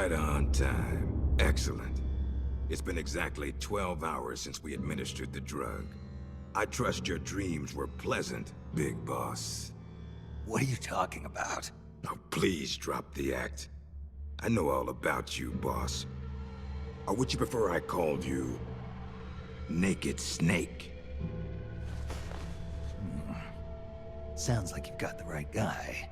Right on time. Excellent. It's been exactly 12 hours since we administered the drug. I trust your dreams were pleasant, Big Boss. What are you talking about? Oh, please drop the act. I know all about you, boss. Or would you prefer I called you Naked Snake? Sounds like you've got the right guy.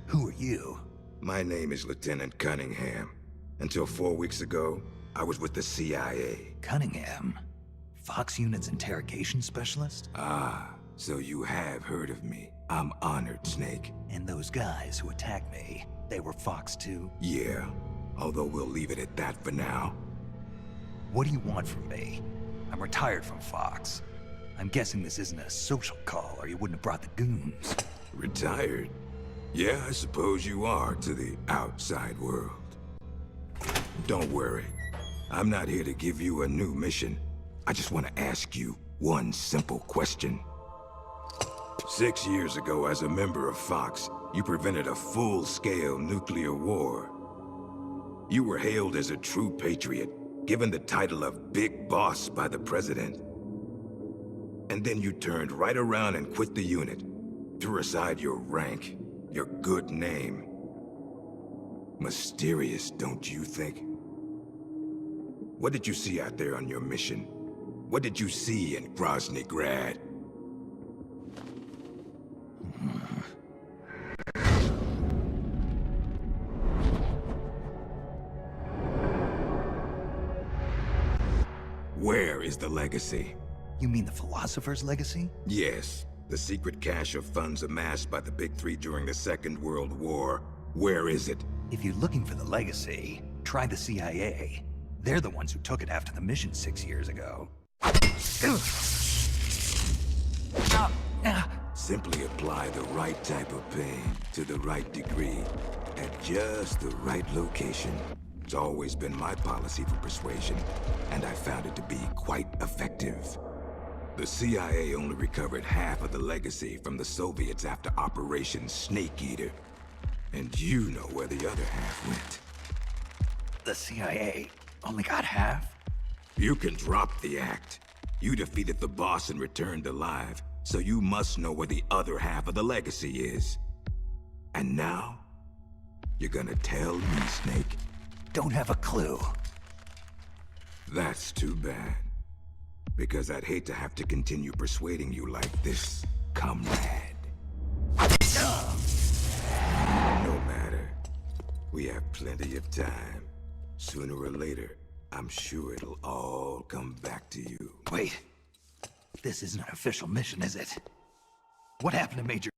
Who are you? My name is Lieutenant Cunningham. Until 4 weeks ago, I was with the CIA. Cunningham? Fox Unit's interrogation specialist? Ah, so you have heard of me. I'm honored, Snake. And those guys who attacked me, they were Fox too? Yeah, although we'll leave it at that for now. What do you want from me? I'm retired from Fox. I'm guessing this isn't a social call, or you wouldn't have brought the goons. Retired? Yeah, I suppose you are to the outside world. Don't worry. I'm not here to give you a new mission. I just want to ask you one simple question. 6 years ago, as a member of Fox, you prevented a full-scale nuclear war. You were hailed as a true patriot, given the title of Big Boss by the President. And then you turned right around and quit the unit. Threw aside your rank, your good name. Mysterious, don't you think? What did you see out there on your mission? What did you see in Grozny Grad? Where is the legacy? You mean the philosopher's legacy? Yes, the secret cache of funds amassed by the Big Three during the Second World War. Where is it? If you're looking for the legacy, try the CIA. They're the ones who took it after the mission 6 years ago. Simply apply the right type of pain to the right degree at just the right location. It's always been my policy for persuasion, and I found it to be quite effective. The CIA only recovered half of the legacy from the Soviets after Operation Snake Eater. And you know where the other half went. The CIA only got half? You can drop the act. You defeated the boss and returned alive, so you must know where the other half of the legacy is. And now, you're gonna tell me, Snake? Don't have a clue. That's too bad. Because I'd hate to have to continue persuading you like this, comrade. No matter. We have plenty of time. Sooner or later, I'm sure it'll all come back to you. Wait. This isn't an official mission, is it? What happened to Major...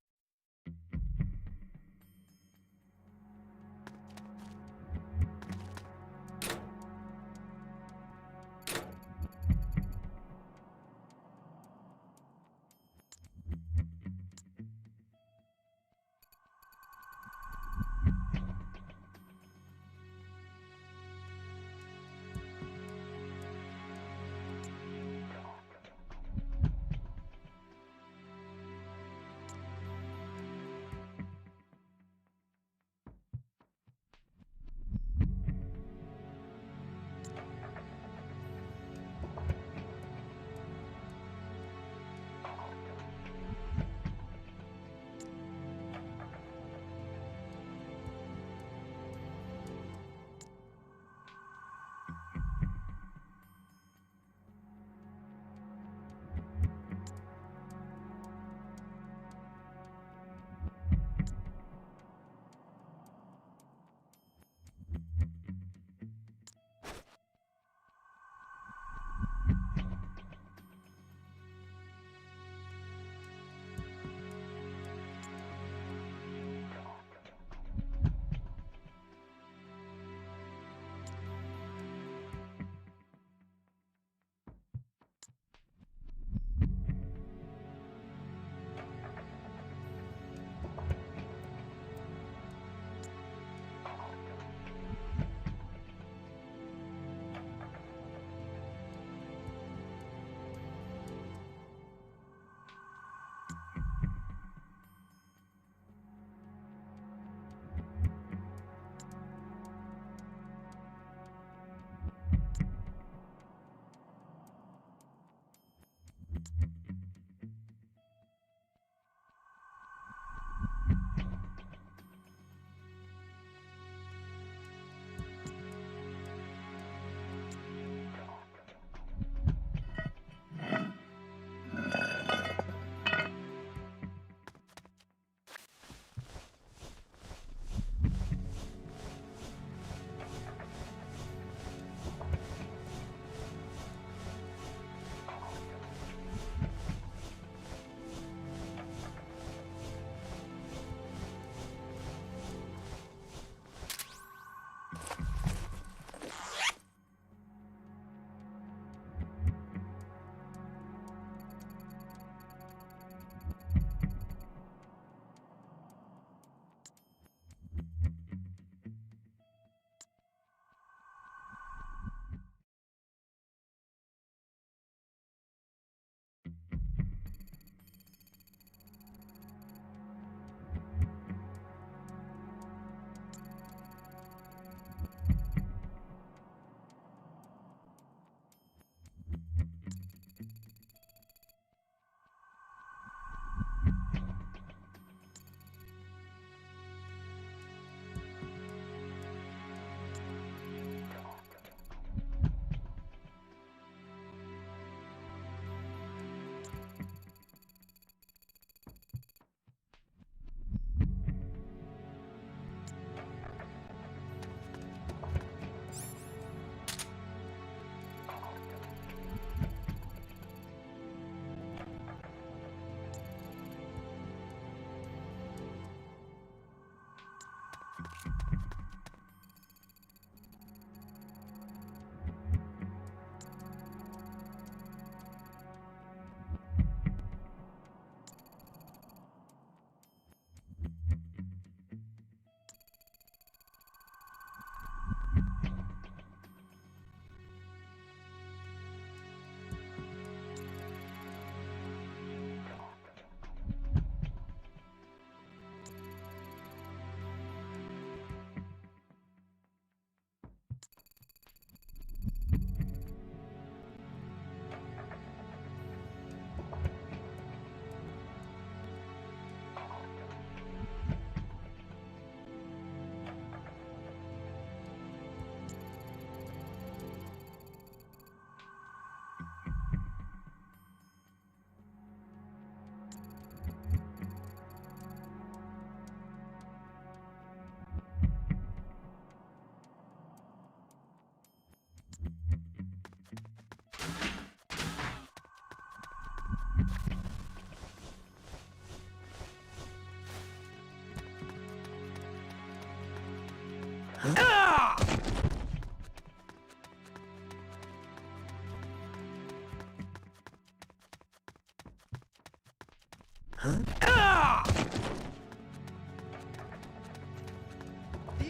The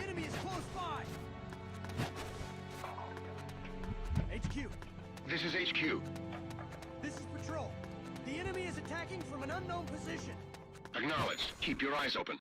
enemy is close by. HQ. This is HQ. This is Patrol. The enemy is attacking from an unknown position. Acknowledged. Keep your eyes open.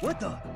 What the?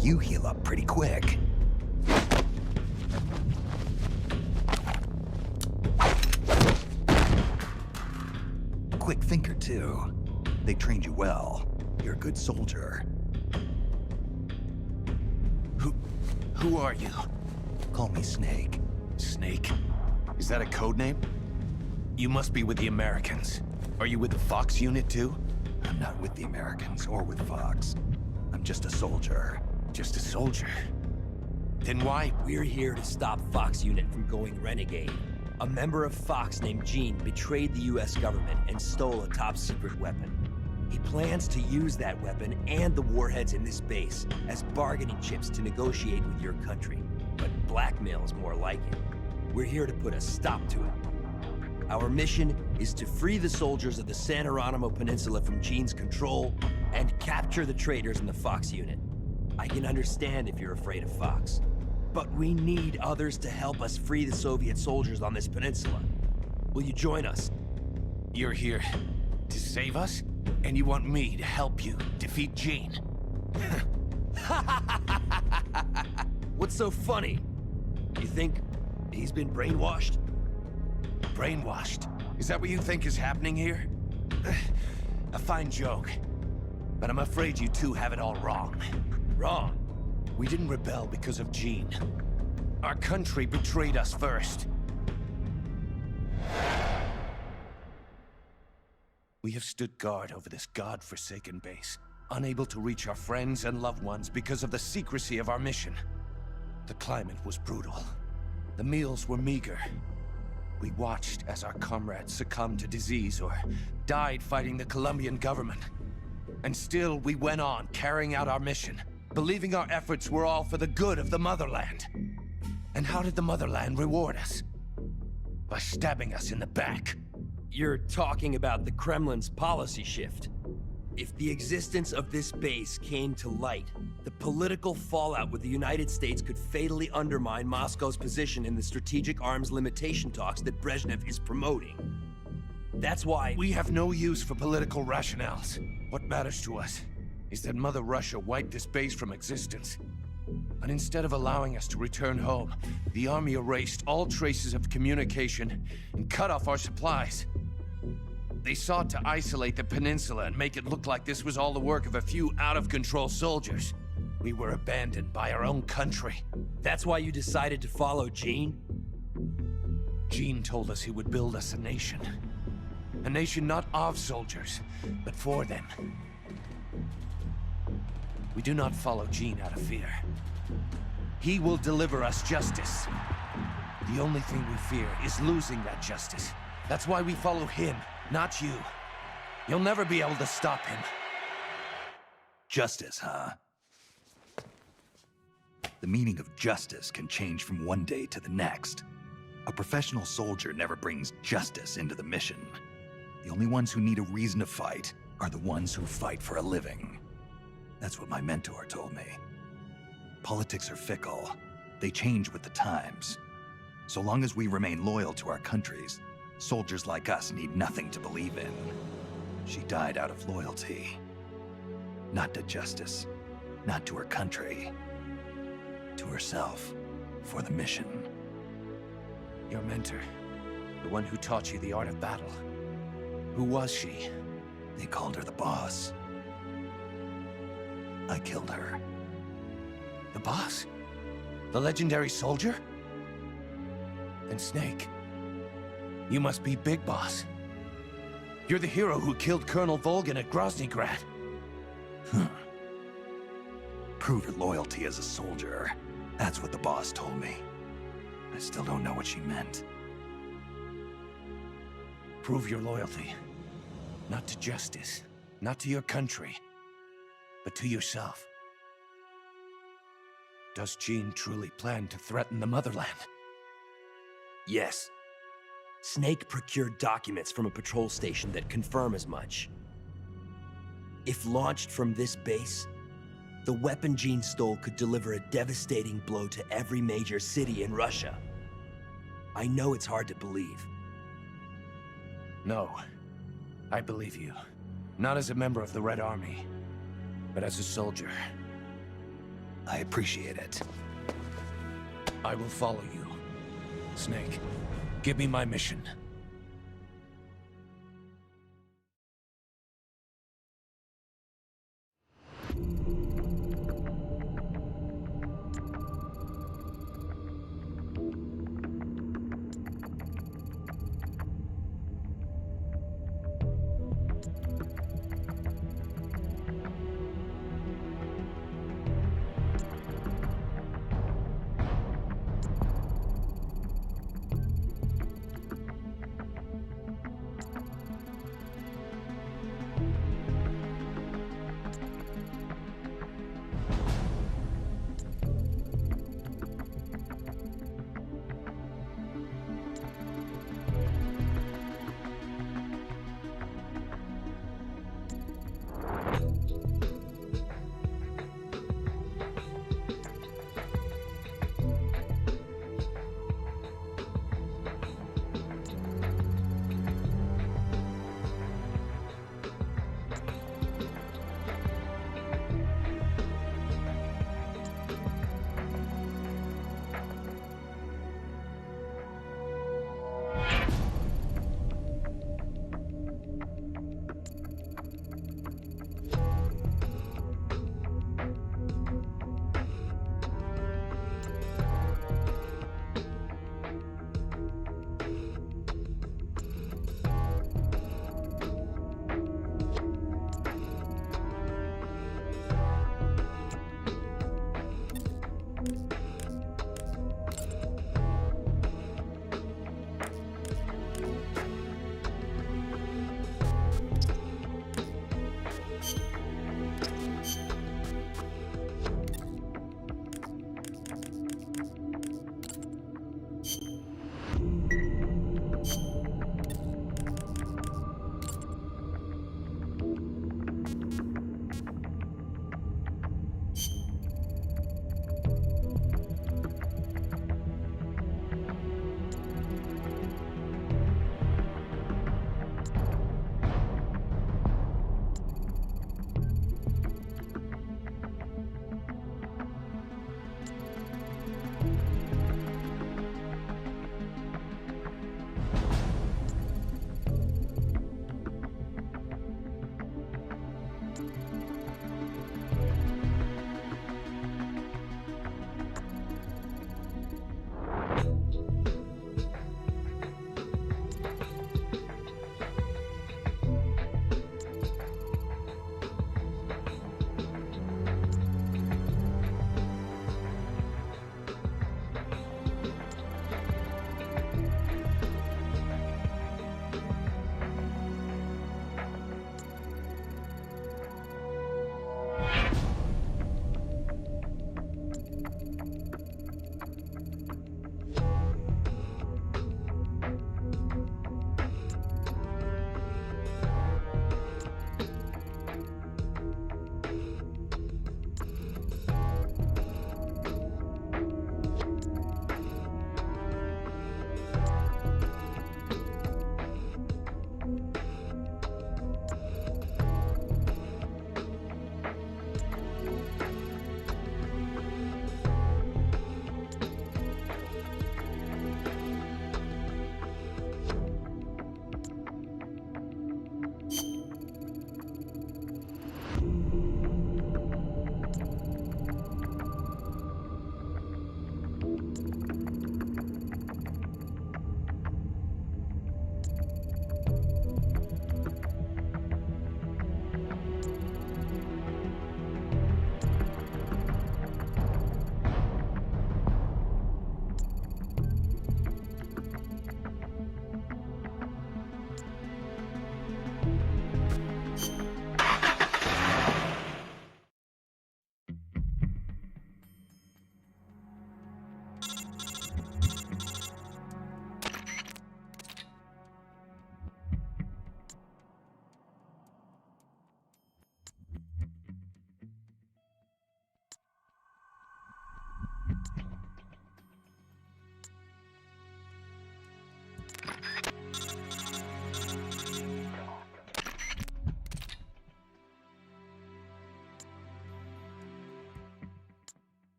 You heal up pretty quick. Quick thinker, too. They trained you well. You're a good soldier. Who are you? Call me Snake. Snake? Is that a code name? You must be with the Americans. Are you with the Fox unit, too? I'm not with the Americans or with Fox. I'm just a soldier. Just a soldier? Then why? We're here to stop Fox unit from going renegade. A member of Fox named Gene betrayed the US government and stole a top-secret weapon. He plans to use that weapon and the warheads in this base as bargaining chips to negotiate with your country. But blackmail's more like it. We're here to put a stop to it. Our mission is to free the soldiers of the San Geronimo Peninsula from Gene's control and capture the traitors in the Fox unit. I can understand if you're afraid of Fox, but we need others to help us free the Soviet soldiers on this peninsula. Will you join us? You're here to save us? And you want me to help you defeat Gene? What's so funny? You think he's been brainwashed? Brainwashed? Is that what you think is happening here? A fine joke. But I'm afraid you two have it all wrong. Wrong? We didn't rebel because of Gene. Our country betrayed us first. We have stood guard over this god-forsaken base, unable to reach our friends and loved ones because of the secrecy of our mission. The climate was brutal. The meals were meager. We watched as our comrades succumbed to disease or died fighting the Colombian government. And still, we went on carrying out our mission, believing our efforts were all for the good of the motherland. And how did the motherland reward us? By stabbing us in the back. You're talking about the Kremlin's policy shift. If the existence of this base came to light, the political fallout with the United States could fatally undermine Moscow's position in the strategic arms limitation talks that Brezhnev is promoting. That's why we have no use for political rationales. What matters to us is that Mother Russia wiped this base from existence. But instead of allowing us to return home, the army erased all traces of communication and cut off our supplies. They sought to isolate the peninsula and make it look like this was all the work of a few out-of-control soldiers. We were abandoned by our own country. That's why you decided to follow Gene? Gene told us he would build us a nation. A nation not of soldiers, but for them. We do not follow Gene out of fear. He will deliver us justice. The only thing we fear is losing that justice. That's why we follow him, not you. You'll never be able to stop him. Justice, huh? The meaning of justice can change from one day to the next. A professional soldier never brings justice into the mission. The only ones who need a reason to fight are the ones who fight for a living. That's what my mentor told me. Politics are fickle. They change with the times. So long as we remain loyal to our countries, soldiers like us need nothing to believe in. She died out of loyalty. Not to justice, not to her country. To herself, for the mission. Your mentor, the one who taught you the art of battle. Who was she? They called her the boss. I killed her. The boss? The legendary soldier? Then Snake, you must be Big Boss. You're the hero who killed Colonel Volgin at Groznygrad. Prove your loyalty as a soldier. That's what the boss told me. I still don't know what she meant. Prove your loyalty. Not to justice, not to your country, but to yourself. Does Gene truly plan to threaten the motherland? Yes. Snake procured documents from a patrol station that confirm as much. If launched from this base, the weapon Gene stole could deliver a devastating blow to every major city in Russia. I know it's hard to believe. No. I believe you. Not as a member of the Red Army, but as a soldier. I appreciate it. I will follow you. Snake, give me my mission.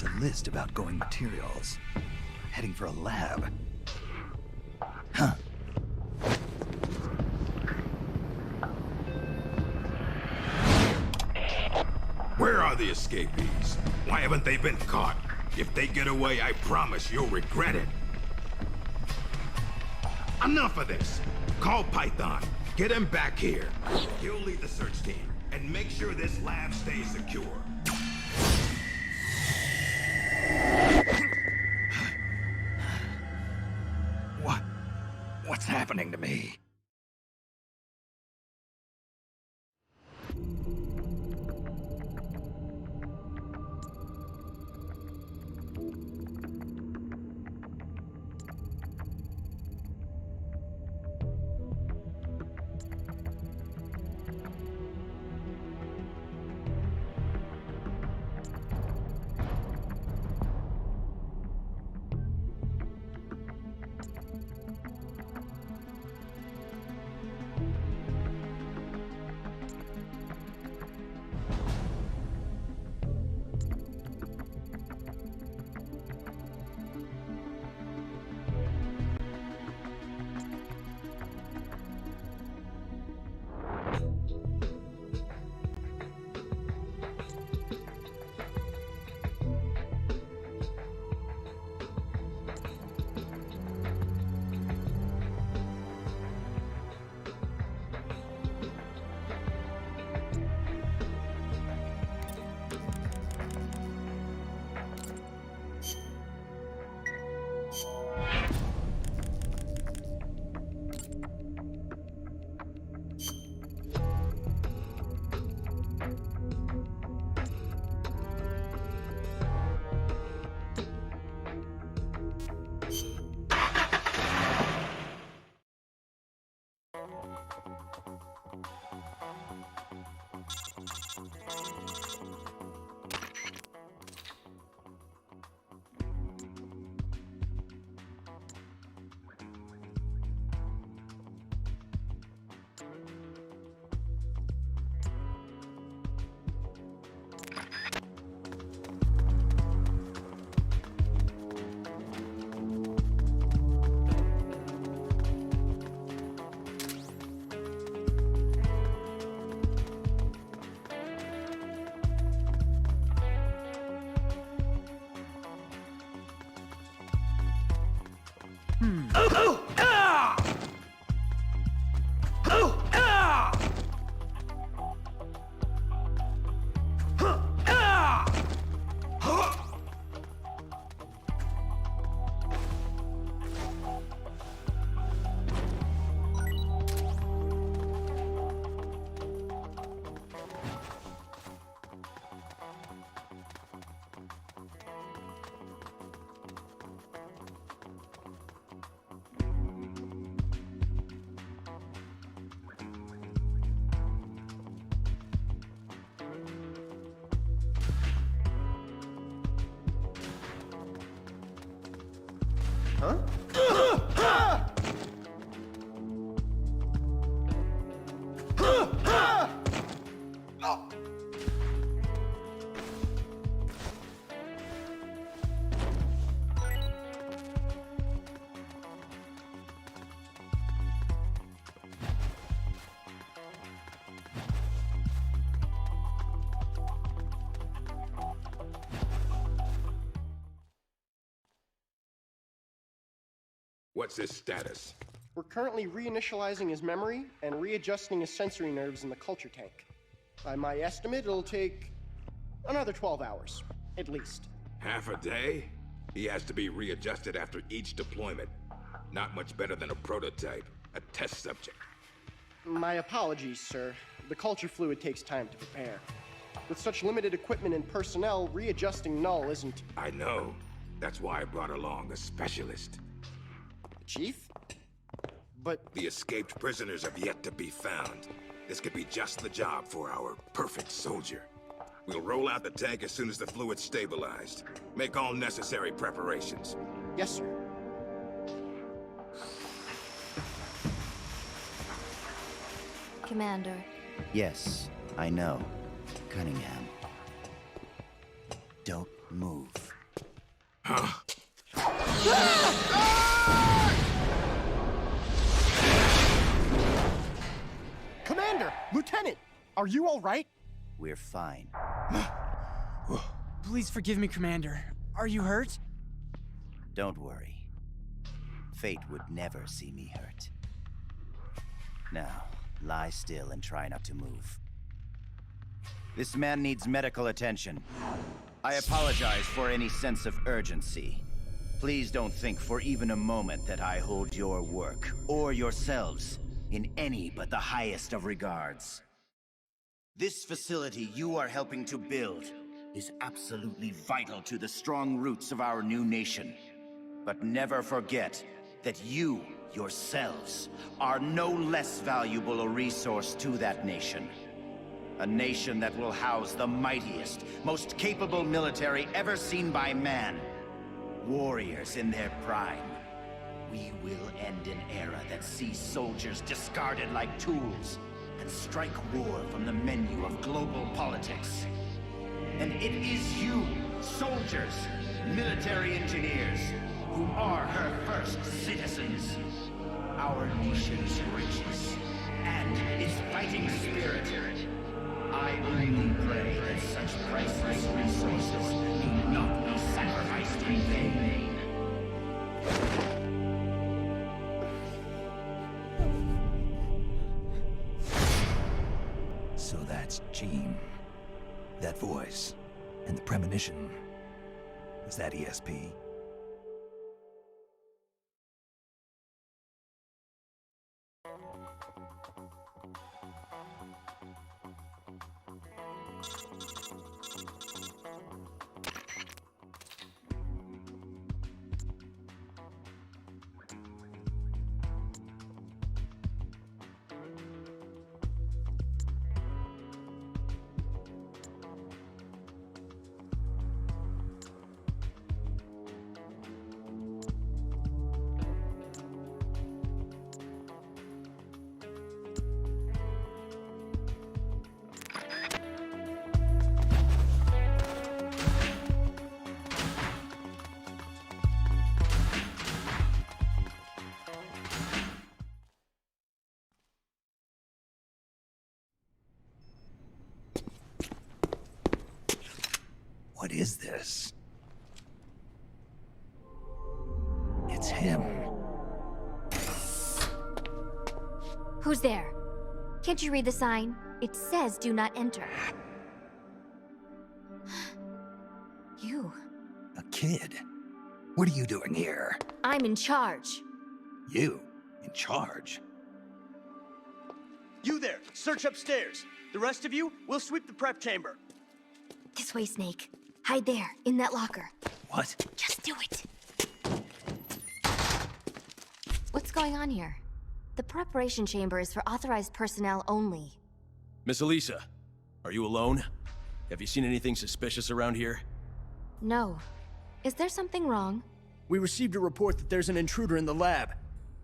It's a list of outgoing materials. Heading for a lab. Huh. Where are the escapees? Why haven't they been caught? If they get away, I promise you'll regret it. Enough of this. Call Python. Get him back here. He'll lead the search team. And make sure this lab stays secure. What's happening to me? What's his status? We're currently reinitializing his memory and readjusting his sensory nerves in the culture tank. By my estimate, it'll take another 12 hours, at least. Half a day? He has to be readjusted after each deployment. Not much better than a prototype, a test subject. My apologies, sir. The culture fluid takes time to prepare. With such limited equipment and personnel, readjusting Null isn't... I know. That's why I brought along a specialist. Chief? But... The escaped prisoners have yet to be found. This could be just the job for our perfect soldier. We'll roll out the tank as soon as the fluid's stabilized. Make all necessary preparations. Yes, sir. Commander. Yes, I know. Cunningham. Don't move. Commander! Lieutenant! Are you all right? We're fine. Please forgive me, Commander. Are you hurt? Don't worry. Fate would never see me hurt. Now, lie still and try not to move. This man needs medical attention. I apologize for any sense of urgency. Please don't think for even a moment that I hold your work, or yourselves, in any but the highest of regards. This facility you are helping to build is absolutely vital to the strong roots of our new nation. But never forget that you, yourselves, are no less valuable a resource to that nation. A nation that will house the mightiest, most capable military ever seen by man. Warriors in their prime. We will end an era that sees soldiers discarded like tools and strike war from the menu of global politics. And it is you, soldiers, military engineers, who are her first citizens. Our nation's riches and its fighting spirit. I only pray that such priceless resources do not be sacrificed in vain. So that's Gene. That voice. And the premonition. Is that ESP? What is this? It's him. Who's there? Can't you read the sign? It says do not enter. You. A kid? What are you doing here? I'm in charge. You? In charge? You there! Search upstairs! The rest of you, we'll sweep the prep chamber. This way, Snake. Hide there, in that locker. What? Just do it. What's going on here? The preparation chamber is for authorized personnel only. Miss Elisa, are you alone? Have you seen anything suspicious around here? No. Is there something wrong? We received a report that there's an intruder in the lab.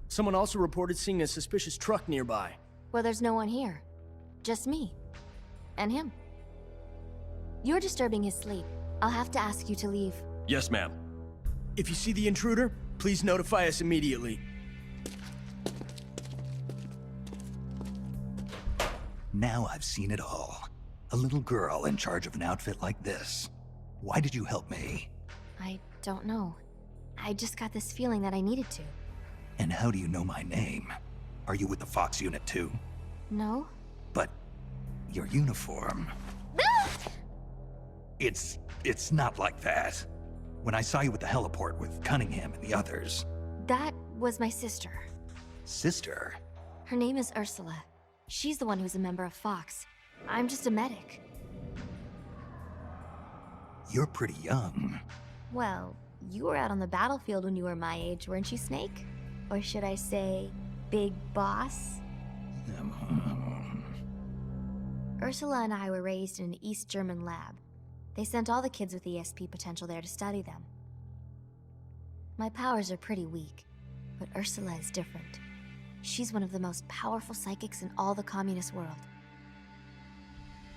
Someone also reported seeing a suspicious truck nearby. Well, there's no one here. Just me. And him. You're disturbing his sleep. I'll have to ask you to leave. Yes, ma'am. If you see the intruder, please notify us immediately. Now I've seen it all. A little girl in charge of an outfit like this. Why did you help me? I don't know. I just got this feeling that I needed to. And how do you know my name? Are you with the Fox unit too? No? But your uniform... It's not like that. When I saw you at the heliport with Cunningham and the others... That was my sister. Sister? Her name is Ursula. She's the one who's a member of Fox. I'm just a medic. You're pretty young. Well, you were out on the battlefield when you were my age, weren't you, Snake? Or should I say, Big Boss? Ursula and I were raised in an East German lab. They sent all the kids with ESP potential there to study them. My powers are pretty weak, but Ursula is different. She's one of the most powerful psychics in all the communist world.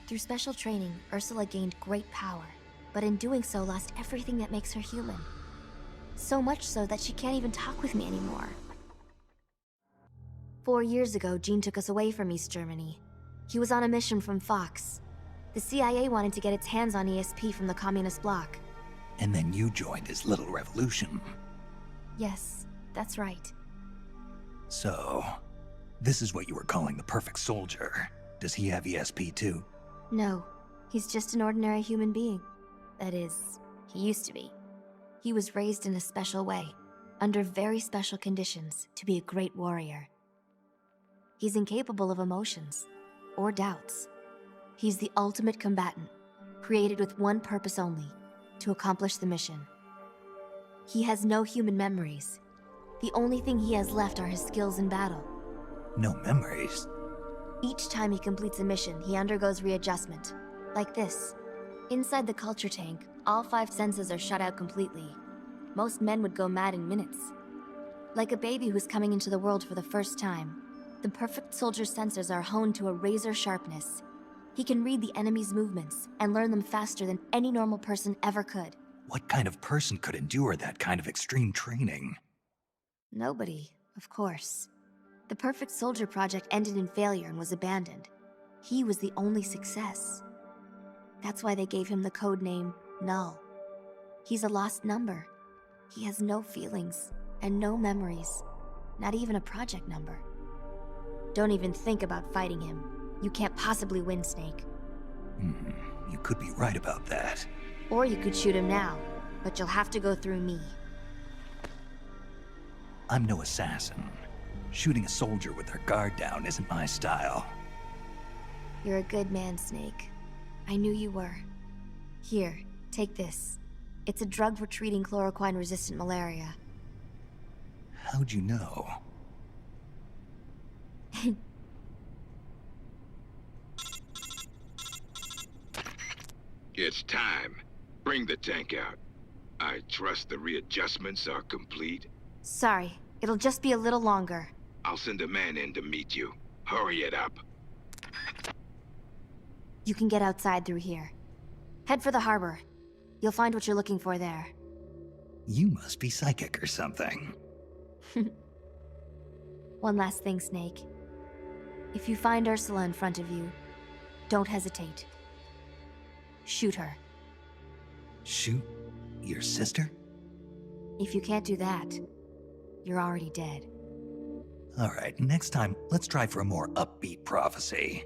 Through special training, Ursula gained great power, but in doing so lost everything that makes her human. So much so that she can't even talk with me anymore. 4 years ago, Gene took us away from East Germany. He was on a mission from Fox. The CIA wanted to get its hands on ESP from the communist bloc. And then you joined his little revolution. Yes, that's right. So, this is what you were calling the perfect soldier. Does he have ESP too? No, he's just an ordinary human being. That is, he used to be. He was raised in a special way, under very special conditions, to be a great warrior. He's incapable of emotions, or doubts. He's the ultimate combatant, created with one purpose only, to accomplish the mission. He has no human memories. The only thing he has left are his skills in battle. No memories? Each time he completes a mission, he undergoes readjustment. Like this. Inside the culture tank, all 5 senses are shut out completely. Most men would go mad in minutes. Like a baby who's coming into the world for the first time, the perfect soldier's sensors are honed to a razor sharpness. He can read the enemy's movements and learn them faster than any normal person ever could. What kind of person could endure that kind of extreme training? Nobody, of course. The Perfect Soldier project ended in failure and was abandoned. He was the only success. That's why they gave him the code name Null. He's a lost number. He has no feelings and no memories, not even a project number. Don't even think about fighting him. You can't possibly win, Snake. You could be right about that. Or you could shoot him now, but you'll have to go through me. I'm no assassin. Shooting a soldier with their guard down isn't my style. You're a good man, Snake. I knew you were. Here, take this. It's a drug for treating chloroquine-resistant malaria. How'd you know? It's time. Bring the tank out. I trust the readjustments are complete. Sorry, it'll just be a little longer. I'll send a man in to meet you. Hurry it up. You can get outside through here. Head for the harbor. You'll find what you're looking for there. You must be psychic or something. One last thing, Snake. If you find Ursula in front of you, don't hesitate. Shoot her. Shoot your sister? If you can't do that, you're already dead. All right, next time, let's try for a more upbeat prophecy.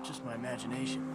just my imagination.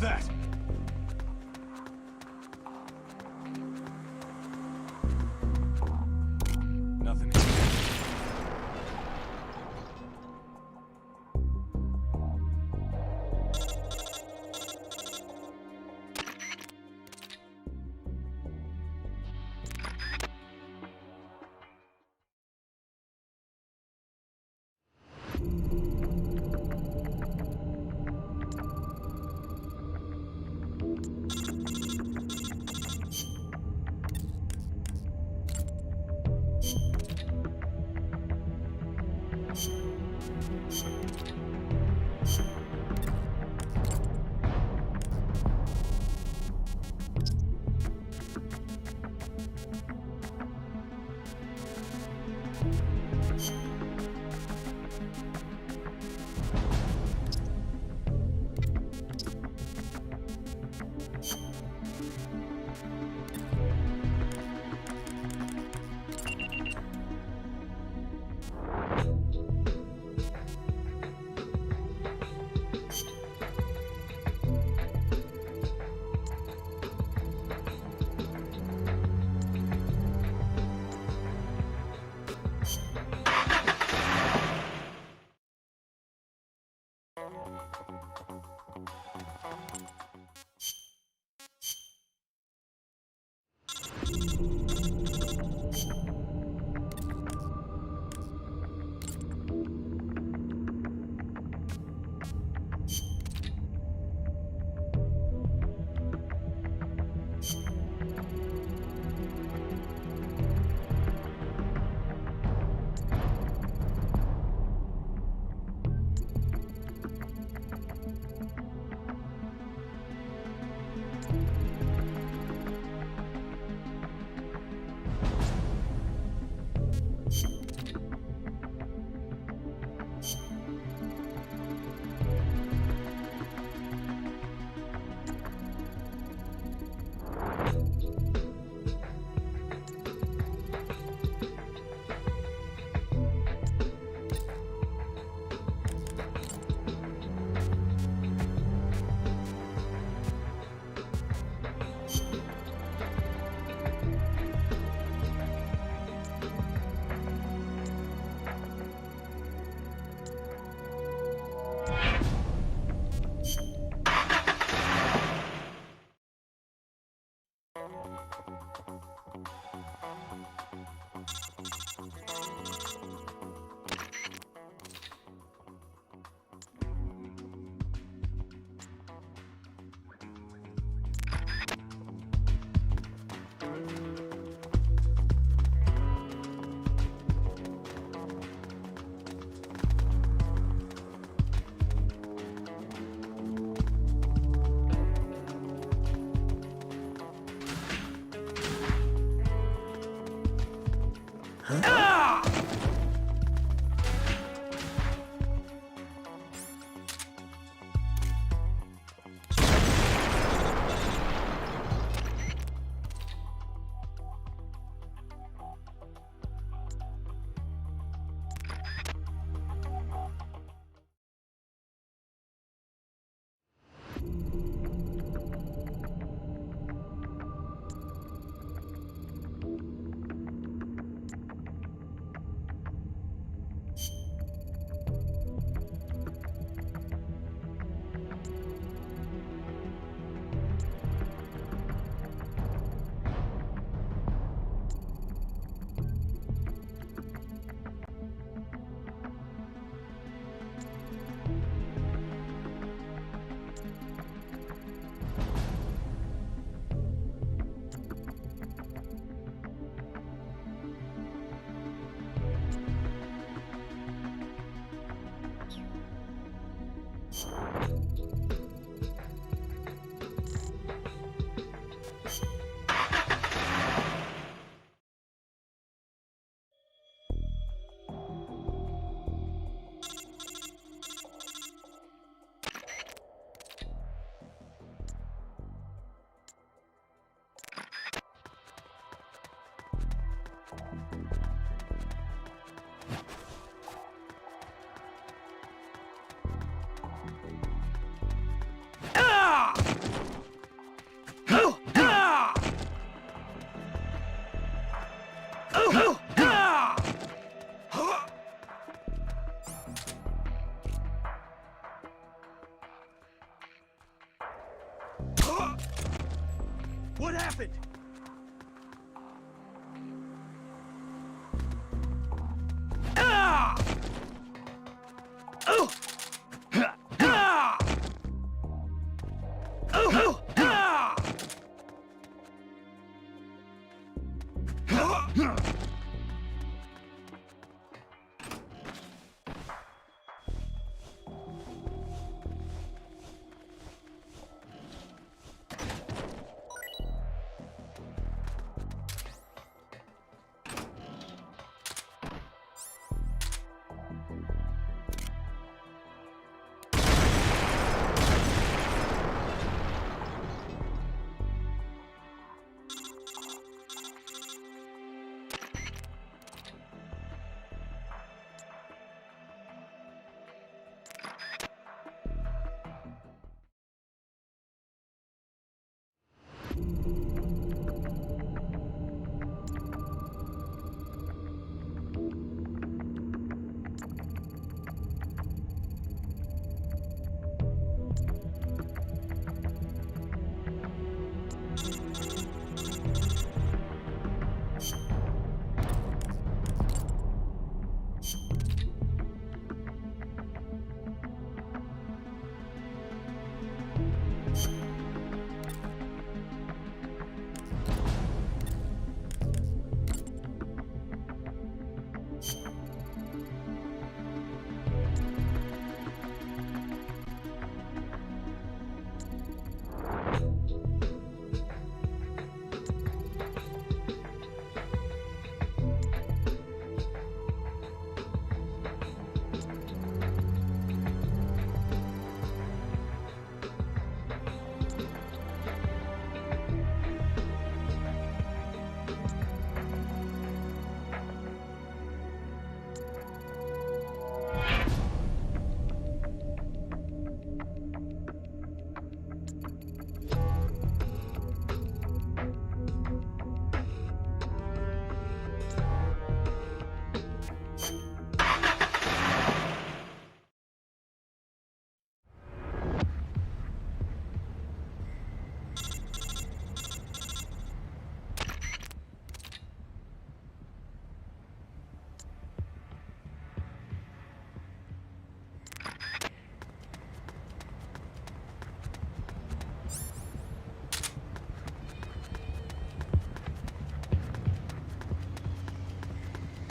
that? Nothing. What happened?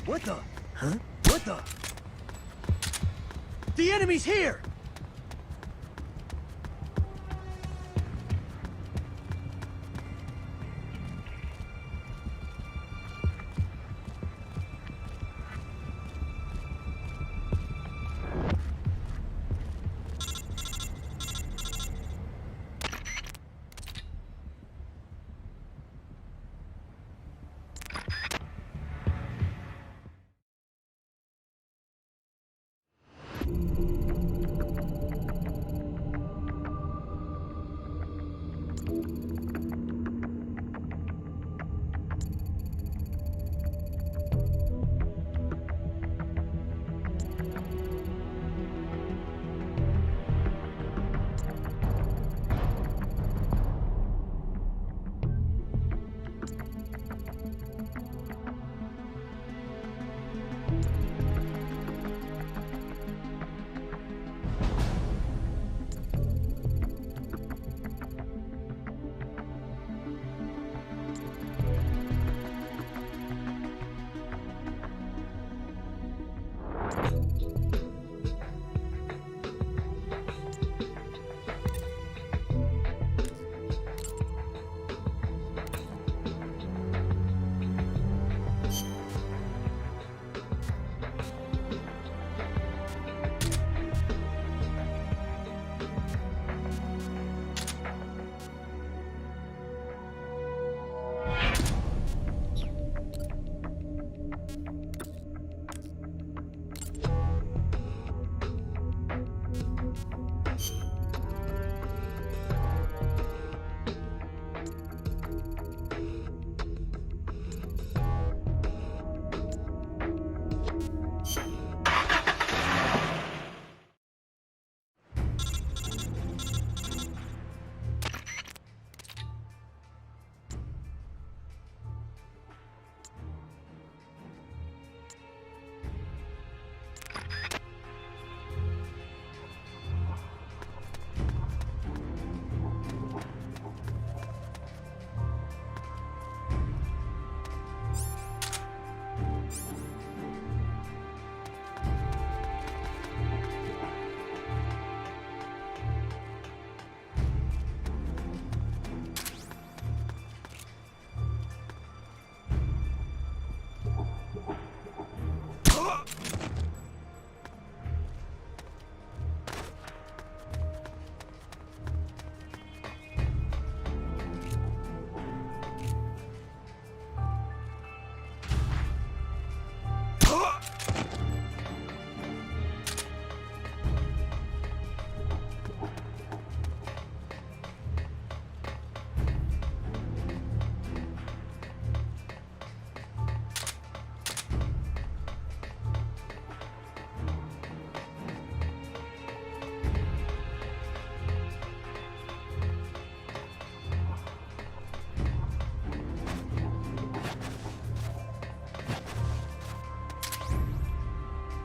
What the? Huh? What the? The enemy's here!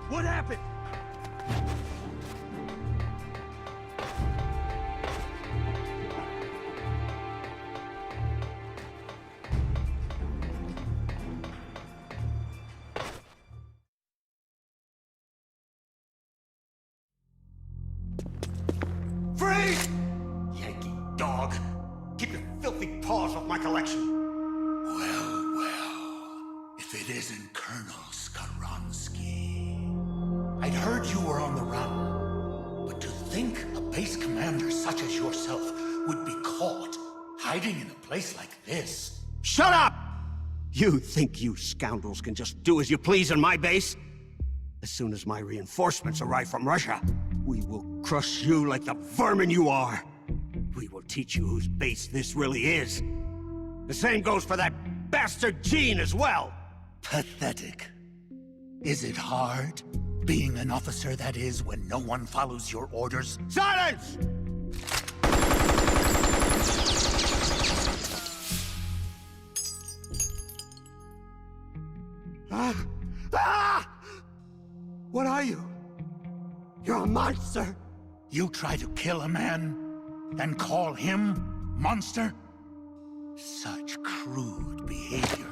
What happened? Freeze! Yankee dog. Keep your filthy paws off my collection. Well, well. If it isn't Colonel Skaronsky. I'd heard you were on the run. But to think a base commander such as yourself would be caught hiding in a place like this. Shut up! You think you scoundrels can just do as you please on my base? As soon as my reinforcements arrive from Russia, we will crush you like the vermin you are. We will teach you whose base this really is. The same goes for that bastard Gene as well. Pathetic. Is it hard, being an officer that is when no one follows your orders? Silence! What are you? You're a monster! You try to kill a man, and call him monster? Such crude behavior.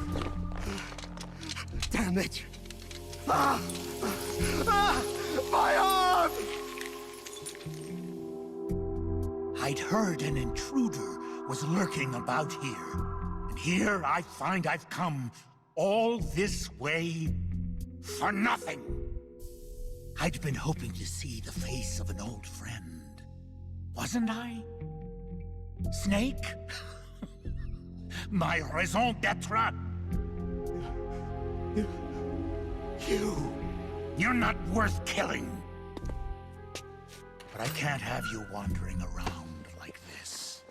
Damn it! My arm! I'd heard an intruder was lurking about here. And here I find I've come all this way for nothing. I'd been hoping to see the face of an old friend. Wasn't I? Snake? My raison d'etre? You're not worth killing. But I can't have you wandering around like this.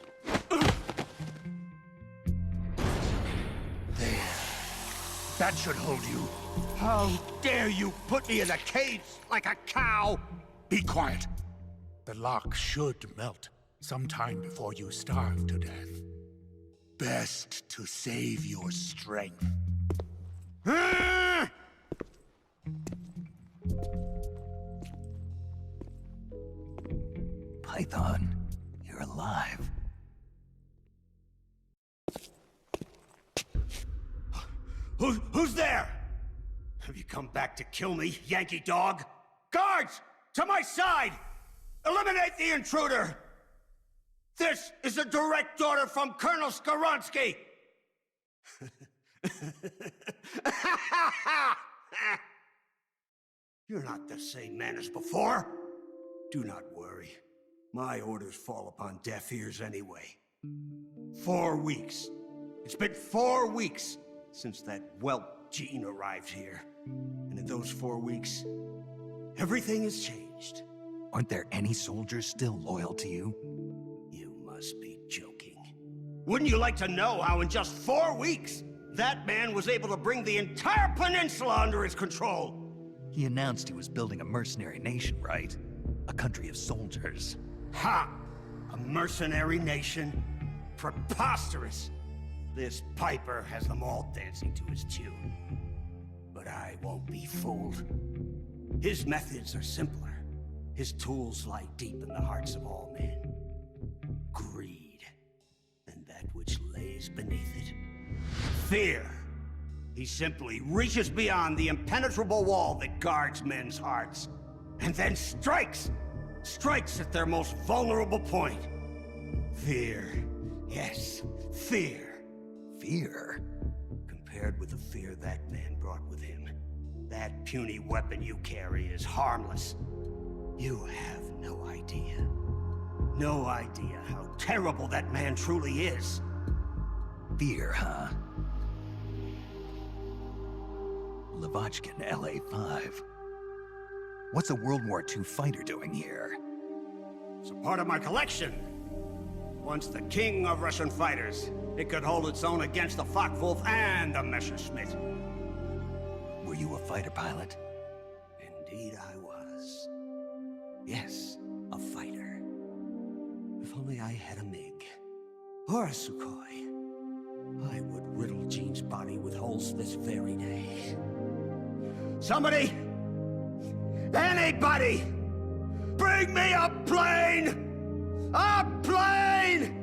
There. That should hold you. How dare you put me in a cage like a cow? Be quiet. The lock should melt sometime before you starve to death. Best to save your strength. Python, you're alive. Who's there? Have you come back to kill me, Yankee dog? Guards! To my side! Eliminate the intruder! This is a direct order from Colonel Skaronsky! You're not the same man as before. Do not worry. My orders fall upon deaf ears anyway. 4 weeks. It's been 4 weeks since that whelp Gene arrived here. And in those 4 weeks, everything has changed. Aren't there any soldiers still loyal to you? You must be joking. Wouldn't you like to know how in just 4 weeks, that man was able to bring the entire peninsula under his control? He announced he was building a mercenary nation, right? A country of soldiers. Ha! A mercenary nation? Preposterous! This piper has them all dancing to his tune. But I won't be fooled. His methods are simpler. His tools lie deep in the hearts of all men. Greed. And that which lays beneath it. Fear. He simply reaches beyond the impenetrable wall that guards men's hearts. And then strikes! Strikes at their most vulnerable point. Fear. Yes, fear. Fear? Compared with the fear that man brought with him, that puny weapon you carry is harmless. You have no idea. No idea how terrible that man truly is. Fear, huh? Lavochkin, LA-5. What's a World War II fighter doing here? It's a part of my collection. Once the king of Russian fighters, it could hold its own against the Focke-Wulf and the Messerschmitt. Were you a fighter pilot? Indeed I was. Yes, a fighter. If only I had a MiG. Or a Sukhoi. I would riddle Gene's body with holes this very day. Somebody! Anybody! Bring me a plane! A plane!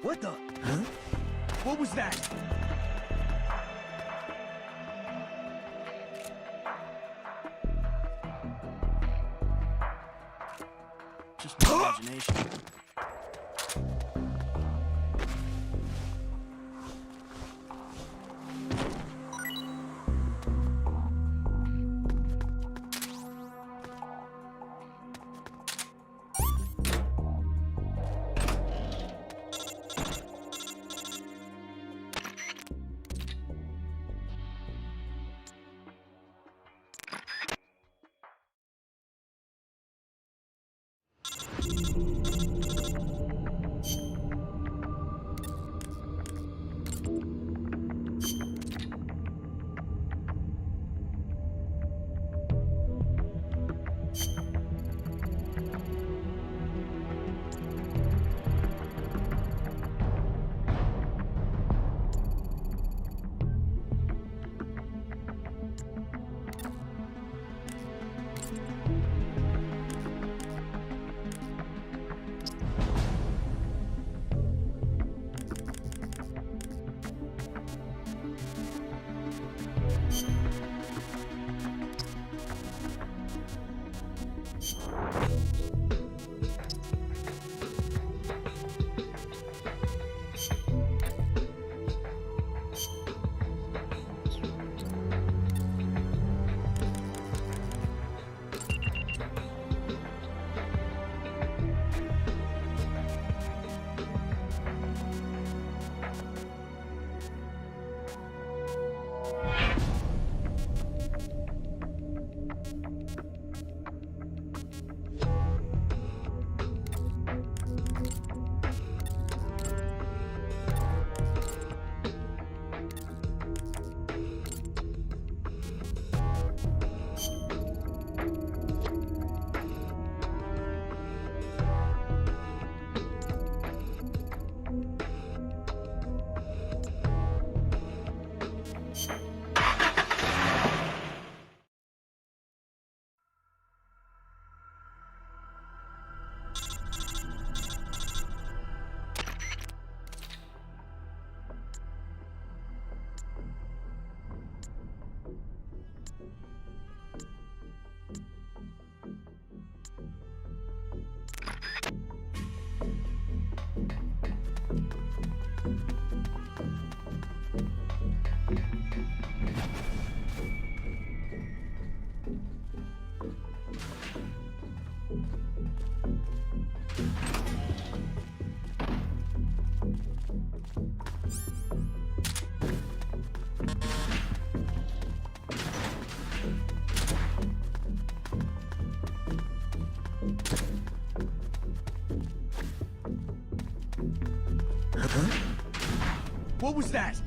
What the? Huh? What was that? Just my imagination. What was that?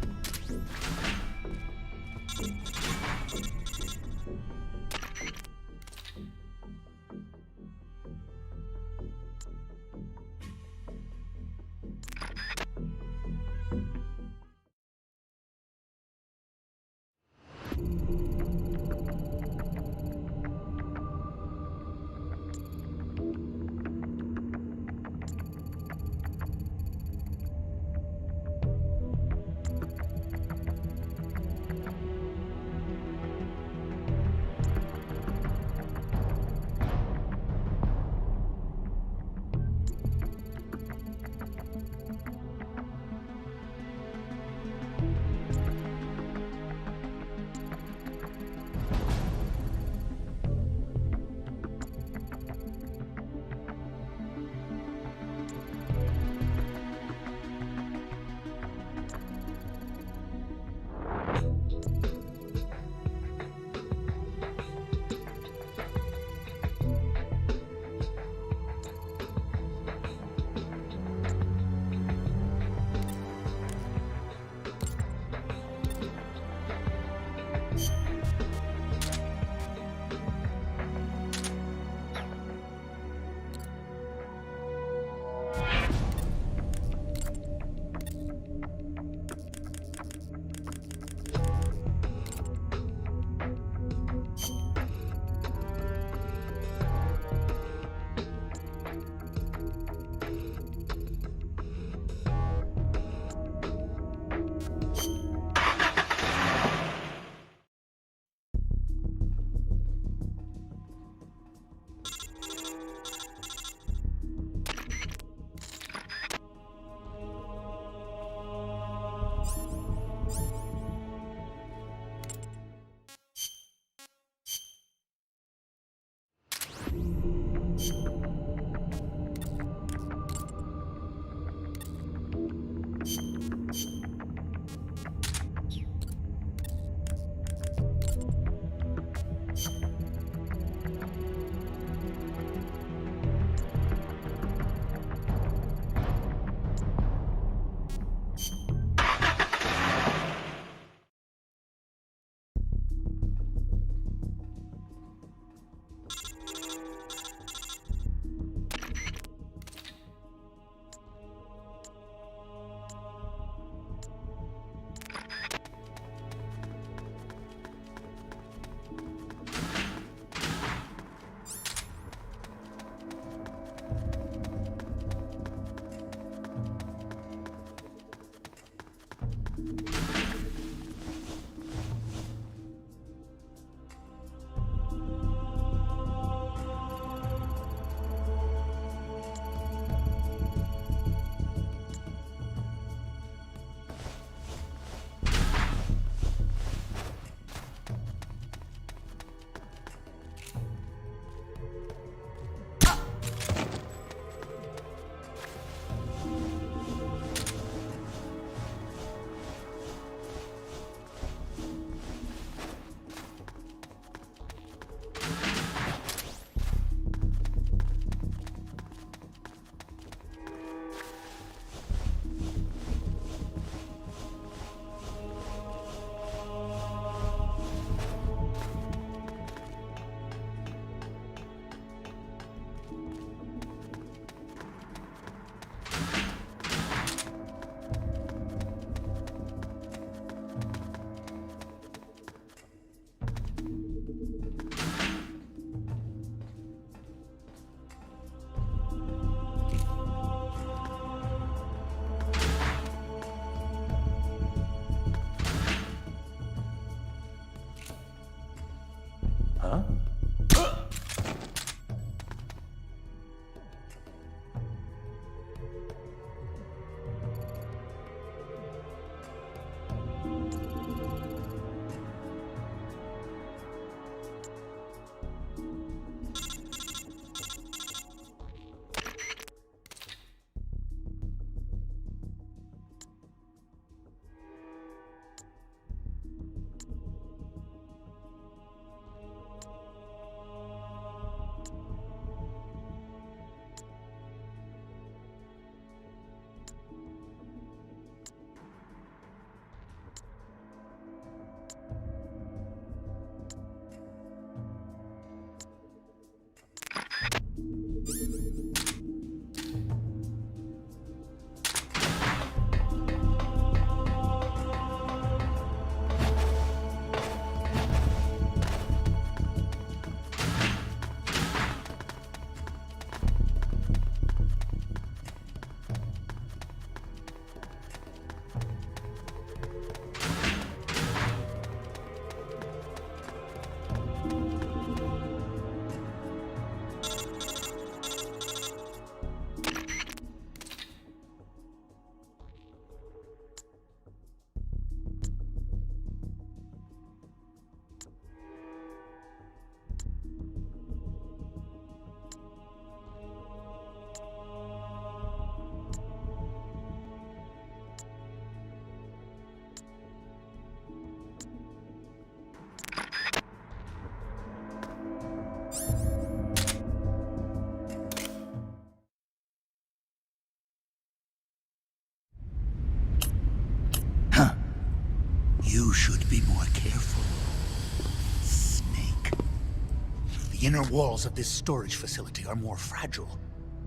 The inner walls of this storage facility are more fragile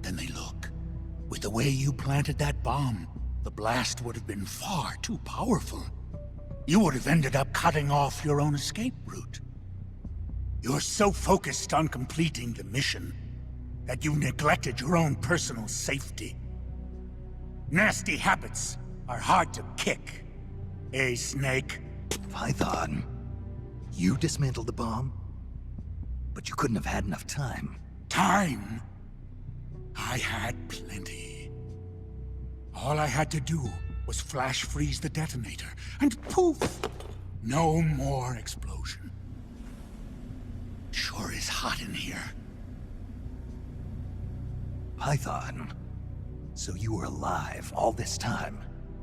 than they look. With the way you planted that bomb, the blast would have been far too powerful. You would have ended up cutting off your own escape route. You're so focused on completing the mission that you neglected your own personal safety. Nasty habits are hard to kick, eh, Snake? Python, you dismantled the bomb? But you couldn't have had enough time. Time? I had plenty. All I had to do was flash freeze the detonator, and poof! No more explosion. Sure is hot in here. Python, so you were alive all this time.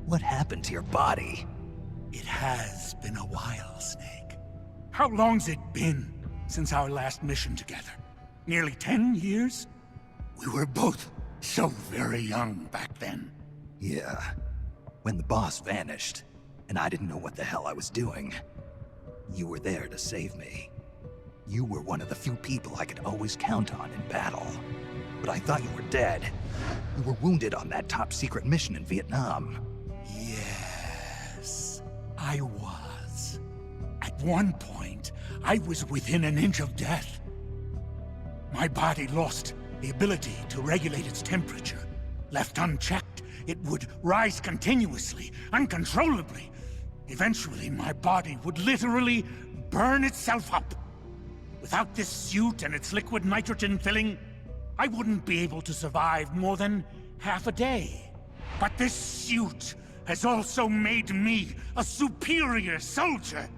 What happened to your body? It has been a while, Snake. How long's it been since our last mission together? Nearly 10 years? We were both so very young back then. Yeah. When the boss vanished, and I didn't know what the hell I was doing, you were there to save me. You were one of the few people I could always count on in battle. But I thought you were dead. You were wounded on that top-secret mission in Vietnam. Yes, I was. At one point, I was within an inch of death. My body lost the ability to regulate its temperature. Left unchecked, it would rise continuously, uncontrollably. Eventually, my body would literally burn itself up. Without this suit and its liquid nitrogen filling, I wouldn't be able to survive more than half a day. But this suit has also made me a superior soldier.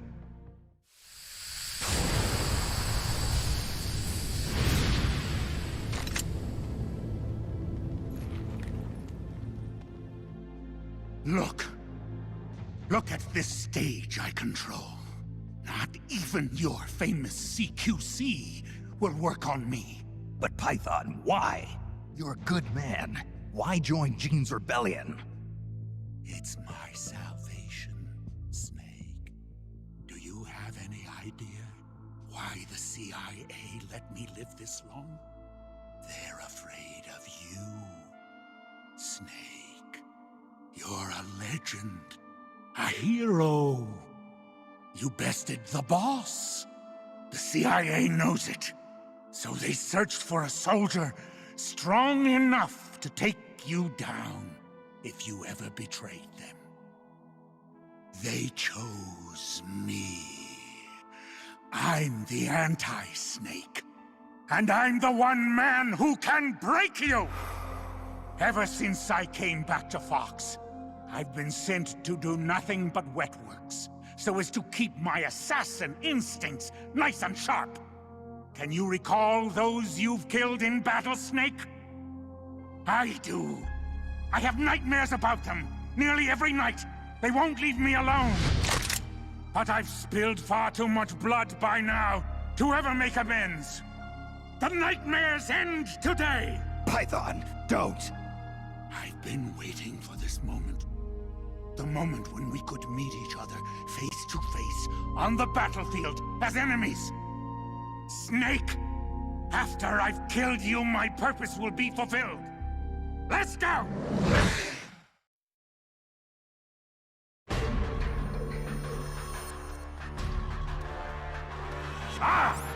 Look. Look at this stage I control. Not even your famous CQC will work on me. But Python, why? You're a good man. Why join Jean's rebellion? It's my salvation, Snake. Do you have any idea why the CIA let me live this long? They're afraid of you, Snake. You're a legend. A hero. You bested the boss. The CIA knows it. So they searched for a soldier strong enough to take you down if you ever betrayed them. They chose me. I'm the anti-Snake. And I'm the one man who can break you! Ever since I came back to Fox, I've been sent to do nothing but wet works, so as to keep my assassin instincts nice and sharp. Can you recall those you've killed in battle, Snake? I do. I have nightmares about them, nearly every night. They won't leave me alone. But I've spilled far too much blood by now to ever make amends. The nightmares end today! Python, don't! I've been waiting for this moment. The moment when we could meet each other face to face on the battlefield as enemies. Snake, after I've killed you, my purpose will be fulfilled. Let's go! Ah!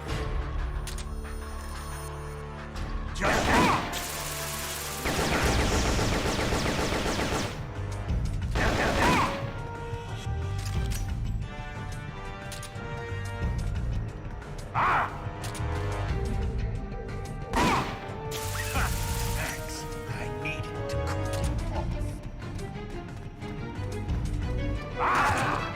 Just Thanks. I needed to cool him off.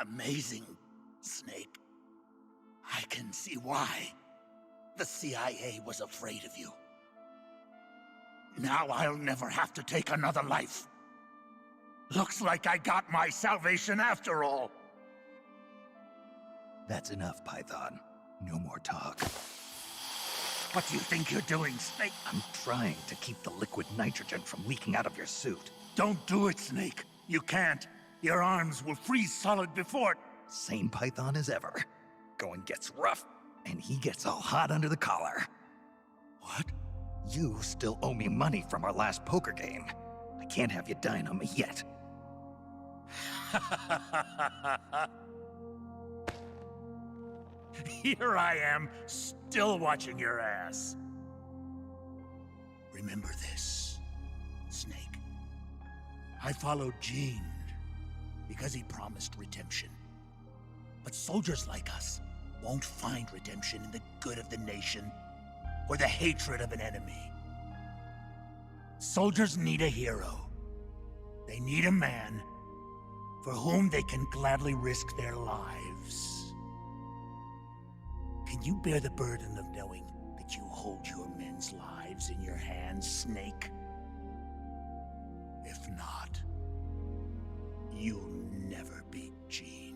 Amazing, Snake. I can can see why the CIA was afraid of you. Now I'll never have to take another life. Looks like I got my salvation after all. That's enough, Python. No more talk. What do you think you're doing, Snake? I'm trying to keep the liquid nitrogen from leaking out of your suit. Don't do it, Snake. You can't. Your arms will freeze solid before it. Same Python as ever. Going gets rough, and he gets all hot under the collar. What? You still owe me money from our last poker game. I can't have you dying on me yet. Here I am, still watching your ass. Remember this, Snake. I followed Gene because he promised redemption. But soldiers like us won't find redemption in the good of the nation or the hatred of an enemy. Soldiers need a hero. They need a man for whom they can gladly risk their lives. Can you bear the burden of knowing that you hold your men's lives in your hands, Snake? If not, you'll never beat Gene.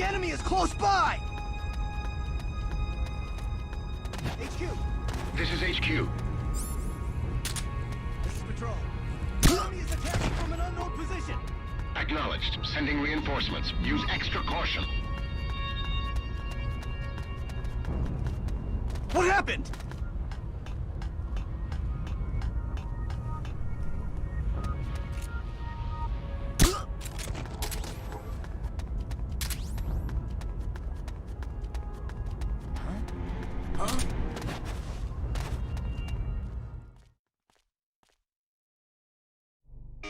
The enemy is close by! HQ! This is HQ. This is Patrol. The enemy is attacking from an unknown position! Acknowledged. Sending reinforcements. Use extra caution. What happened?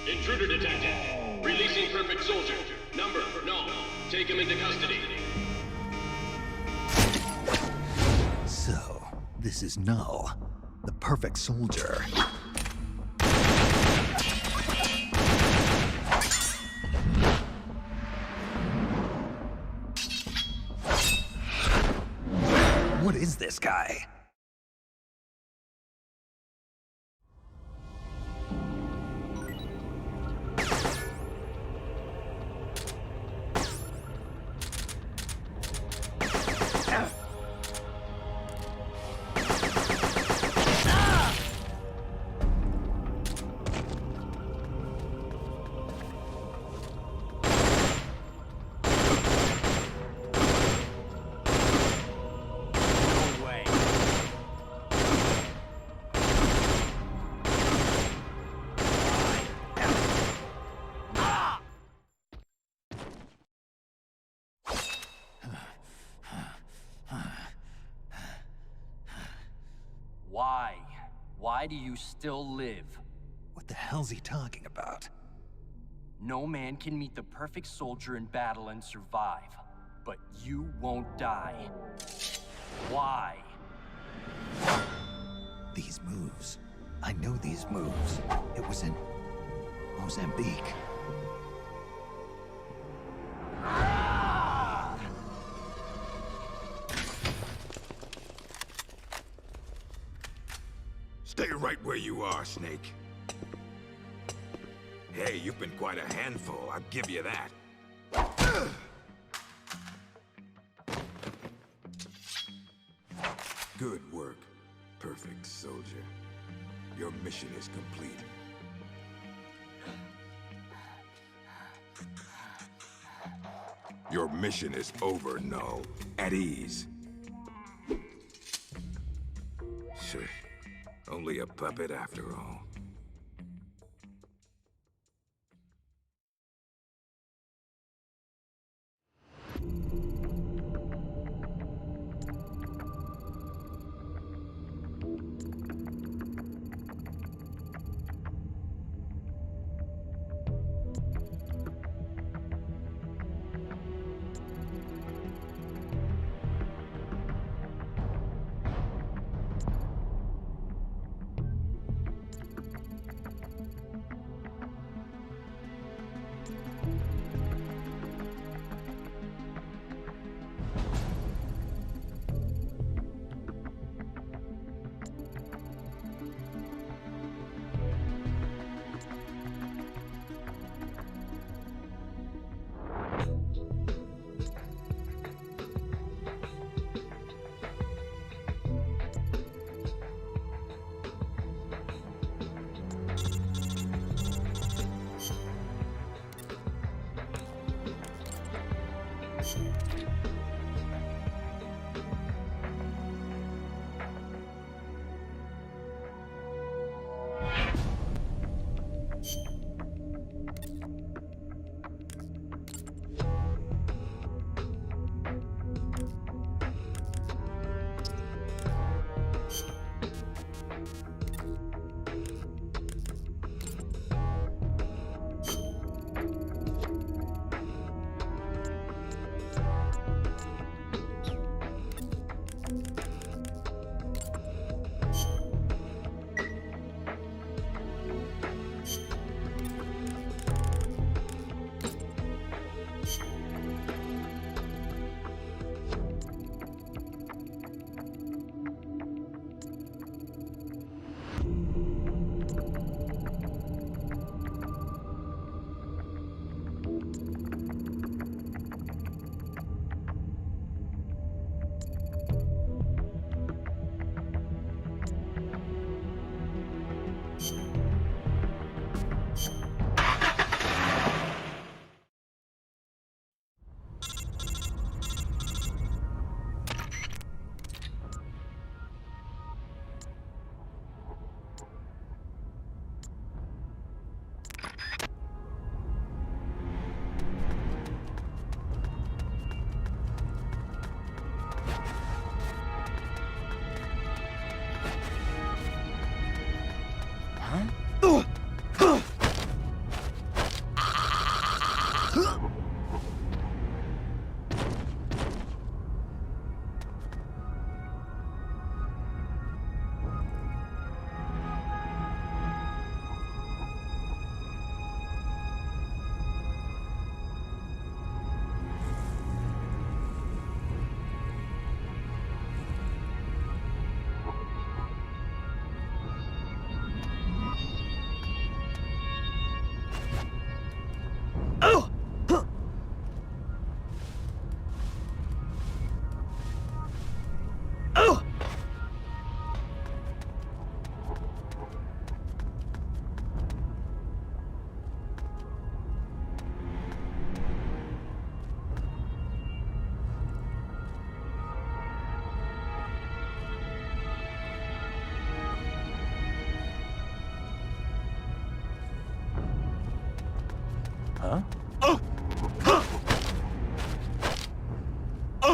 Intruder detected. Releasing perfect soldier. Number, no. Take him into custody. So, this is Null, the perfect soldier. What is this guy? Why? Why do you still live? What the hell's he talking about? No man can meet the perfect soldier in battle and survive. But you won't die. Why? These moves. I know these moves. It was in Mozambique. Stay right where you are, Snake. Hey, you've been quite a handful, I'll give you that. Good work, perfect soldier. Your mission is complete. Your mission is over, Null. At ease. Sure. Only a puppet after all.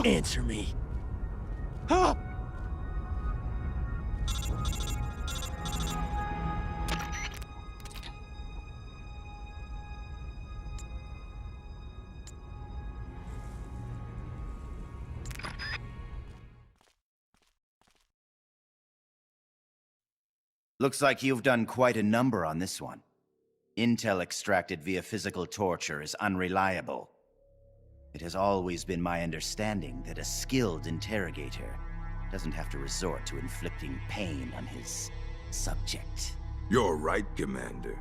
Answer me. Looks like you've done quite a number on this one. Intel extracted via physical torture is unreliable. It has always been my understanding that a skilled interrogator doesn't have to resort to inflicting pain on his subject. You're right, Commander.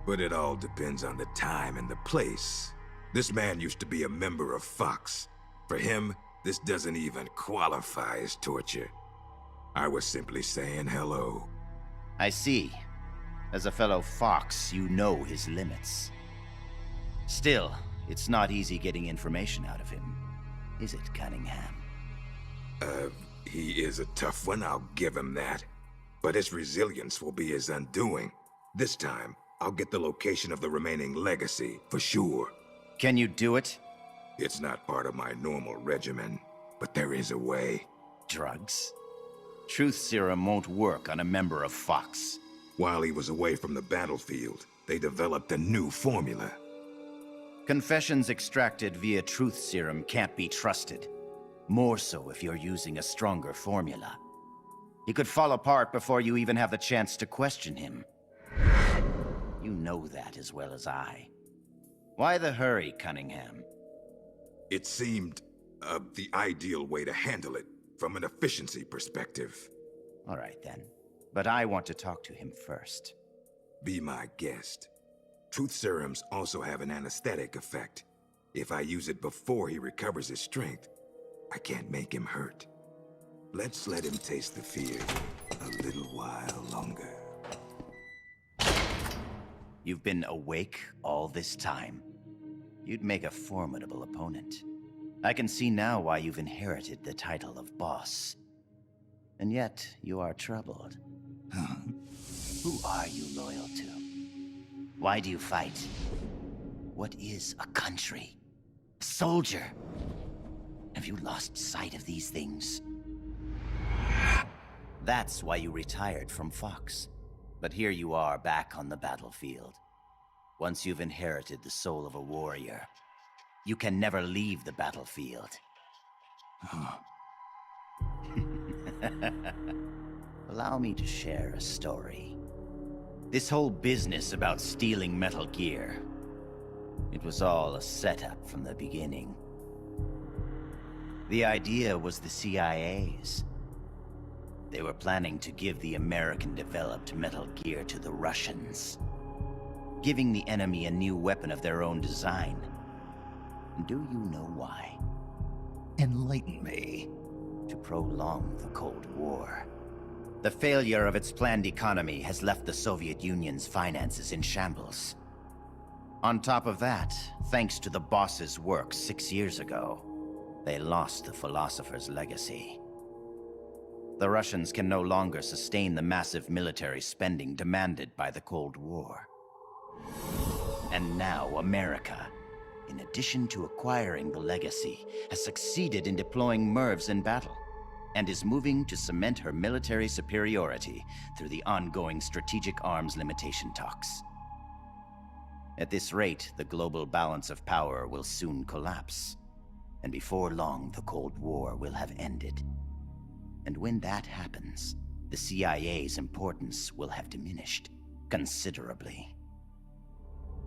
But it all depends on the time and the place. This man used to be a member of Fox. For him, this doesn't even qualify as torture. I was simply saying hello. I see. As a fellow Fox, you know his limits. Still, it's not easy getting information out of him, is it, Cunningham? He is a tough one, I'll give him that. But his resilience will be his undoing. This time, I'll get the location of the remaining legacy, for sure. Can you do it? It's not part of my normal regimen, but there is a way. Drugs? Truth serum won't work on a member of Fox. While he was away from the battlefield, they developed a new formula. Confessions extracted via truth serum can't be trusted. More so if you're using a stronger formula. He could fall apart before you even have the chance to question him. You know that as well as I. Why the hurry, Cunningham? It seemed the ideal way to handle it, from an efficiency perspective. All right then. But I want to talk to him first. Be my guest. Truth serums also have an anesthetic effect. If I use it before he recovers his strength, I can't make him hurt. Let's let him taste the fear a little while longer. You've been awake all this time. You'd make a formidable opponent. I can see now why you've inherited the title of boss. And yet, you are troubled. Who are you loyal to? Why do you fight? What is a country? A soldier? Have you lost sight of these things? That's why you retired from Fox. But here you are back on the battlefield. Once you've inherited the soul of a warrior, you can never leave the battlefield. Allow me to share a story. This whole business about stealing Metal Gear, it was all a setup from the beginning. The idea was the CIA's. They were planning to give the American-developed Metal Gear to the Russians, giving the enemy a new weapon of their own design. Do you know why? Enlighten me. To prolong the Cold War. The failure of its planned economy has left the Soviet Union's finances in shambles. On top of that, thanks to the boss's work 6 years ago, they lost the philosopher's legacy. The Russians can no longer sustain the massive military spending demanded by the Cold War. And now America, in addition to acquiring the legacy, has succeeded in deploying MIRVs in battle, and is moving to cement her military superiority through the ongoing strategic arms limitation talks. At this rate, the global balance of power will soon collapse, and before long the Cold War will have ended. And when that happens, the CIA's importance will have diminished considerably.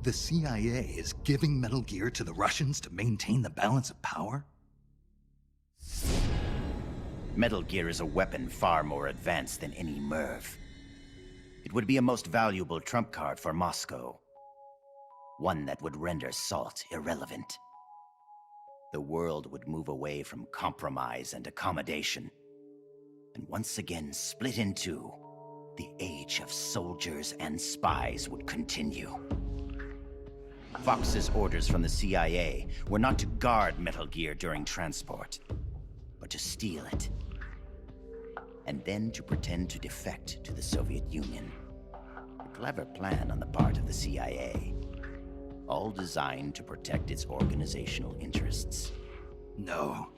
The CIA is giving Metal Gear to the Russians to maintain the balance of power? Metal Gear is a weapon far more advanced than any MIRV. It would be a most valuable trump card for Moscow. One that would render SALT irrelevant. The world would move away from compromise and accommodation, and once again split in two. The age of soldiers and spies would continue. Fox's orders from the CIA were not to guard Metal Gear during transport, but to steal it. And then to pretend to defect to the Soviet Union. A clever plan on the part of the CIA. All designed to protect its organizational interests. No.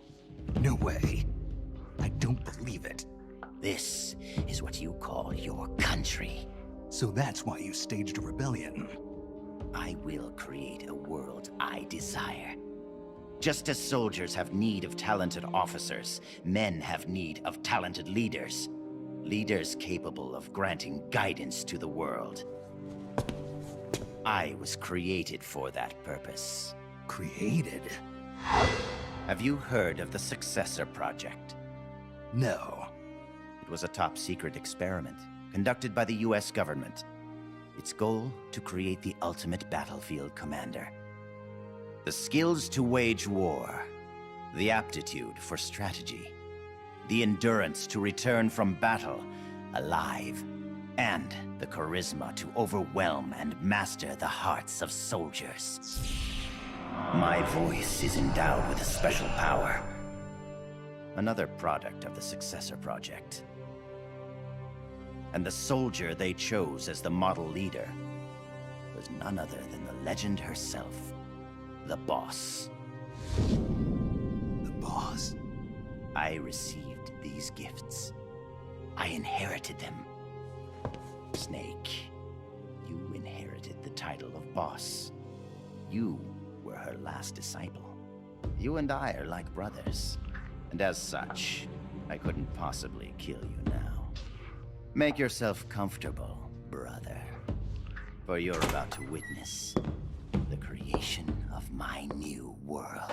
way. I don't believe it. This is what you call your country. So that's why you staged a rebellion. I will create a world I desire. Just as soldiers have need of talented officers, men have need of talented leaders. Leaders capable of granting guidance to the world. I was created for that purpose. Created? Have you heard of the Successor Project? No. It was a top-secret experiment conducted by the US government. Its goal, to create the ultimate battlefield commander. The skills to wage war, the aptitude for strategy, the endurance to return from battle alive, and the charisma to overwhelm and master the hearts of soldiers. My voice is endowed with a special power. Another product of the Successor Project. And the soldier they chose as the model leader was none other than the legend herself, the Boss. The Boss? I received these gifts. I inherited them. Snake, you inherited the title of Boss. You were her last disciple. You and I are like brothers. And as such, I couldn't possibly kill you now. Make yourself comfortable, brother. For you're about to witness the creation of my new world.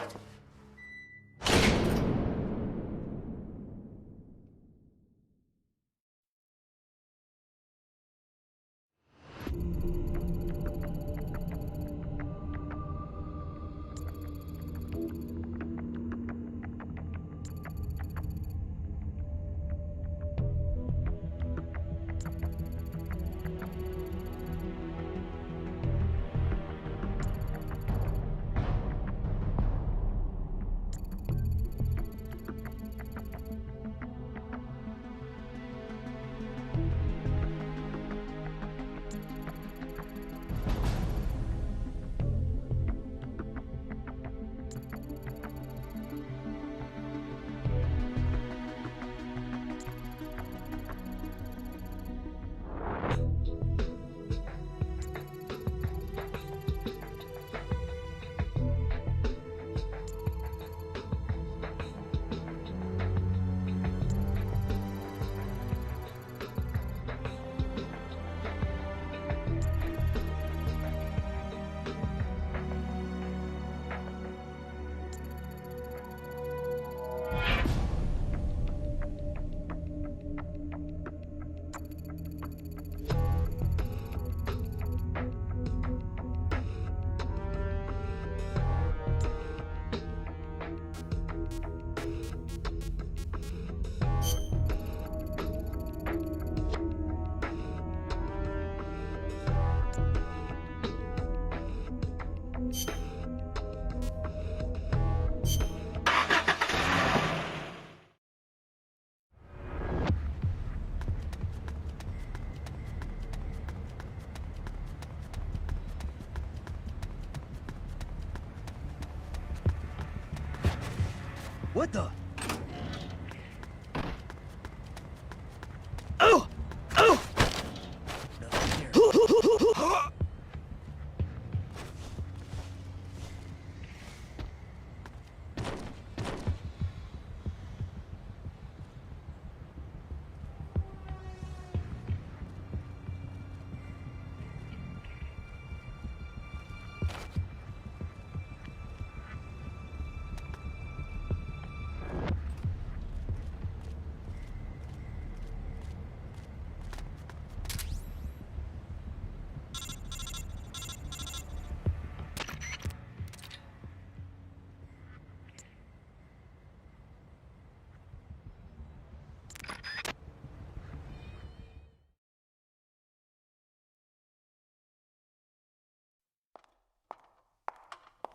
What the?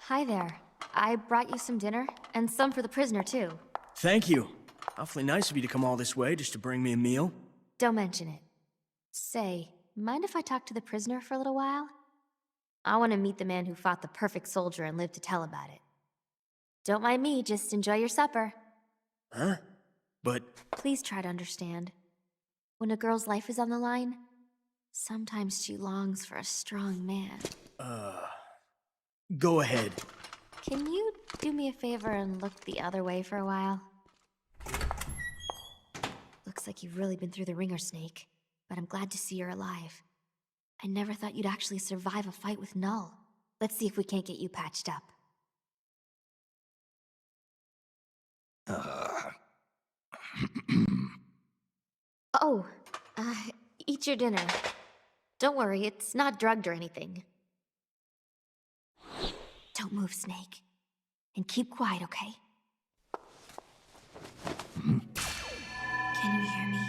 Hi there. I brought you some dinner, and some for the prisoner, too. Thank you. Awfully nice of you to come all this way just to bring me a meal. Don't mention it. Say, mind if I talk to the prisoner for a little while? I want to meet the man who fought the perfect soldier and lived to tell about it. Don't mind me, just enjoy your supper. Huh? But... Please try to understand. When a girl's life is on the line, sometimes she longs for a strong man. Go ahead. Can you do me a favor and look the other way for a while? Looks like you've really been through the ringer, Snake. But I'm glad to see you're alive. I never thought you'd actually survive a fight with Null. Let's see if we can't get you patched up. Oh, eat your dinner. Don't worry, it's not drugged or anything. Don't move, Snake. And keep quiet, okay? Can you hear me?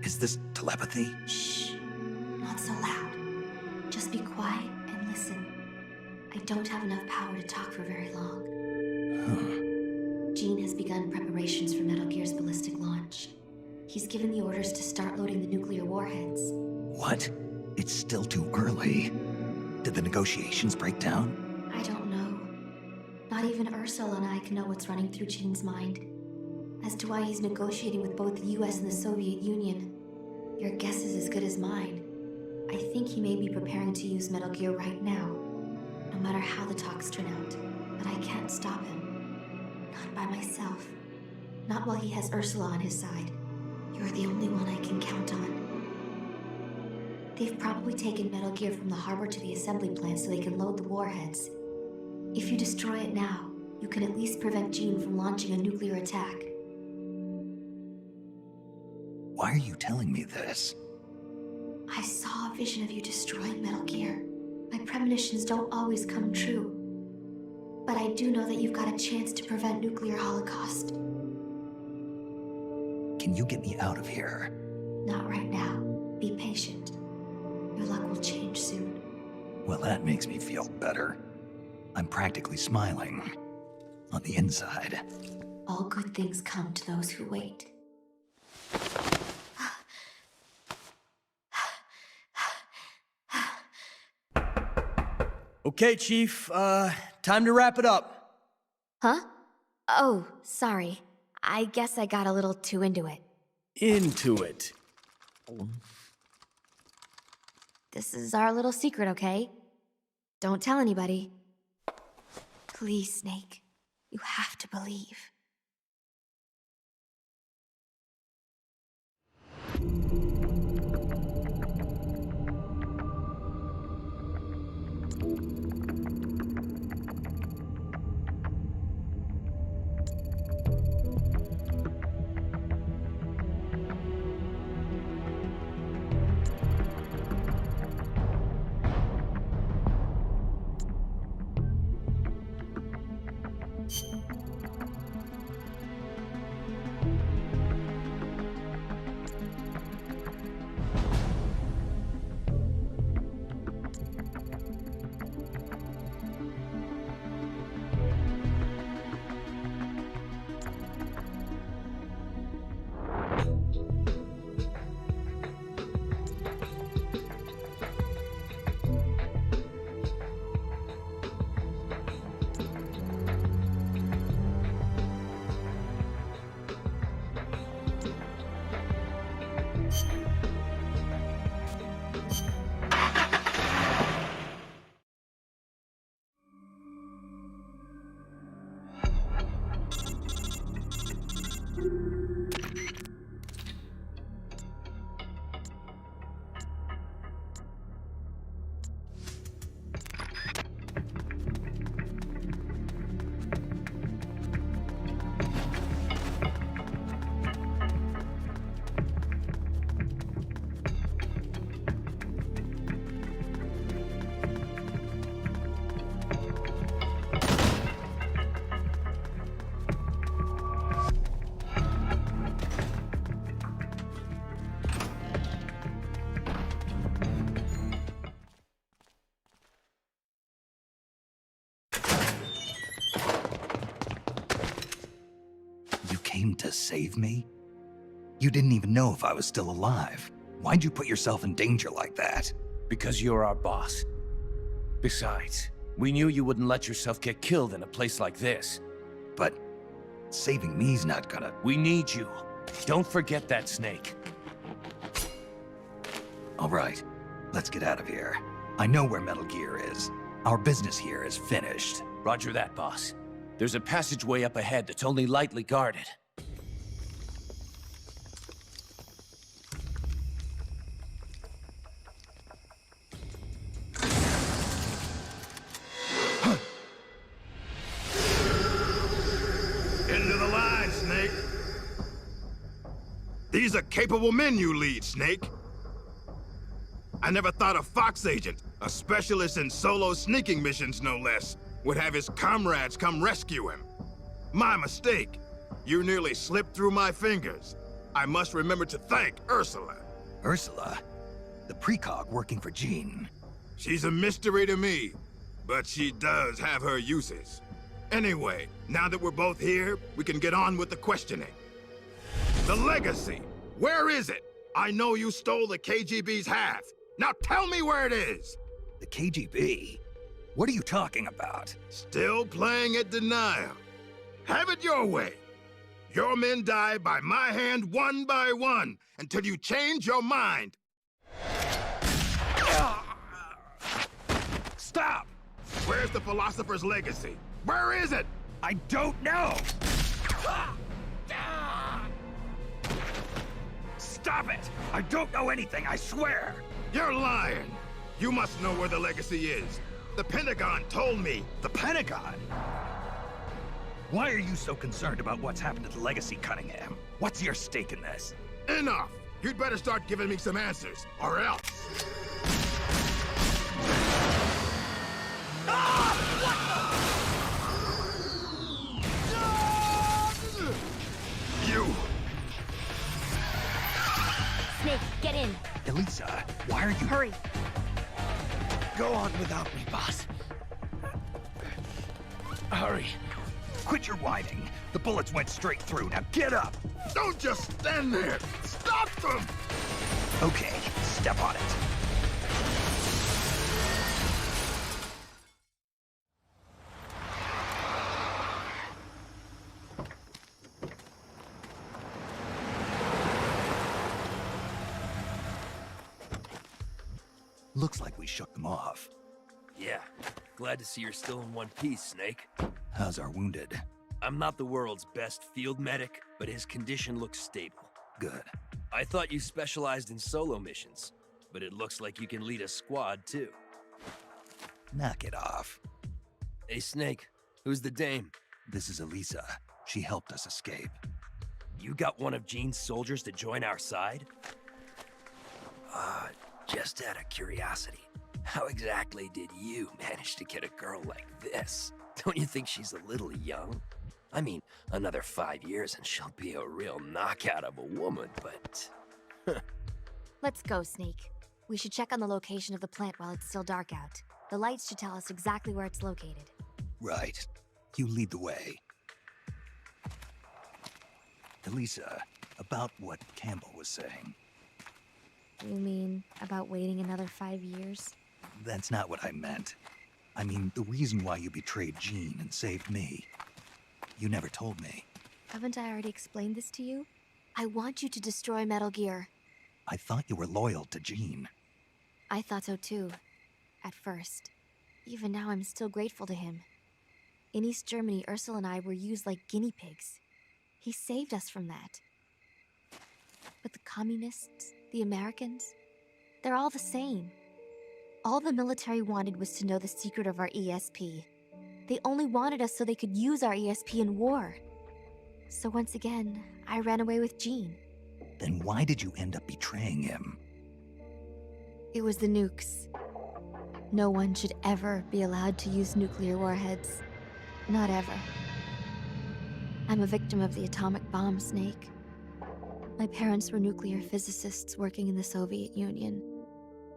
Is this telepathy? Shh. Not so loud. Just be quiet and listen. I don't have enough power to talk for very long. Gene has begun preparations for Metal Gear's ballistic launch. He's given the orders to start loading the nuclear warheads. What? It's still too early. Did the negotiations break down? I don't know. Not even Ursula and I can know what's running through Gene's mind. As to why he's negotiating with both the US and the Soviet Union, your guess is as good as mine. I think he may be preparing to use Metal Gear right now, no matter how the talks turn out. But I can't stop him. Not by myself. Not while he has Ursula on his side. You're the only one I can count on. They've probably taken Metal Gear from the harbor to the assembly plant so they can load the warheads. If you destroy it now, you can at least prevent Gene from launching a nuclear attack. Why are you telling me this? I saw a vision of you destroying Metal Gear. My premonitions don't always come true. But I do know that you've got a chance to prevent nuclear holocaust. Can you get me out of here? Not right now. Be patient. Your luck will change soon. Well, that makes me feel better. I'm practically smiling. On the inside. All good things come to those who wait. Okay, Chief, time to wrap it up. Huh? Oh, sorry. I guess I got a little too into it. Into it. This is our little secret, okay? Don't tell anybody. Please, Snake. You have to believe. To save me? You didn't even know if I was still alive. Why'd you put yourself in danger like that? Because you're our boss. Besides, we knew you wouldn't let yourself get killed in a place like this. But Saving me's not gonna... We need you. Don't forget that, Snake. All right, let's get out of here. I know where Metal Gear is. Our business here is finished. Roger that, boss. There's a passageway up ahead that's only lightly guarded. Into the line, Snake. These are capable men you lead, Snake. I never thought a Fox agent, a specialist in solo sneaking missions no less, would have his comrades come rescue him. My mistake. You nearly slipped through my fingers. I must remember to thank Ursula. Ursula? The precog working for Jean. She's a mystery to me, but she does have her uses. Anyway, now that we're both here, we can get on with the questioning. The legacy, where is it? I know you stole the KGB's half. Now tell me where it is! The KGB? What are you talking about? Still playing at denial. Have it your way. Your men die by my hand one by one, until you change your mind. Stop! Where's the philosopher's legacy? Where is it? I don't know! Stop it! I don't know anything, I swear! You're lying! You must know where the legacy is. The Pentagon told me. The Pentagon? Why are you so concerned about what's happened to the legacy, Cunningham? What's your stake in this? Enough! You'd better start giving me some answers, or else. You! Snake, get in. Elisa, why are you... Hurry. Go on without me, boss. Hurry. Quit your whining. The bullets went straight through. Now get up! Don't just stand there! Stop them! Okay, step on it. Looks like we shook them off. Yeah. Glad to see you're still in one piece, Snake. How's our wounded? I'm not the world's best field medic, but his condition looks stable. Good. I thought you specialized in solo missions, but it looks like you can lead a squad, too. Knock it off. Hey, Snake, who's the dame? This is Elisa. She helped us escape. You got one of Jean's soldiers to join our side? Just out of curiosity, how exactly did you manage to get a girl like this? Don't you think she's a little young? I mean, another 5 years and she'll be a real knockout of a woman, but... Let's go, Snake. We should check on the location of the plant while it's still dark out. The lights should tell us exactly where it's located. Right. You lead the way. Elisa, about what Campbell was saying. You mean about waiting another 5 years? That's not what I meant. I mean, the reason why you betrayed Jean and saved me. You never told me. Haven't I already explained this to you? I want you to destroy Metal Gear. I thought you were loyal to Jean. I thought so too. At first. Even now, I'm still grateful to him. In East Germany, Ursula and I were used like guinea pigs. He saved us from that. But the communists, the Americans, they're all the same. All the military wanted was to know the secret of our ESP. They only wanted us so they could use our ESP in war. So once again, I ran away with Jean. Then why did you end up betraying him? It was the nukes. No one should ever be allowed to use nuclear warheads. Not ever. I'm a victim of the atomic bomb, Snake. My parents were nuclear physicists working in the Soviet Union.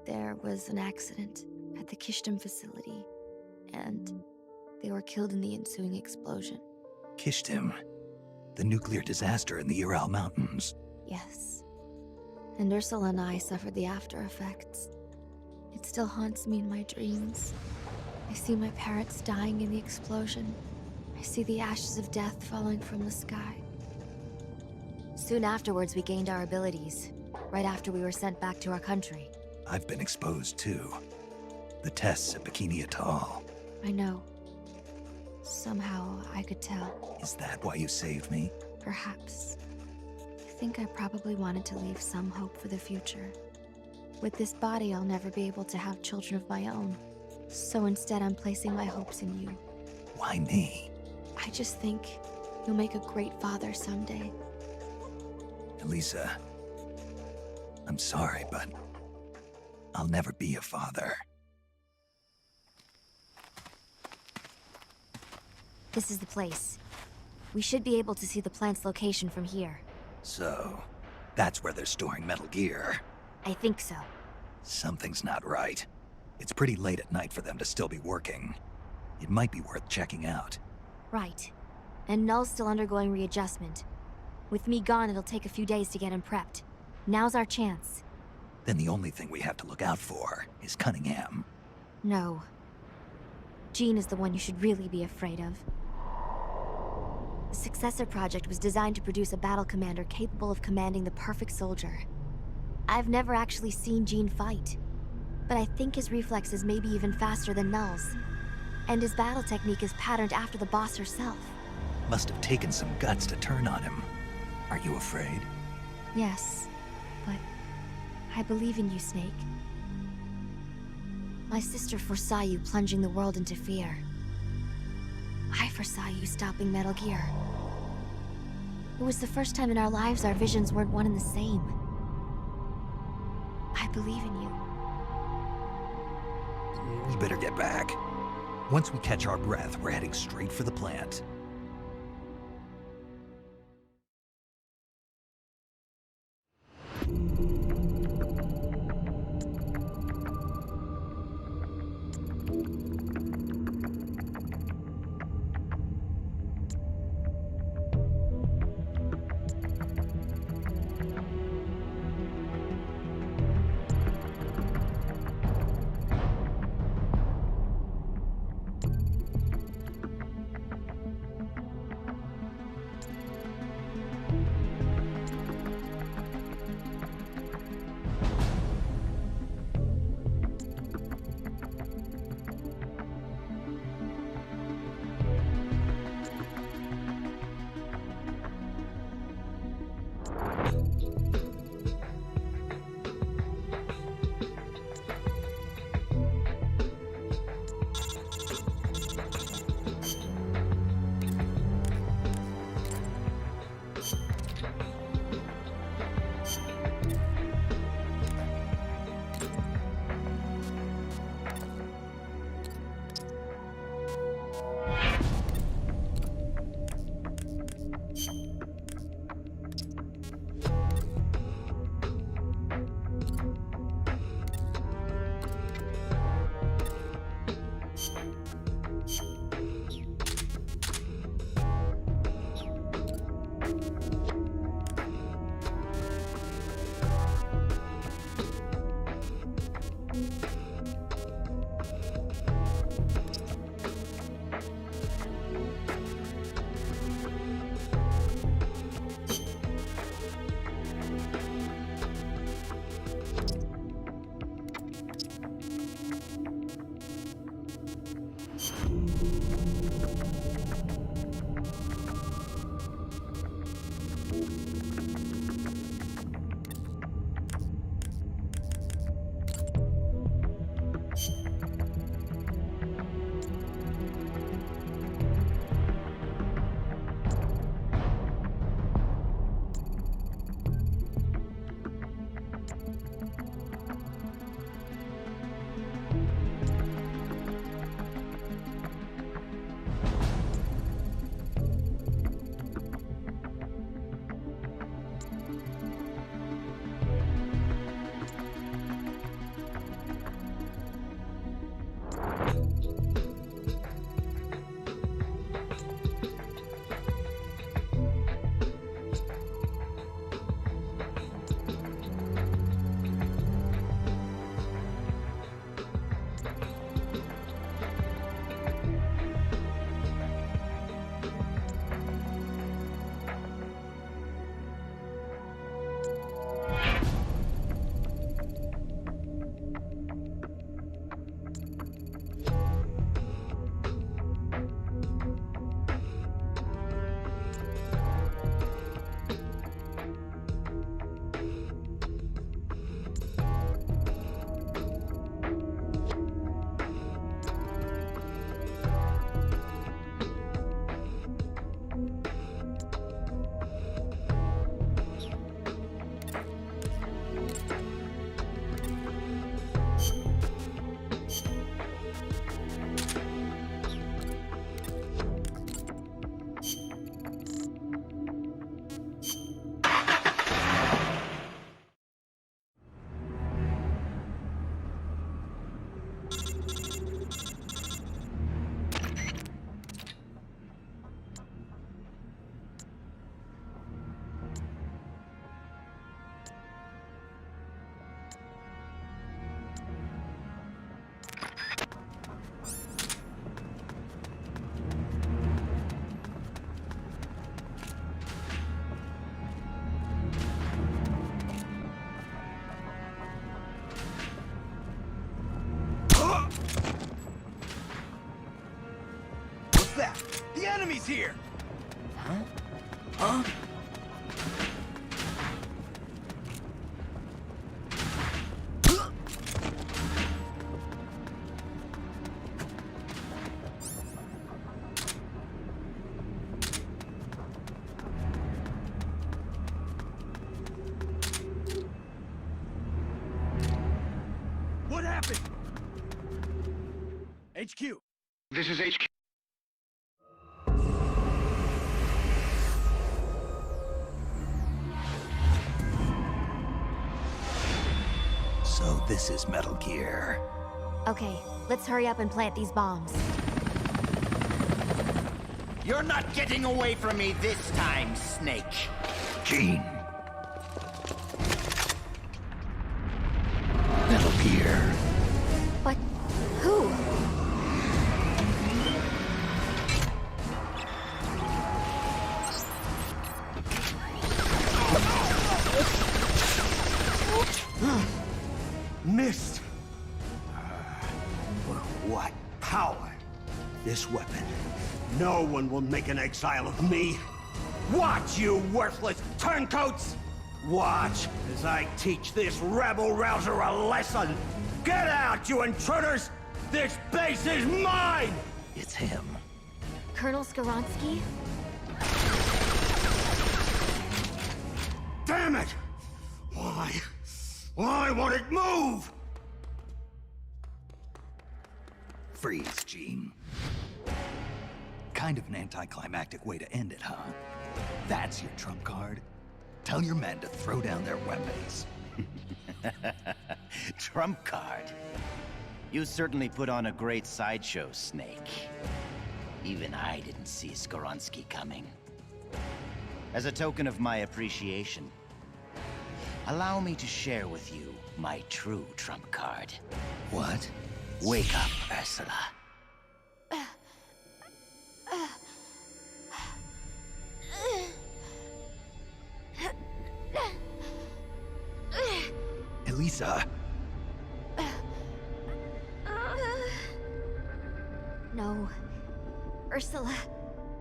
There was an accident at the Kishtim facility, and they were killed in the ensuing explosion. Kishtim? The nuclear disaster in the Ural Mountains? Yes. And Ursula and I suffered the after effects. It still haunts me in my dreams. I see my parents dying in the explosion. I I see the ashes of death falling from the sky. Soon afterwards, we gained our abilities, right after we were sent back to our country. I've been exposed too. The tests at Bikini Atoll. I know. Somehow, I could tell. Is that why you saved me? Perhaps. I think I probably wanted to leave some hope for the future. With this body, I'll never be able to have children of my own. So instead, I'm placing my hopes in you. Why me? I just think you'll make a great father someday. Elisa, I'm sorry, but I'll never be a father. This is the place. We should be able to see the plant's location from here. So, that's where they're storing Metal Gear. I think so. Something's not right. It's pretty late at night for them to still be working. It might be worth checking out. Right. And Null's still undergoing readjustment. With me gone, it'll take a few days to get him prepped. Now's our chance. Then the only thing we have to look out for is Cunningham. No. Jean is the one you should really be afraid of. The Successor Project was designed to produce a battle commander capable of commanding the perfect soldier. I've never actually seen Jean fight, but I think his reflexes may be even faster than Null's. And his battle technique is patterned after the boss herself. Must have taken some guts to turn on him. Are you afraid? Yes, but I believe in you, Snake. My sister foresaw you plunging the world into fear. I foresaw you stopping Metal Gear. It was the first time in our lives our visions weren't one and the same. I believe in you. We better get back. Once we catch our breath, we're heading straight for the plant. here? Huh? Huh? What happened? HQ. This is HQ. So this is Metal Gear. Okay, let's hurry up and plant these bombs. You're not getting away from me this time, Snake. Gene. Metal Gear. But who? Missed. What power? This weapon. No one will make an exile of me. Watch, you worthless turncoats! Watch as I teach this rebel-rouser a lesson! Get out, you intruders! This base is mine! It's him. Colonel Skoronsky? Damn it! Why? Why won't it move? Freeze, Gene. Kind of an anticlimactic way to end it, huh? That's your trump card? Tell your men to throw down their weapons. Trump card. You certainly put on a great sideshow, Snake. Even I didn't see Skoronsky coming. As a token of my appreciation, allow me to share with you my true trump card. What? Wake up, Ursula. Elisa. No. Ursula,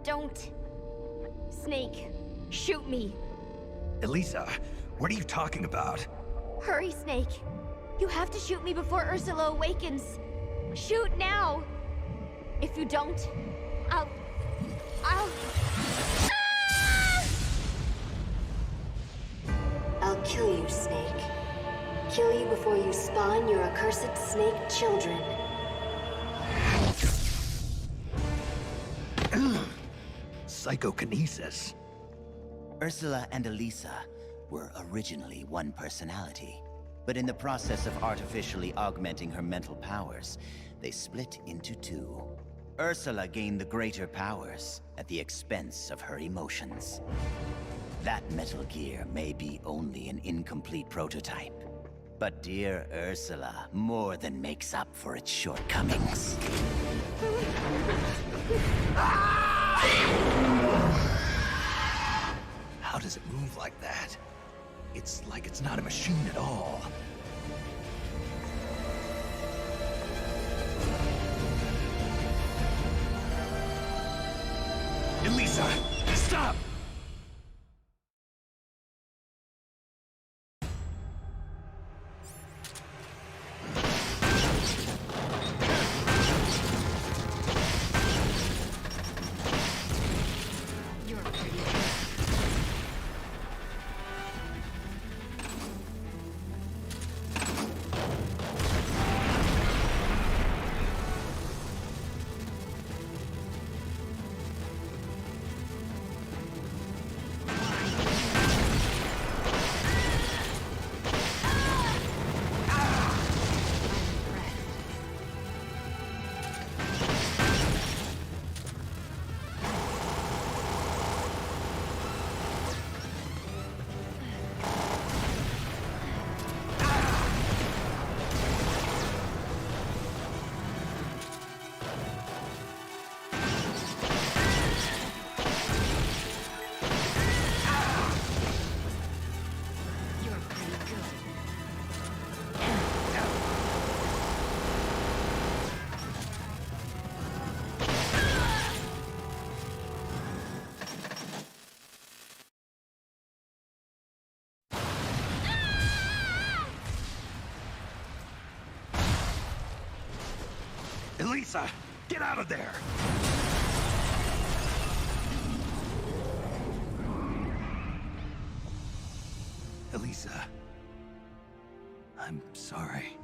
don't. Snake, shoot me. Elisa, what are you talking about? Hurry, Snake. You have to shoot me before Ursula awakens. Shoot now. If you don't, I'll... I'll kill you, Snake. Kill you before you spawn your accursed snake children. Psychokinesis. Ursula and Elisa were originally one personality, but in the process of artificially augmenting her mental powers, they split into two. Ursula gained the greater powers at the expense of her emotions. That Metal Gear may be only an incomplete prototype, but dear Ursula more than makes up for its shortcomings. How does it move like that? It's like it's not a machine at all. Elisa, stop! Elisa, get out of there! Elisa, I'm sorry.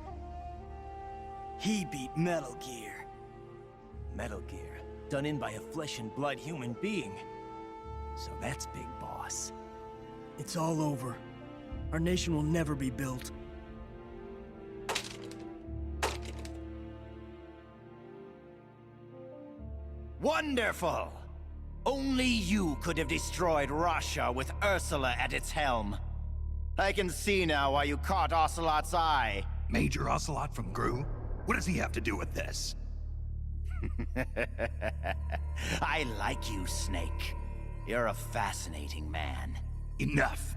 He beat Metal Gear. Metal Gear, done in by a flesh and blood human being. So that's Big Boss. It's all over. Our nation will never be built. Wonderful! Only you could have destroyed Russia with Ursula at its helm. I can see now why you caught Ocelot's eye. Major Ocelot from Gru? What does he have to do with this? I like you, Snake. You're a fascinating man. Enough!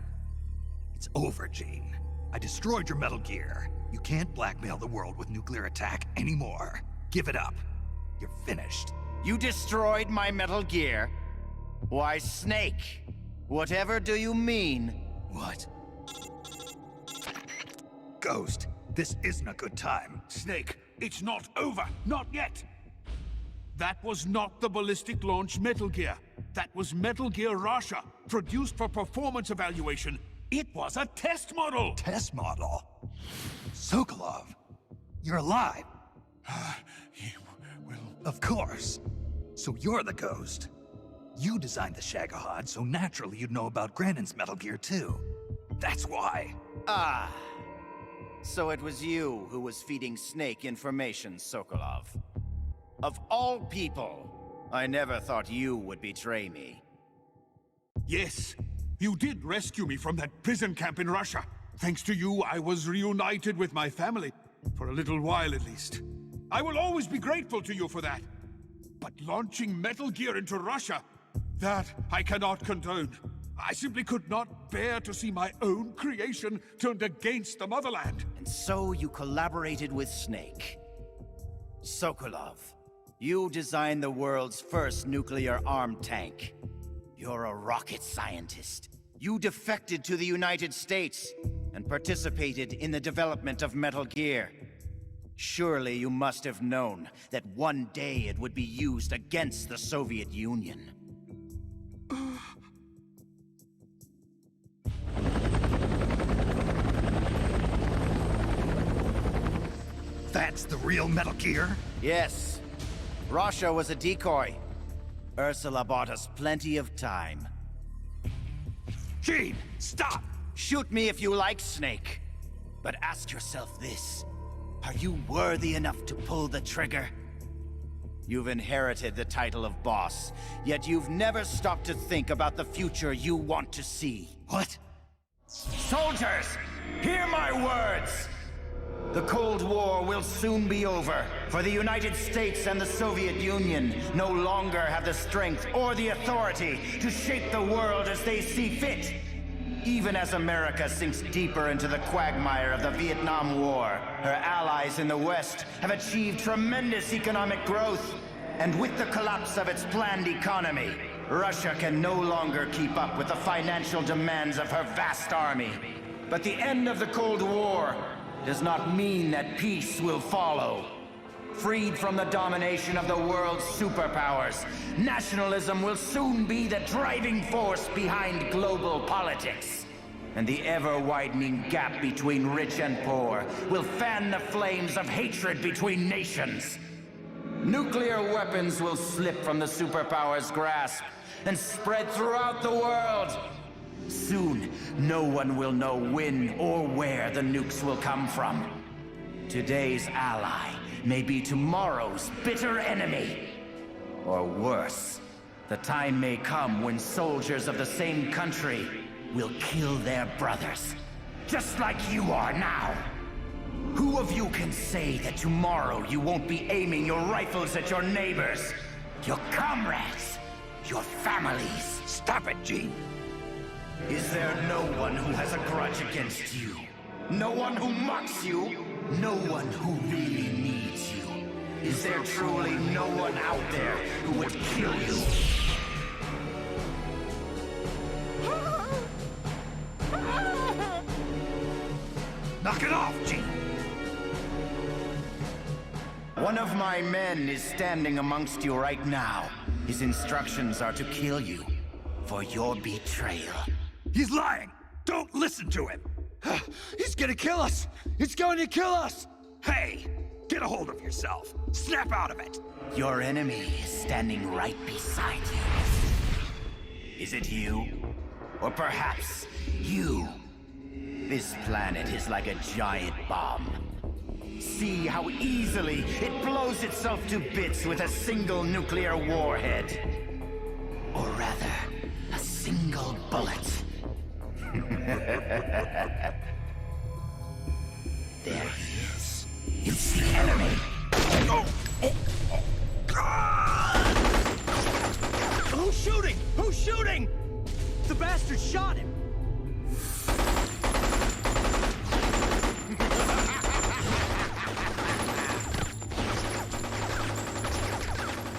It's over, Gene. I destroyed your Metal Gear. You can't blackmail the world with nuclear attack anymore. Give it up. You're finished. You destroyed my Metal Gear? Why, Snake, whatever do you mean? What? Ghost, this isn't a good time. Snake, it's not over. Not yet. That was not the ballistic launch Metal Gear. That was Metal Gear Russia, produced for performance evaluation. It was a test model! Test model? Sokolov, you're alive. Of course. So you're the Ghost. You designed the Shagohod, so naturally you'd know about Granin's Metal Gear too. That's why. Ah. So it was you who was feeding Snake information, Sokolov. Of all people, I never thought you would betray me. Yes, you did rescue me from that prison camp in Russia. Thanks to you, I was reunited with my family. For a little while, at least. I will always be grateful to you for that. But launching Metal Gear into Russia, that I cannot condone. I simply could not bear to see my own creation turned against the motherland. And so you collaborated with Snake. Sokolov, you designed the world's first nuclear-armed tank. You're a rocket scientist. You defected to the United States and participated in the development of Metal Gear. Surely you must have known that one day it would be used against the Soviet Union. That's the real Metal Gear? Yes. Russia was a decoy. Ursula bought us plenty of time. Gene, stop! Shoot me if you like, Snake. But ask yourself this. Are you worthy enough to pull the trigger? You've inherited the title of boss, yet you've never stopped to think about the future you want to see. What? Soldiers, hear my words! The Cold War will soon be over, for the United States and the Soviet Union no longer have the strength or the authority to shape the world as they see fit. Even as America sinks deeper into the quagmire of the Vietnam War, her allies in the West have achieved tremendous economic growth. And with the collapse of its planned economy, Russia can no longer keep up with the financial demands of her vast army. But the end of the Cold War does not mean that peace will follow. Freed from the domination of the world's superpowers, nationalism will soon be the driving force behind global politics. And the ever-widening gap between rich and poor will fan the flames of hatred between nations. Nuclear weapons will slip from the superpowers' grasp and spread throughout the world. Soon, no one will know when or where the nukes will come from. Today's ally may be tomorrow's bitter enemy. Or worse, the time may come when soldiers of the same country will kill their brothers, just like you are now. Who of you can say that tomorrow you won't be aiming your rifles at your neighbors, your comrades, your families? Stop it, Gene. Is there no one who has a grudge against you? No one who mocks you? No one who really needs you? Is there truly no one out there who would kill you? Knock it off, Gene! One of my men is standing amongst you right now. His instructions are to kill you for your betrayal. He's lying! Don't listen to him! He's gonna kill us! He's going to kill us! Hey! Get a hold of yourself! Snap out of it! Your enemy is standing right beside you. Is it you? Or perhaps you? This planet is like a giant bomb. See how easily it blows itself to bits with a single nuclear warhead. Or rather, a single bullet. There he is. It's the enemy. Who's shooting? Who's shooting? The bastard shot him.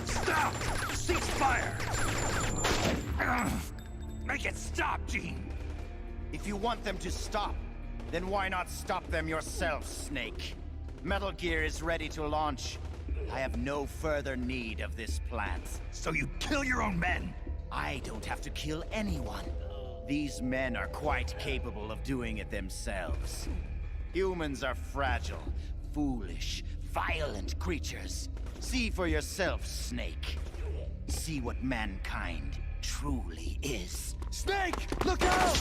Stop! Cease fire! Make it stop, Gene! If you want them to stop, then why not stop them yourself, Snake? Metal Gear is ready to launch. I have no further need of this plant. So you kill your own men? I don't have to kill anyone. These men are quite capable of doing it themselves. Humans are fragile, foolish, violent creatures. See for yourself, Snake. See what mankind truly is. Snake! Look out!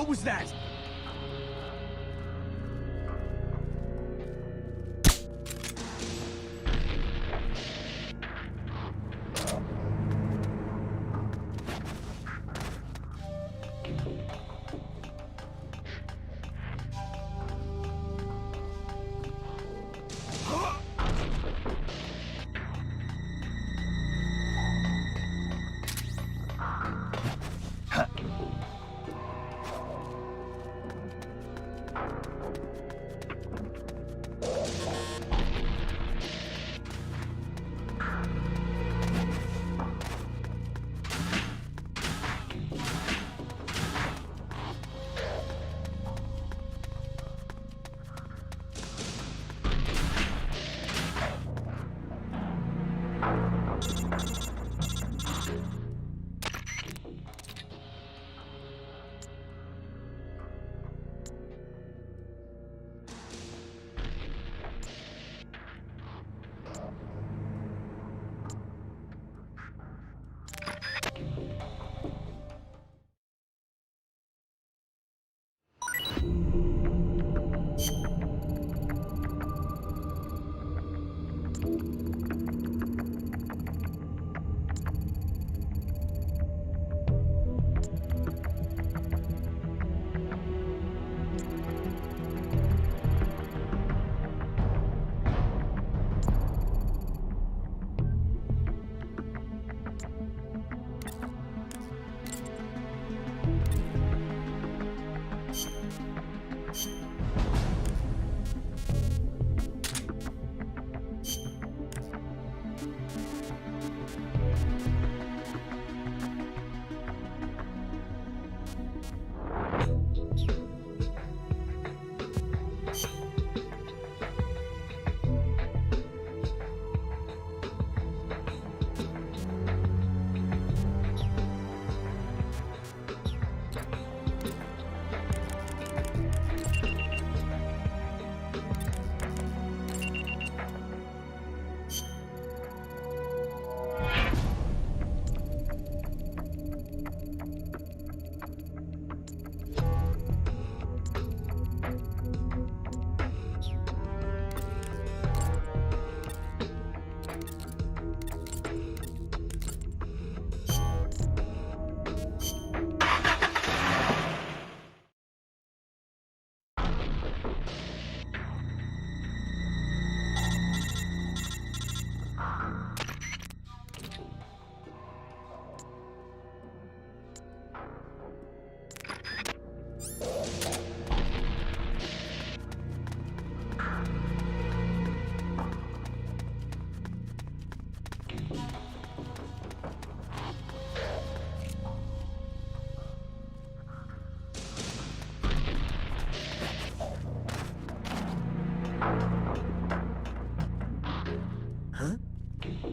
What was that?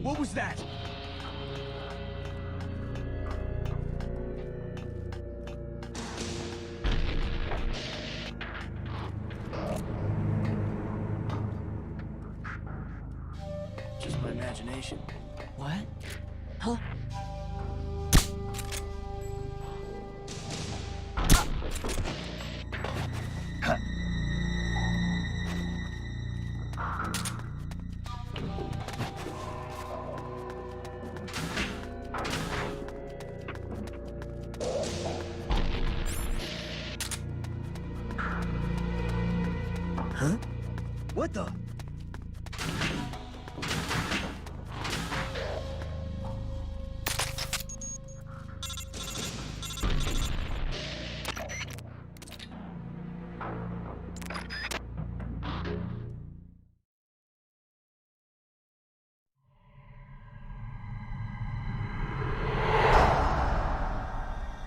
What was that? Just my imagination. What? Huh? What the?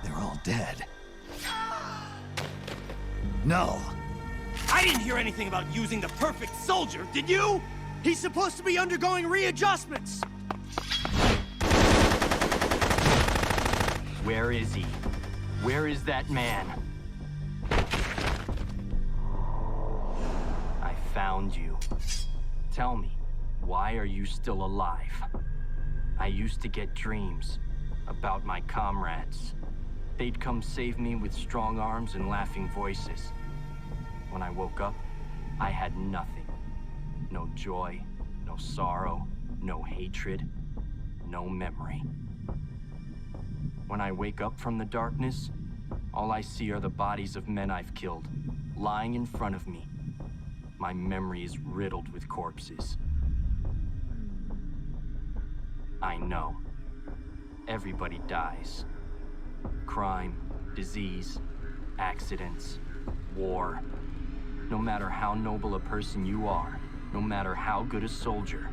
They're all dead. No. I didn't hear anything about using the perfect soldier, did you? He's supposed to be undergoing readjustments! Where is he? Where is that man? I found you. Tell me, why are you still alive? I used to get dreams about my comrades. they'd come save me with strong arms and laughing voices. When I woke up, I had nothing. No joy, no sorrow, no hatred, no memory. When I wake up from the darkness, all I see are the bodies of men I've killed, lying in front of me. My memory is riddled with corpses. I know. Everybody dies. Crime, disease, accidents, war. No matter how noble a person you are, no matter how good a soldier,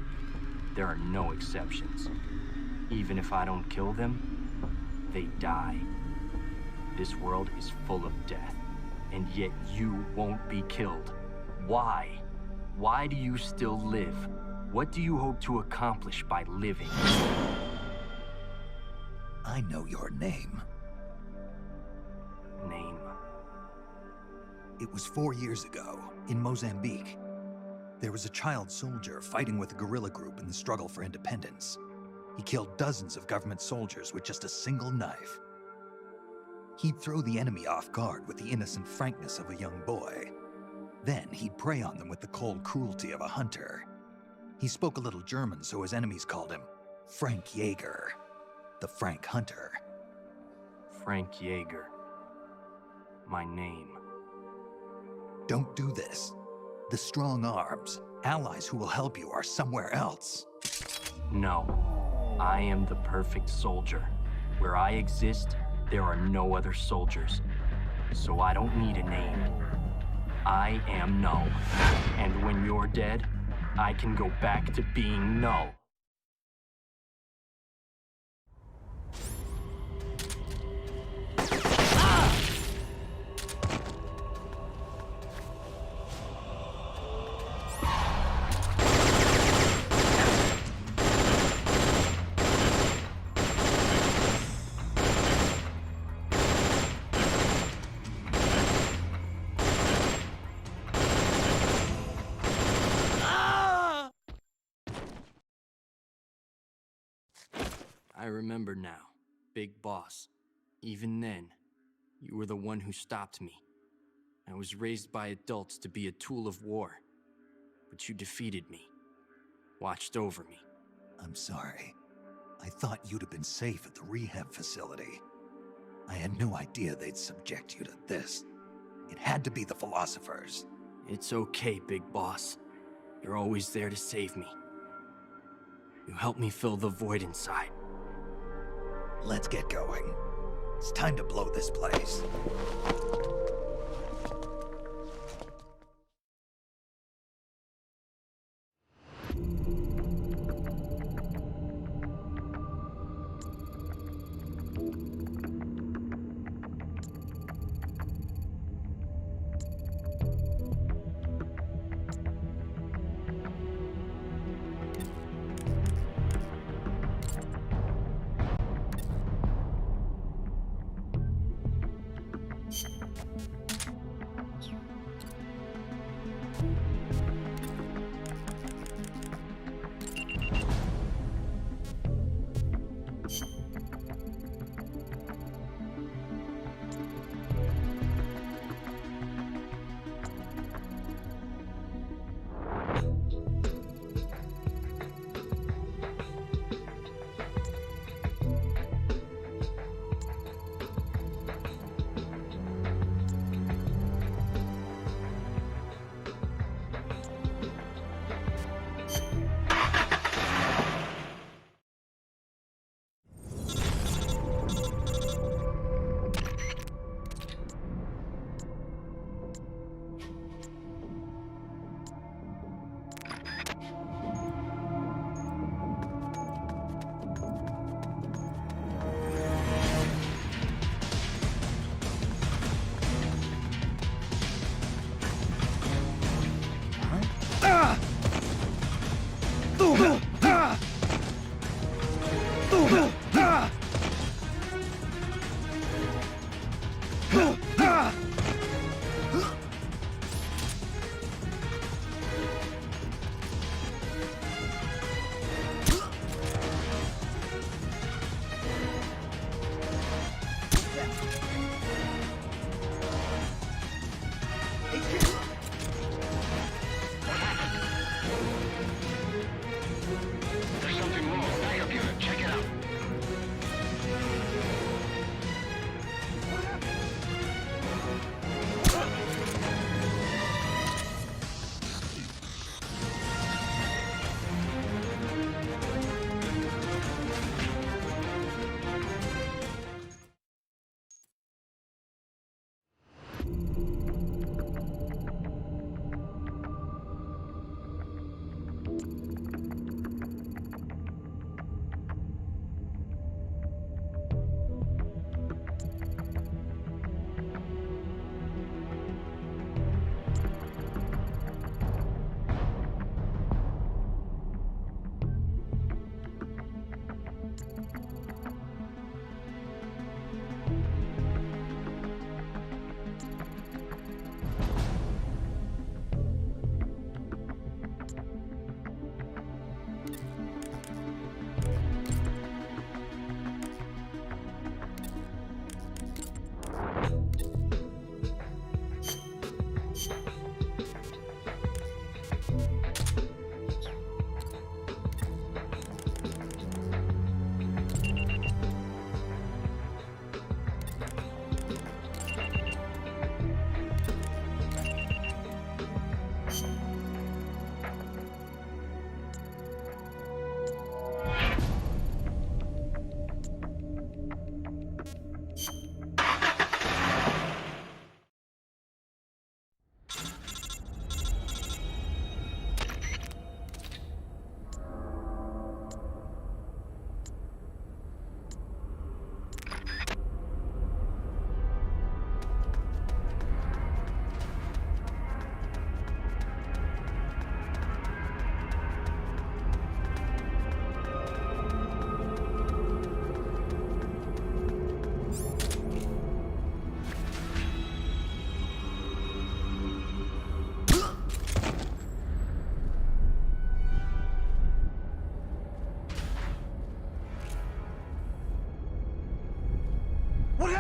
there are no exceptions. Even if I don't kill them, they die. This world is full of death, and yet you won't be killed. Why? Why do you still live? What do you hope to accomplish by living? I know your name. Name? It was 4 years ago, in Mozambique. There was a child soldier fighting with a guerrilla group in the struggle for independence. He killed dozens of government soldiers with just a single knife. He'd throw the enemy off guard with the innocent frankness of a young boy. Then he'd prey on them with the cold cruelty of a hunter. He spoke a little German, so his enemies called him Frank Jaeger, the Frank Hunter. Frank Jaeger. My name. Don't do this. The strong arms, allies who will help you, are somewhere else. No. I am the perfect soldier. Where I exist, there are no other soldiers. So I don't need a name. I am Null. And when you're dead, I can go back to being Null. I remember now, Big Boss. Even then, you were the one who stopped me. I was raised by adults to be a tool of war, but you defeated me, watched over me. I'm sorry. I thought you'd have been safe at the rehab facility. I had no idea they'd subject you to this. It had to be the philosophers. It's okay, Big Boss. You're always there to save me. You helped me fill the void inside. Let's get going. It's time to blow this place.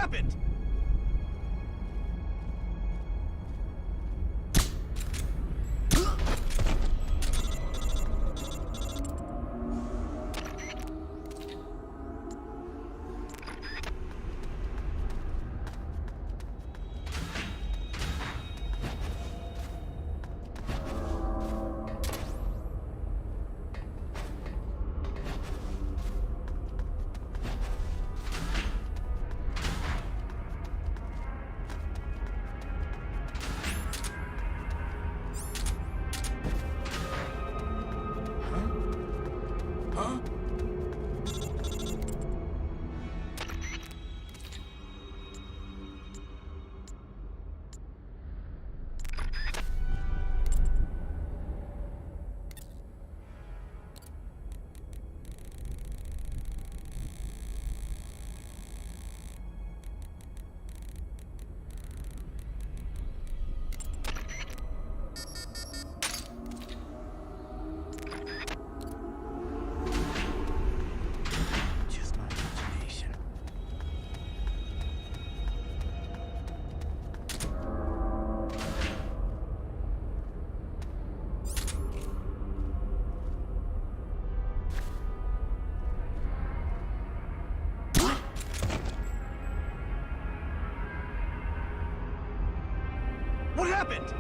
happened? What happened?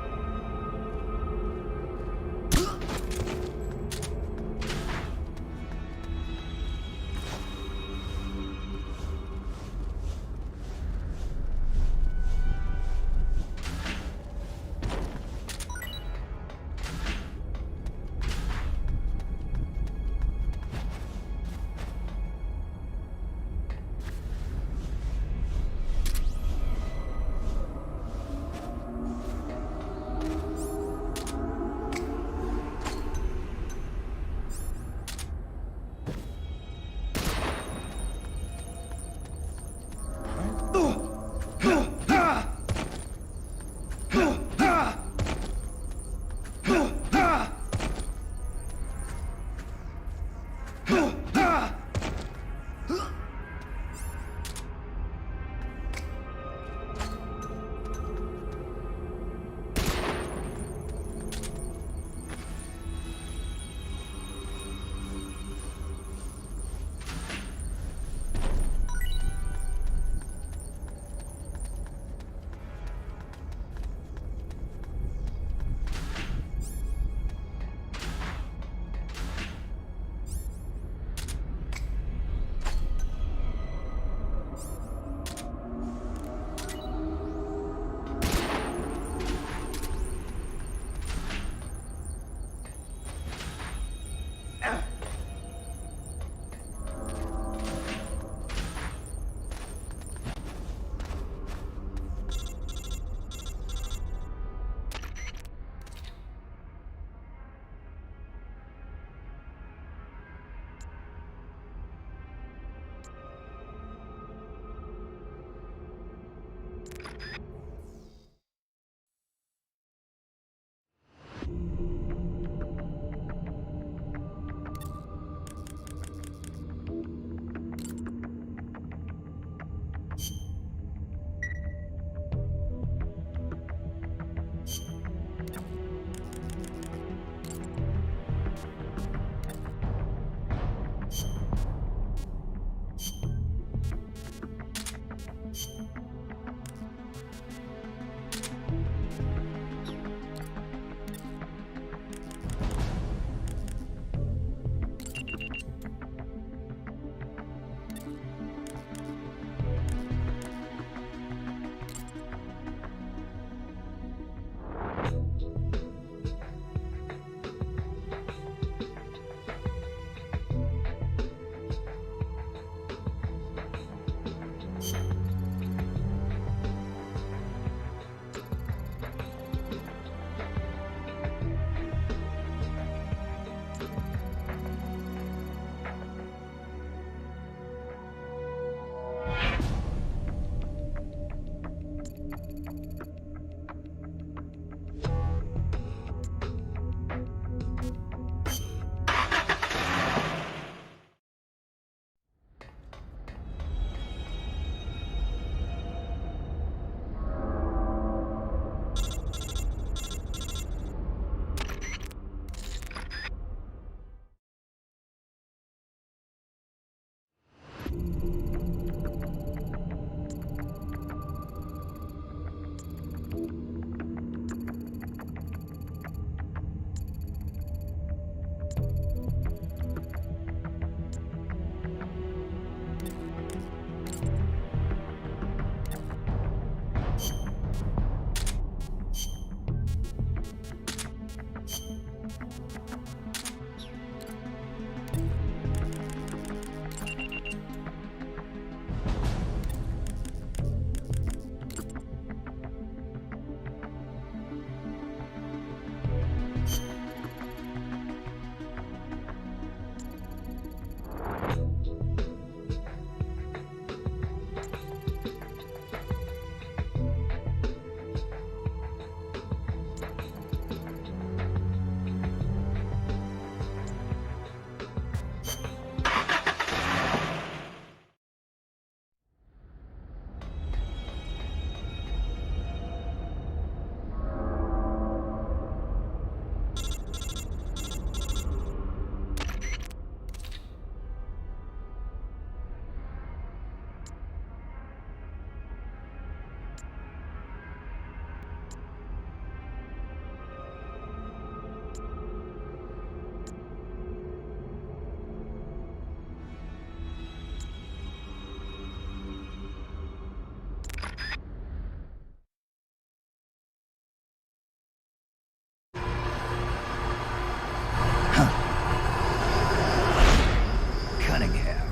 Cunningham.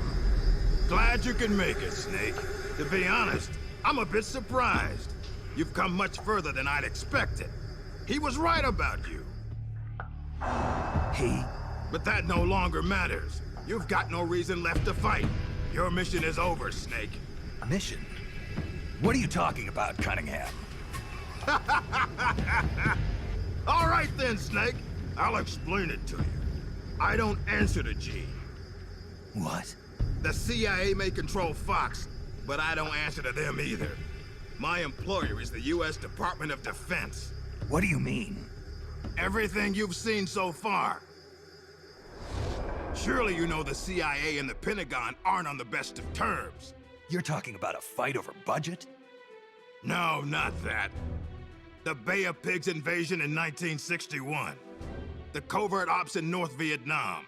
Glad you can make it, Snake. To be honest, I'm a bit surprised. You've come much further than I'd expected. He was right about you. He? But that no longer matters. You've got no reason left to fight. Your mission is over, Snake. Mission? What are you talking about, Cunningham? All right then, Snake. I'll explain it to you. I don't answer to Gene. What? The CIA may control Fox, but I don't answer to them either. My employer is the U.S. Department of Defense. What do you mean? Everything you've seen so far. Surely you know the CIA and the Pentagon aren't on the best of terms. You're talking about a fight over budget? No, not that. The Bay of Pigs invasion in 1961. The covert ops in North Vietnam.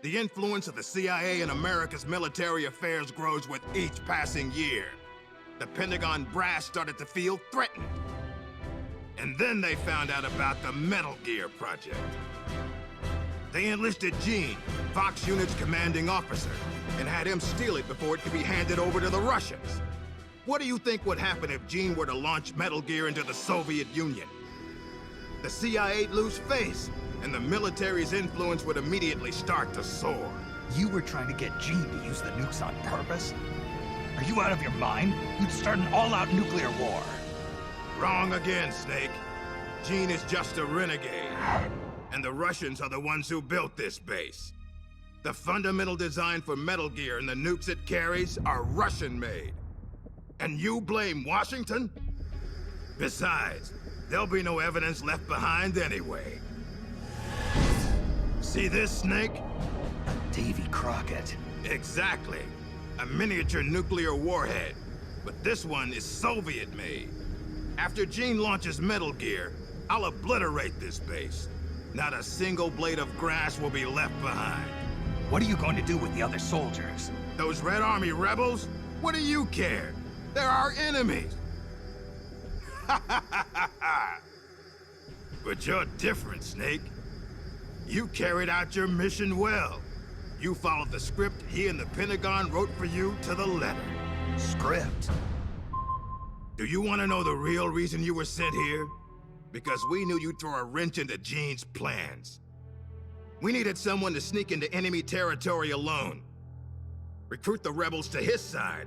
The influence of the CIA in America's military affairs grows with each passing year. The Pentagon brass started to feel threatened. And then they found out about the Metal Gear project. They enlisted Gene, Fox Unit's commanding officer, and had him steal it before it could be handed over to the Russians. What do you think would happen if Gene were to launch Metal Gear into the Soviet Union? The CIA'd lose face, and the military's influence would immediately start to soar. You were trying to get Gene to use the nukes on purpose? Are you out of your mind? You'd start an all-out nuclear war. Wrong again, Snake. Gene is just a renegade. And the Russians are the ones who built this base. The fundamental design for Metal Gear and the nukes it carries are Russian-made. And you blame Washington? Besides, there'll be no evidence left behind anyway. See this, Snake? A Davy Crockett. Exactly. A miniature nuclear warhead. But this one is Soviet-made. After Gene launches Metal Gear, I'll obliterate this base. Not a single blade of grass will be left behind. What are you going to do with the other soldiers? Those Red Army rebels? What do you care? They're our enemies. But you're different, Snake. You carried out your mission well. You followed the script he and the Pentagon wrote for you to the letter. Script? Do you want to know the real reason you were sent here? Because we knew you'd throw a wrench into Gene's plans. We needed someone to sneak into enemy territory alone, recruit the rebels to his side,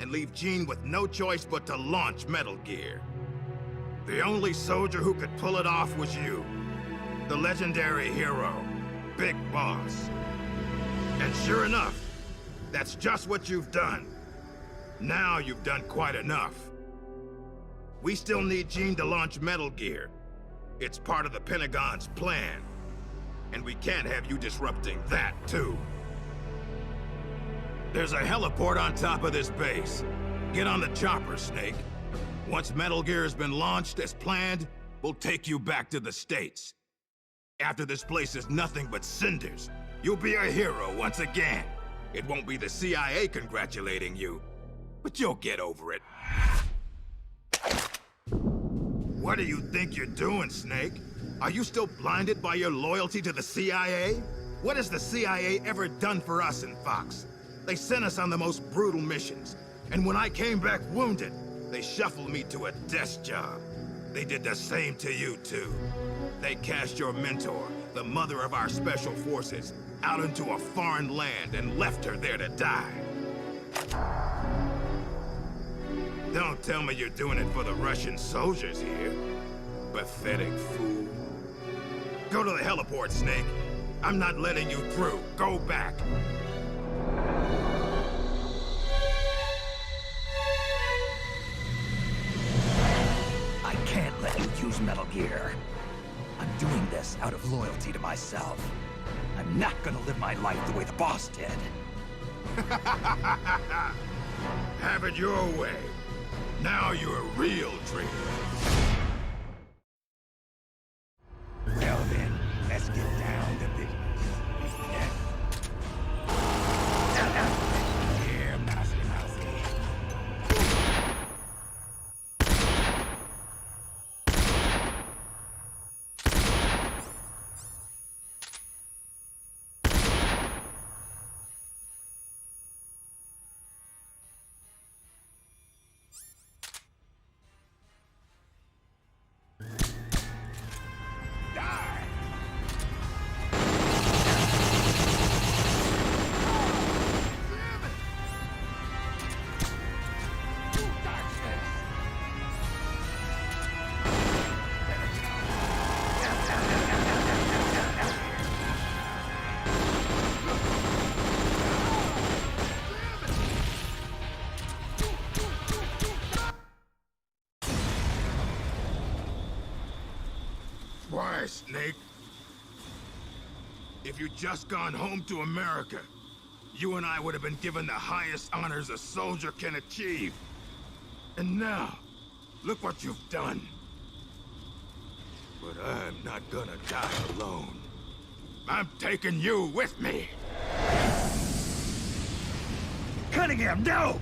and leave Gene with no choice but to launch Metal Gear. The only soldier who could pull it off was you, the legendary hero, Big Boss. And sure enough, that's just what you've done. Now you've done quite enough. We still need Gene to launch Metal Gear. It's part of the Pentagon's plan. And we can't have you disrupting that, too. There's a heliport on top of this base. Get on the chopper, Snake. Once Metal Gear has been launched as planned, we'll take you back to the States. After this place is nothing but cinders, you'll be a hero once again. It won't be the CIA congratulating you, but you'll get over it. What do you think you're doing, Snake? Are you still blinded by your loyalty to the CIA? What has the CIA ever done for us in Fox? They sent us on the most brutal missions, and when I came back wounded, they shuffled me to a desk job. They did the same to you, too. They cast your mentor, the mother of our special forces, out into a foreign land and left her there to die. Don't tell me you're doing it for the Russian soldiers here. Pathetic fool. Go to the heliport, Snake. I'm not letting you through. Go back. I can't let you use Metal Gear. I'm doing this out of loyalty to myself. I'm not gonna live my life the way the boss did. Have it your way. Now you're a real traitor. Well then, let's get down to business. Here, mousey, mousey. die, Snake. If you'd just gone home to America, you and I would have been given the highest honors a soldier can achieve. And now, look what you've done. But I'm not gonna die alone. I'm taking you with me. Cunningham, no!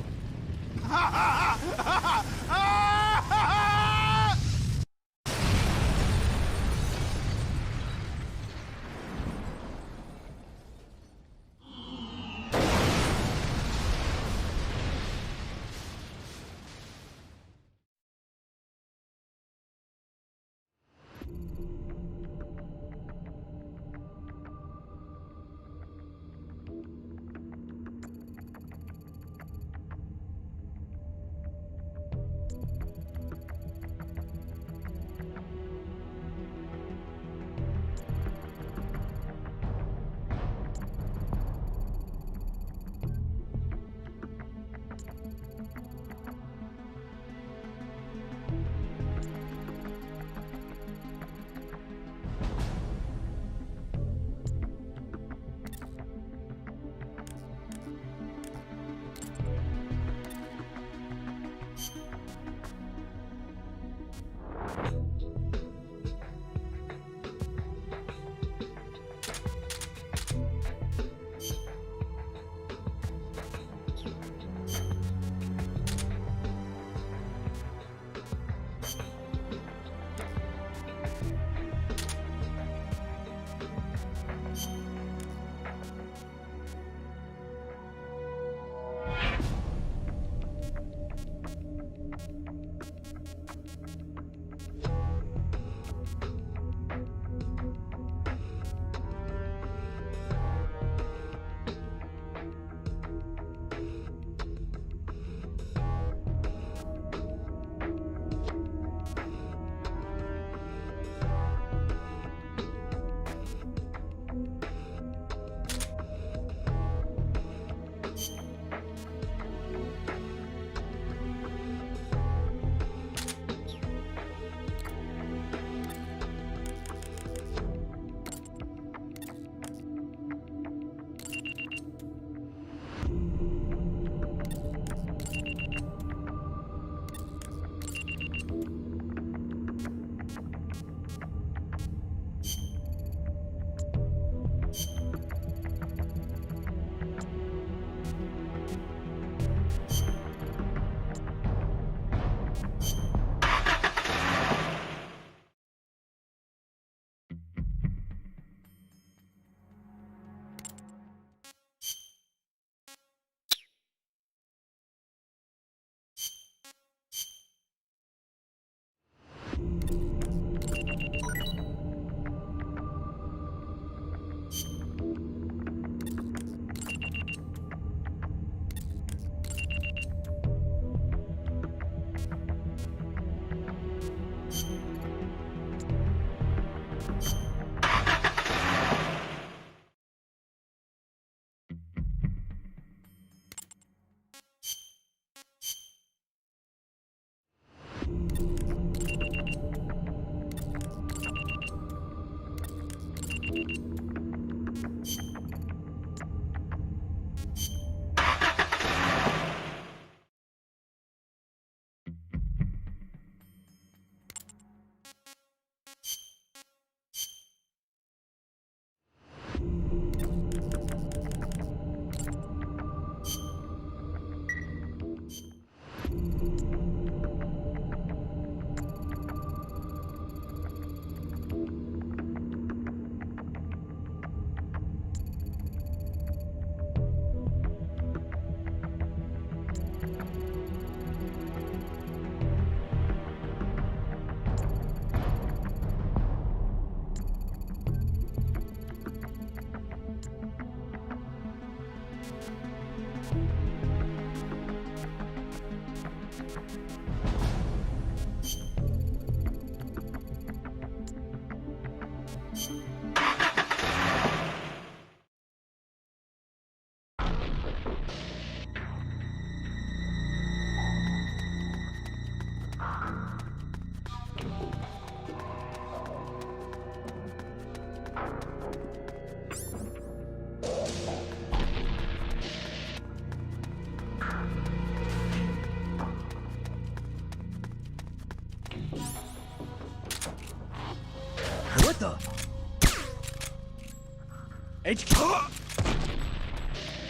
HQ!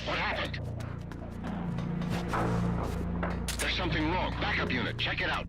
What happened? There's something wrong. Backup unit, check it out.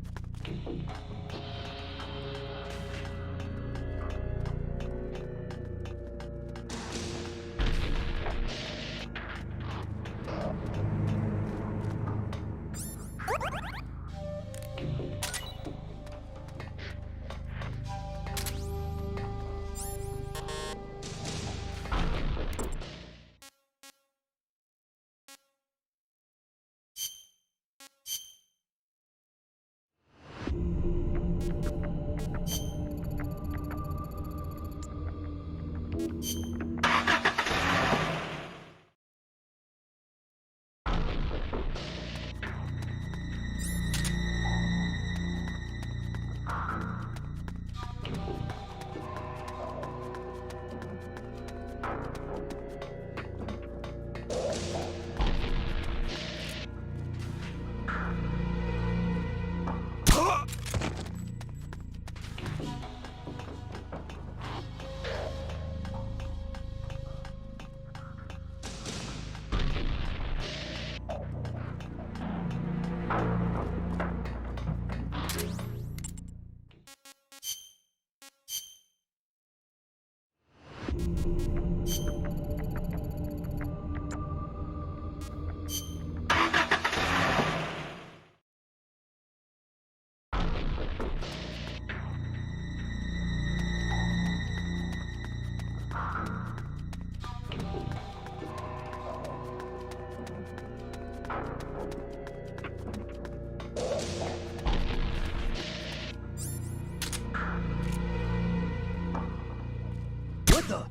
What the?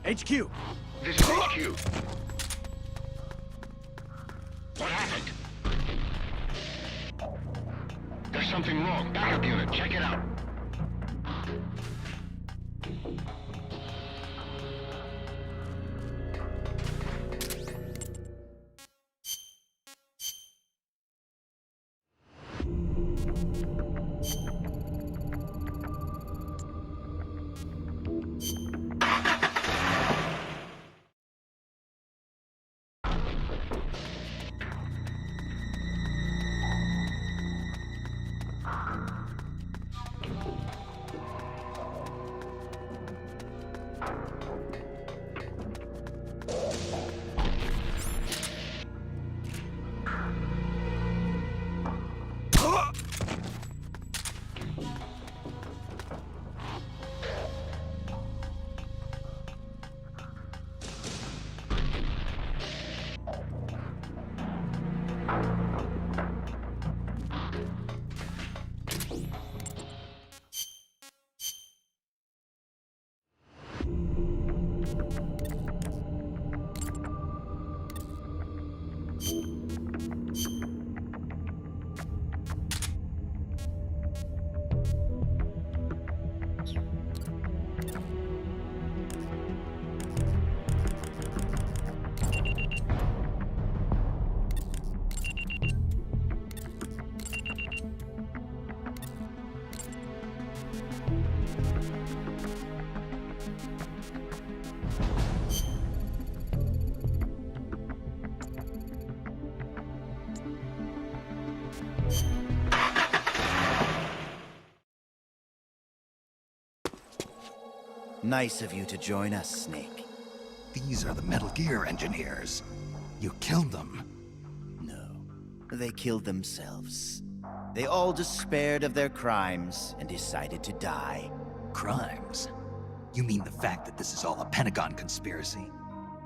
HQ! This is HQ. What happened? There's something wrong. Backup unit, check it out. Nice of you to join us, Snake. These are the Metal Gear engineers. You killed them. No, they killed themselves. They all despaired of their crimes and decided to die. Crimes? You mean the fact that this is all a Pentagon conspiracy?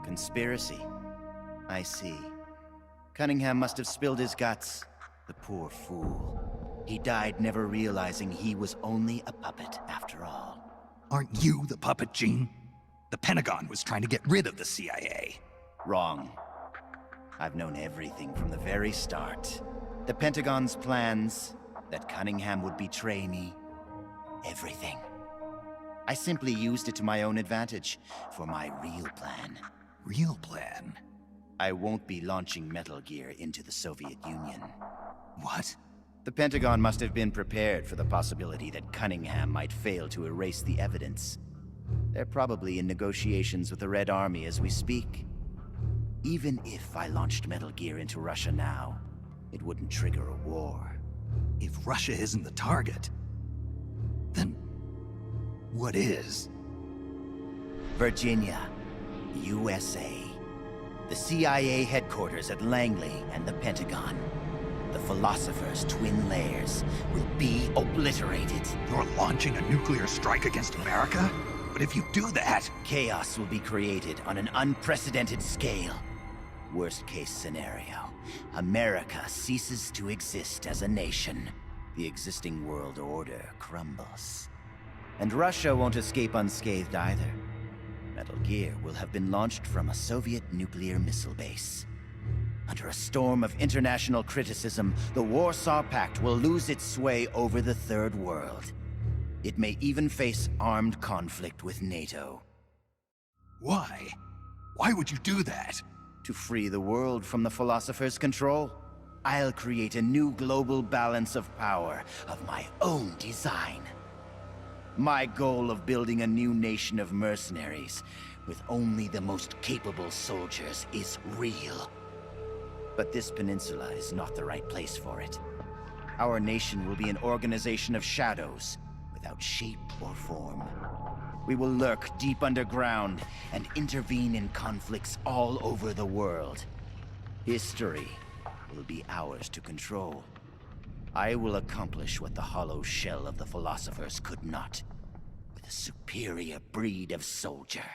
Conspiracy? I see. Cunningham must have spilled his guts. The poor fool. He died never realizing he was only a puppet after all. Aren't you the puppet, Gene? The Pentagon was trying to get rid of the CIA. Wrong. I've known everything from the very start. The Pentagon's plans, that Cunningham would betray me. Everything. I simply used it to my own advantage, for my real plan. Real plan? I won't be launching Metal Gear into the Soviet Union. What? The Pentagon must have been prepared for the possibility that Cunningham might fail to erase the evidence. They're probably in negotiations with the Red Army as we speak. Even if I launched Metal Gear into Russia now, it wouldn't trigger a war. If Russia isn't the target, then what is? Virginia, USA. The CIA headquarters at Langley and the Pentagon. The Philosopher's twin layers will be obliterated. You're launching a nuclear strike against America? But if you do that... Chaos will be created on an unprecedented scale. Worst case scenario, America ceases to exist as a nation. The existing world order crumbles. And Russia won't escape unscathed either. Metal Gear will have been launched from a Soviet nuclear missile base. Under a storm of international criticism, the Warsaw Pact will lose its sway over the Third World. It may even face armed conflict with NATO. Why? Why would you do that? To free the world from the Philosopher's control, I'll create a new global balance of power of my own design. My goal of building a new nation of mercenaries with only the most capable soldiers is real. But this peninsula is not the right place for it. Our nation will be an organization of shadows, without shape or form. We will lurk deep underground and intervene in conflicts all over the world. History will be ours to control. I will accomplish what the hollow shell of the Philosophers could not, with a superior breed of soldier.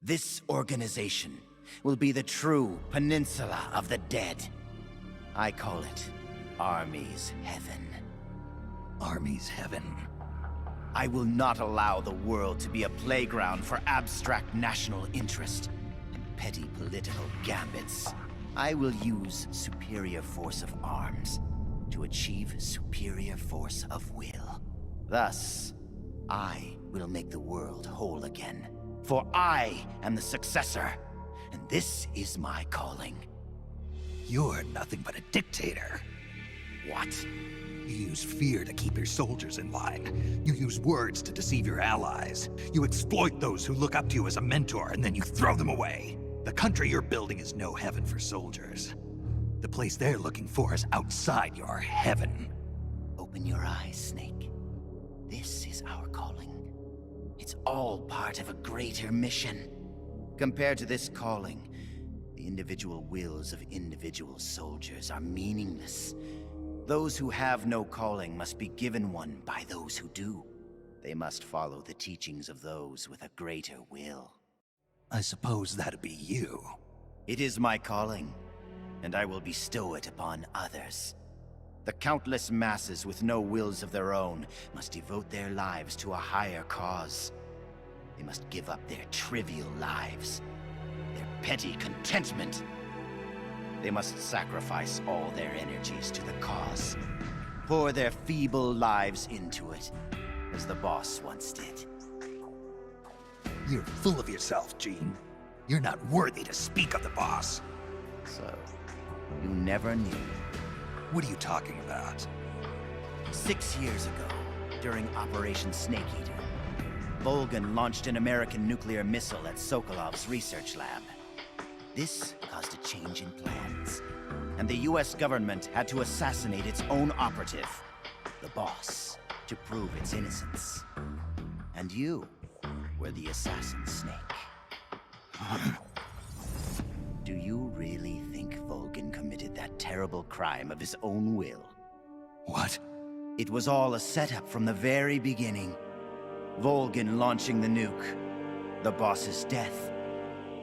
This organization will be the true Peninsula of the Dead. I call it Army's Heaven. Army's Heaven. I will not allow the world to be a playground for abstract national interest and petty political gambits. I will use superior force of arms to achieve superior force of will. Thus, I will make the world whole again. For I am the successor, and this is my calling. You're nothing but a dictator. What? You use fear to keep your soldiers in line. You use words to deceive your allies. You exploit those who look up to you as a mentor, and then you throw them away. The country you're building is no heaven for soldiers. The place they're looking for is outside your heaven. Open your eyes, Snake. This is our calling. It's all part of a greater mission. Compared to this calling, the individual wills of individual soldiers are meaningless. Those who have no calling must be given one by those who do. They must follow the teachings of those with a greater will. I suppose that'd be you. It is my calling, and I will bestow it upon others. The countless masses with no wills of their own must devote their lives to a higher cause. They must give up their trivial lives, their petty contentment. They must sacrifice all their energies to the cause, pour their feeble lives into it, as the boss once did. You're full of yourself, Gene. You're not worthy to speak of the boss. So, you never knew. What are you talking about? 6 years ago, during Operation Snake Eater, Volgin launched an American nuclear missile at Sokolov's research lab. This caused a change in plans, and the US government had to assassinate its own operative, the boss, to prove its innocence. And you were the assassin, Snake. Do you really think Volgin committed that terrible crime of his own will? What? It was all a setup from the very beginning. Volgin launching the nuke, the boss's death,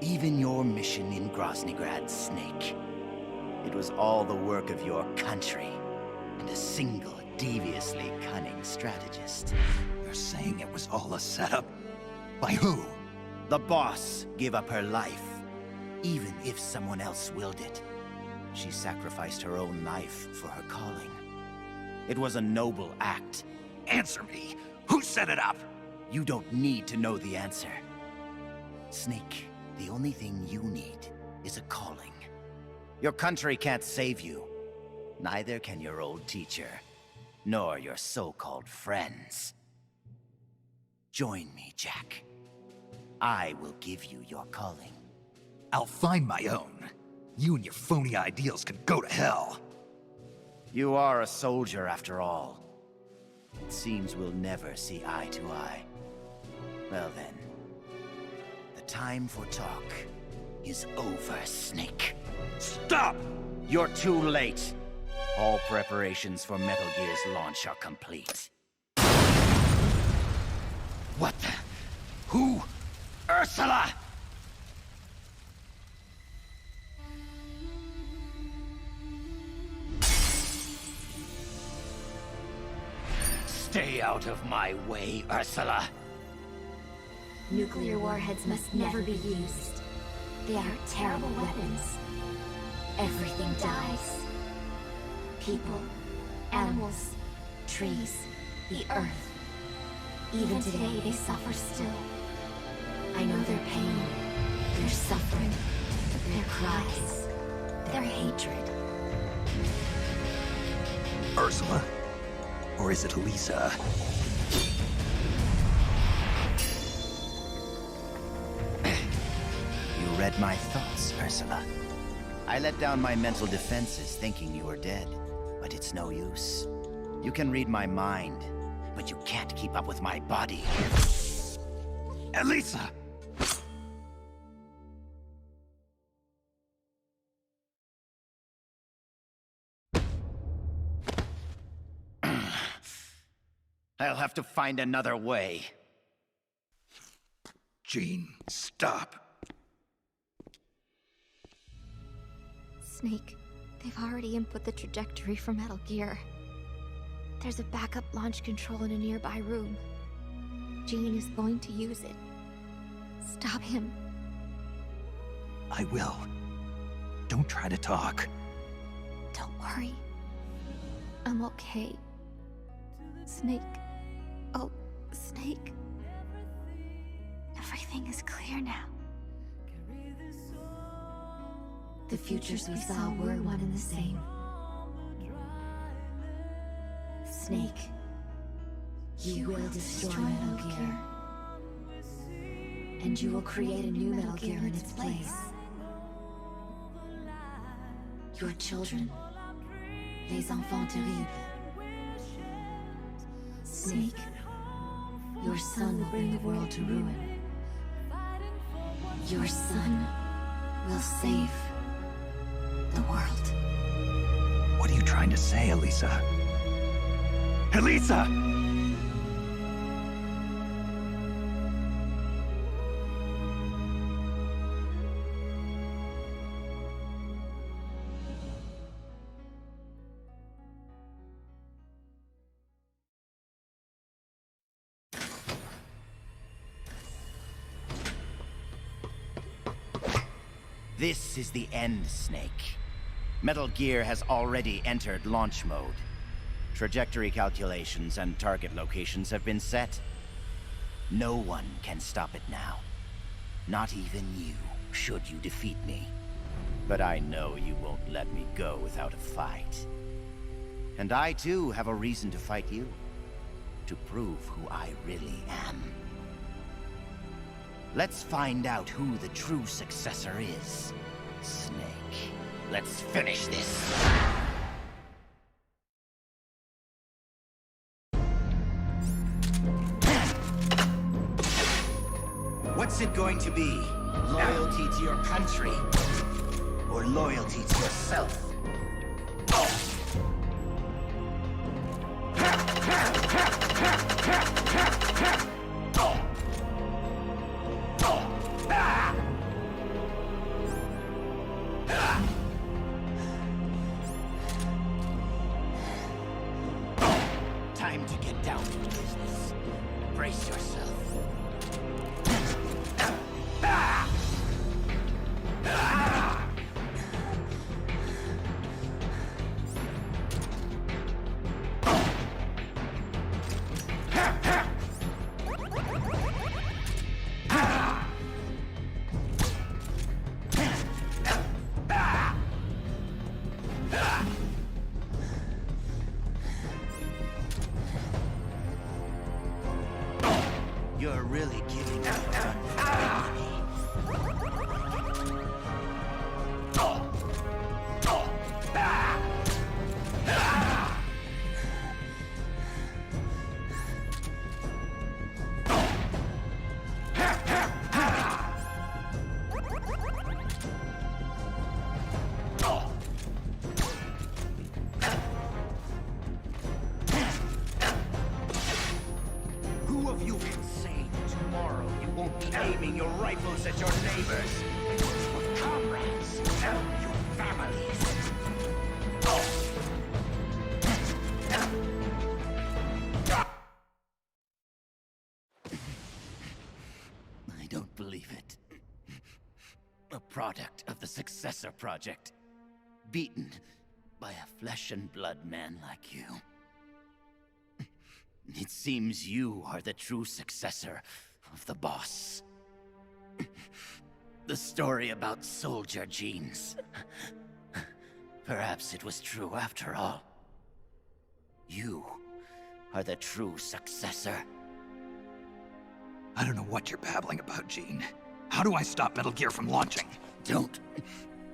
even your mission in Groznygrad, Snake. It was all the work of your country, and a single, deviously cunning strategist. You're saying it was all a setup? By who? The boss gave up her life, even if someone else willed it. She sacrificed her own life for her calling. It was a noble act. Answer me! Who set it up? You don't need to know the answer. Snake, the only thing you need is a calling. Your country can't save you. Neither can your old teacher, nor your so-called friends. Join me, Jack. I will give you your calling. I'll find my own. You and your phony ideals can go to hell. You are a soldier after all. It seems we'll never see eye to eye. Well then, the time for talk is over, Snake. Stop! You're too late. All preparations for Metal Gear's launch are complete. What the? Who? Ursula! Stay out of my way, Ursula. Nuclear warheads must never be used. They are terrible weapons. Everything dies. People, animals, trees, the earth. Even today, they suffer still. I know their pain, their suffering, their cries, their hatred. Ursula? Or is it Lisa? You read my thoughts, Ursula. I let down my mental defenses thinking you were dead, but it's no use. You can read my mind, but you can't keep up with my body. Elisa! I'll have to find another way. Jean, stop. Snake, they've already input the trajectory for Metal Gear. There's a backup launch control in a nearby room. Jean is going to use it. Stop him. I will. Don't try to talk. Don't worry. I'm okay. Snake. Oh, Snake. Everything is clear now. The futures we saw were one and the same. Snake, you will destroy Metal Gear. And you will create a new Metal Gear in its place. Your children, les enfants terribles. Snake, your son will bring the world to ruin. Your son will save the world. What are you trying to say, Elisa? Elisa! This is the end, Snake. Metal Gear has already entered launch mode. Trajectory calculations and target locations have been set. No one can stop it now. Not even you, should you defeat me. But I know you won't let me go without a fight. And I too have a reason to fight you. To prove who I really am. Let's find out who the true successor is. Snake, let's finish this. What's it going to be? Loyalty to your country? Or loyalty to yourself? Time to get down to business. Brace yourself. rifles at your neighbors. Your comrades, your families. I don't believe it. A product of the Successor Project. Beaten by a flesh and blood man like you. It seems you are the true successor of the boss. The story about soldier genes. Perhaps it was true after all. You are the true successor. I don't know what you're babbling about, Gene. How do I stop Metal Gear from launching? Don't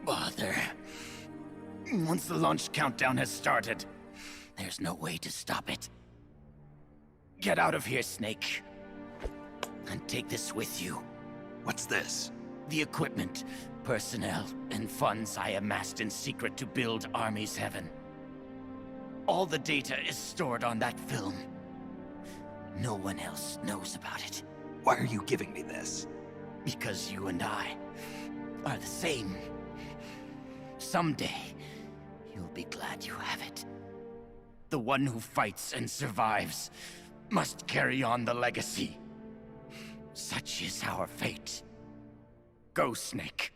bother. Once the launch countdown has started, there's no way to stop it. Get out of here, Snake. And take this with you. What's this? The equipment, personnel, and funds I amassed in secret to build Army's Heaven. All the data is stored on that film. No one else knows about it. Why are you giving me this? Because you and I are the same. Someday, you'll be glad you have it. The one who fights and survives must carry on the legacy. Such is our fate. Go, Snake.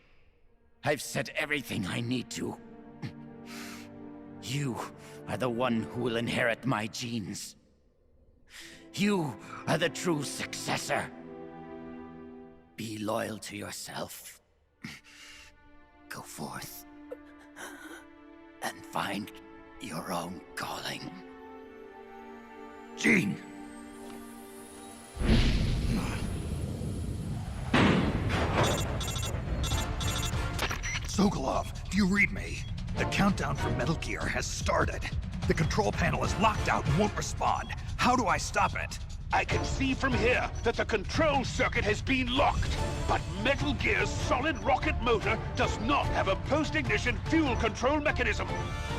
I've said everything I need to. You are the one who will inherit my genes. You are the true successor. Be loyal to yourself. Go forth and find your own calling. Gene! Sokolov, do you read me? The countdown for Metal Gear has started. The control panel is locked out and won't respond. How do I stop it? I can see from here that the control circuit has been locked. But Metal Gear's solid rocket motor does not have a post-ignition fuel control mechanism.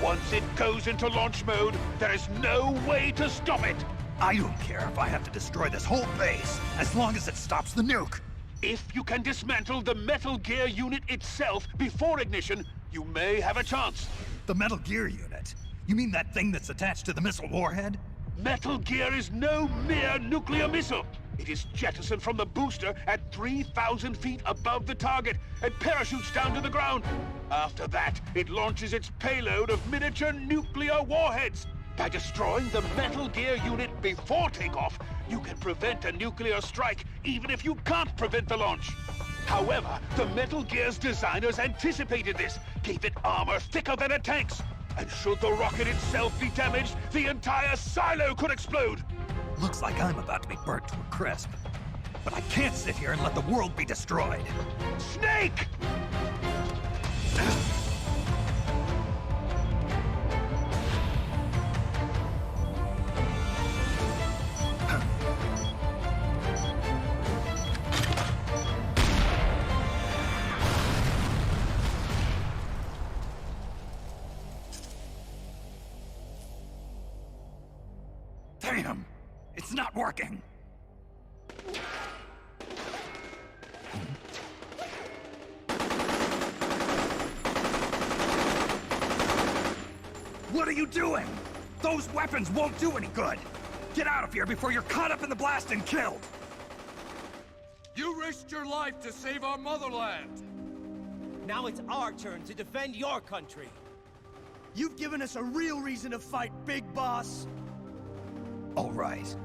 Once it goes into launch mode, there is no way to stop it. I don't care if I have to destroy this whole base, as long as it stops the nuke. If you can dismantle the Metal Gear unit itself before ignition, you may have a chance. The Metal Gear unit? You mean that thing that's attached to the missile warhead? Metal Gear is no mere nuclear missile. It is jettisoned from the booster at 3,000 feet above the target and parachutes down to the ground. After that, it launches its payload of miniature nuclear warheads. By destroying the Metal Gear unit before takeoff, you can prevent a nuclear strike even if you can't prevent the launch. However, the Metal Gear's designers anticipated this, gave it armor thicker than a tank's. And should the rocket itself be damaged, the entire silo could explode! Looks like I'm about to be burnt to a crisp. But I can't sit here and let the world be destroyed. Snake! Damn! It's not working! What are you doing? Those weapons won't do any good! Get out of here before you're caught up in the blast and killed! You risked your life to save our motherland! Now it's our turn to defend your country. You've given us a real reason to fight, Big Boss. All right.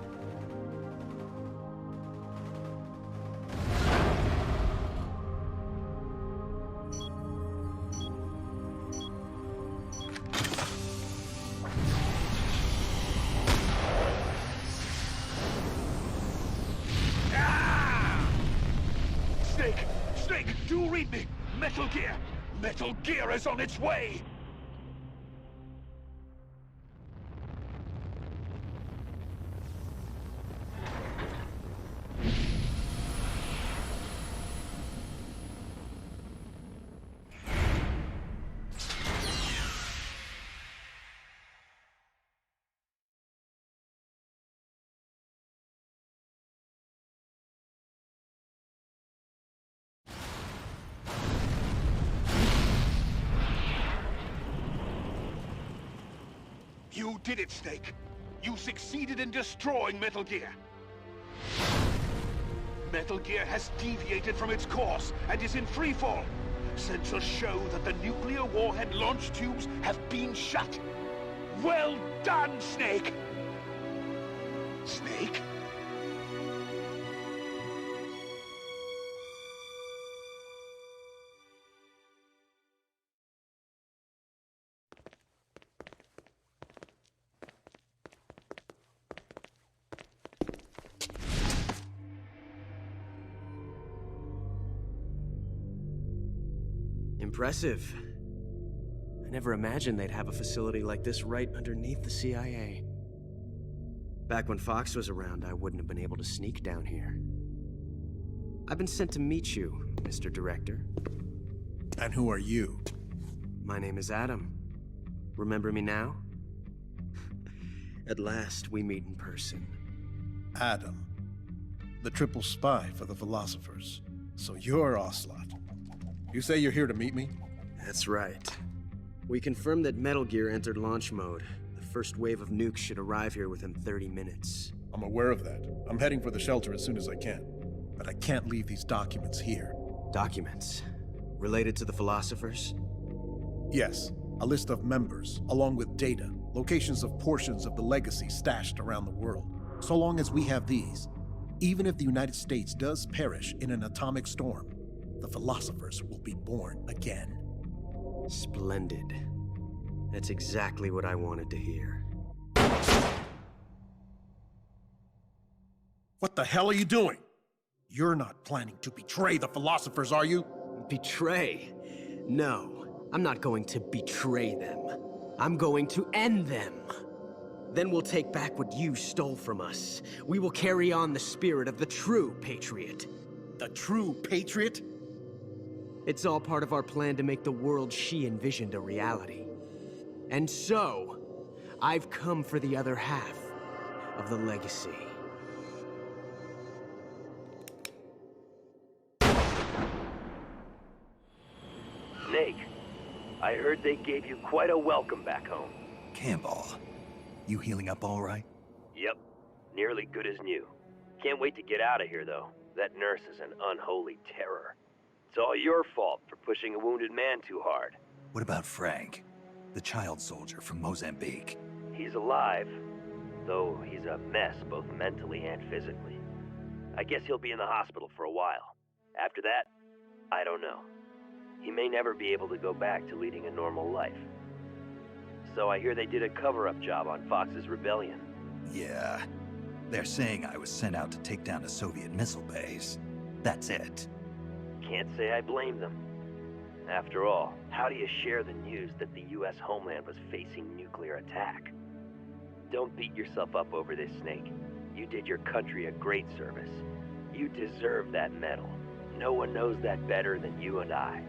Snake, do read me! Metal Gear! Metal Gear is on its way! You did it, Snake. You succeeded in destroying Metal Gear. Metal Gear has deviated from its course and is in freefall. Sensors show that the nuclear warhead launch tubes have been shut. Well done, Snake! Snake? Impressive. I never imagined they'd have a facility like this right underneath the CIA. Back when Fox was around, I wouldn't have been able to sneak down here. I've been sent to meet you, Mr. Director. And who are you? My name is Adam. Remember me now? At last, we meet in person. Adam. The triple spy for the philosophers. So you're Ocelot. You say you're here to meet me? That's right. We confirmed that Metal Gear entered launch mode. The first wave of nukes should arrive here within 30 minutes. I'm aware of that. I'm heading for the shelter as soon as I can. But I can't leave these documents here. Documents? Related to the philosophers? Yes. A list of members, along with data, locations of portions of the legacy stashed around the world. So long as we have these, even if the United States does perish in an atomic storm, the philosophers will be born again. Splendid. That's exactly what I wanted to hear. What the hell are you doing? You're not planning to betray the philosophers, are you? Betray? No, I'm not going to betray them. I'm going to end them. Then we'll take back what you stole from us. We will carry on the spirit of the true patriot. The true patriot? It's all part of our plan to make the world she envisioned a reality. And so, I've come for the other half of the legacy. Snake, I heard they gave you quite a welcome back home. Campbell, you healing up all right? Yep, nearly good as new. Can't wait to get out of here, though. That nurse is an unholy terror. It's all your fault for pushing a wounded man too hard. What about Frank, the child soldier from Mozambique? He's alive, though he's a mess both mentally and physically. I guess he'll be in the hospital for a while. After that, I don't know. He may never be able to go back to leading a normal life. So I hear they did a cover-up job on Fox's rebellion. Yeah. They're saying I was sent out to take down a Soviet missile base. That's it. Can't say I blame them. After all, how do you share the news that the U.S. homeland was facing nuclear attack? Don't beat yourself up over this, Snake. You did your country a great service. You deserve that medal. No one knows that better than you and I.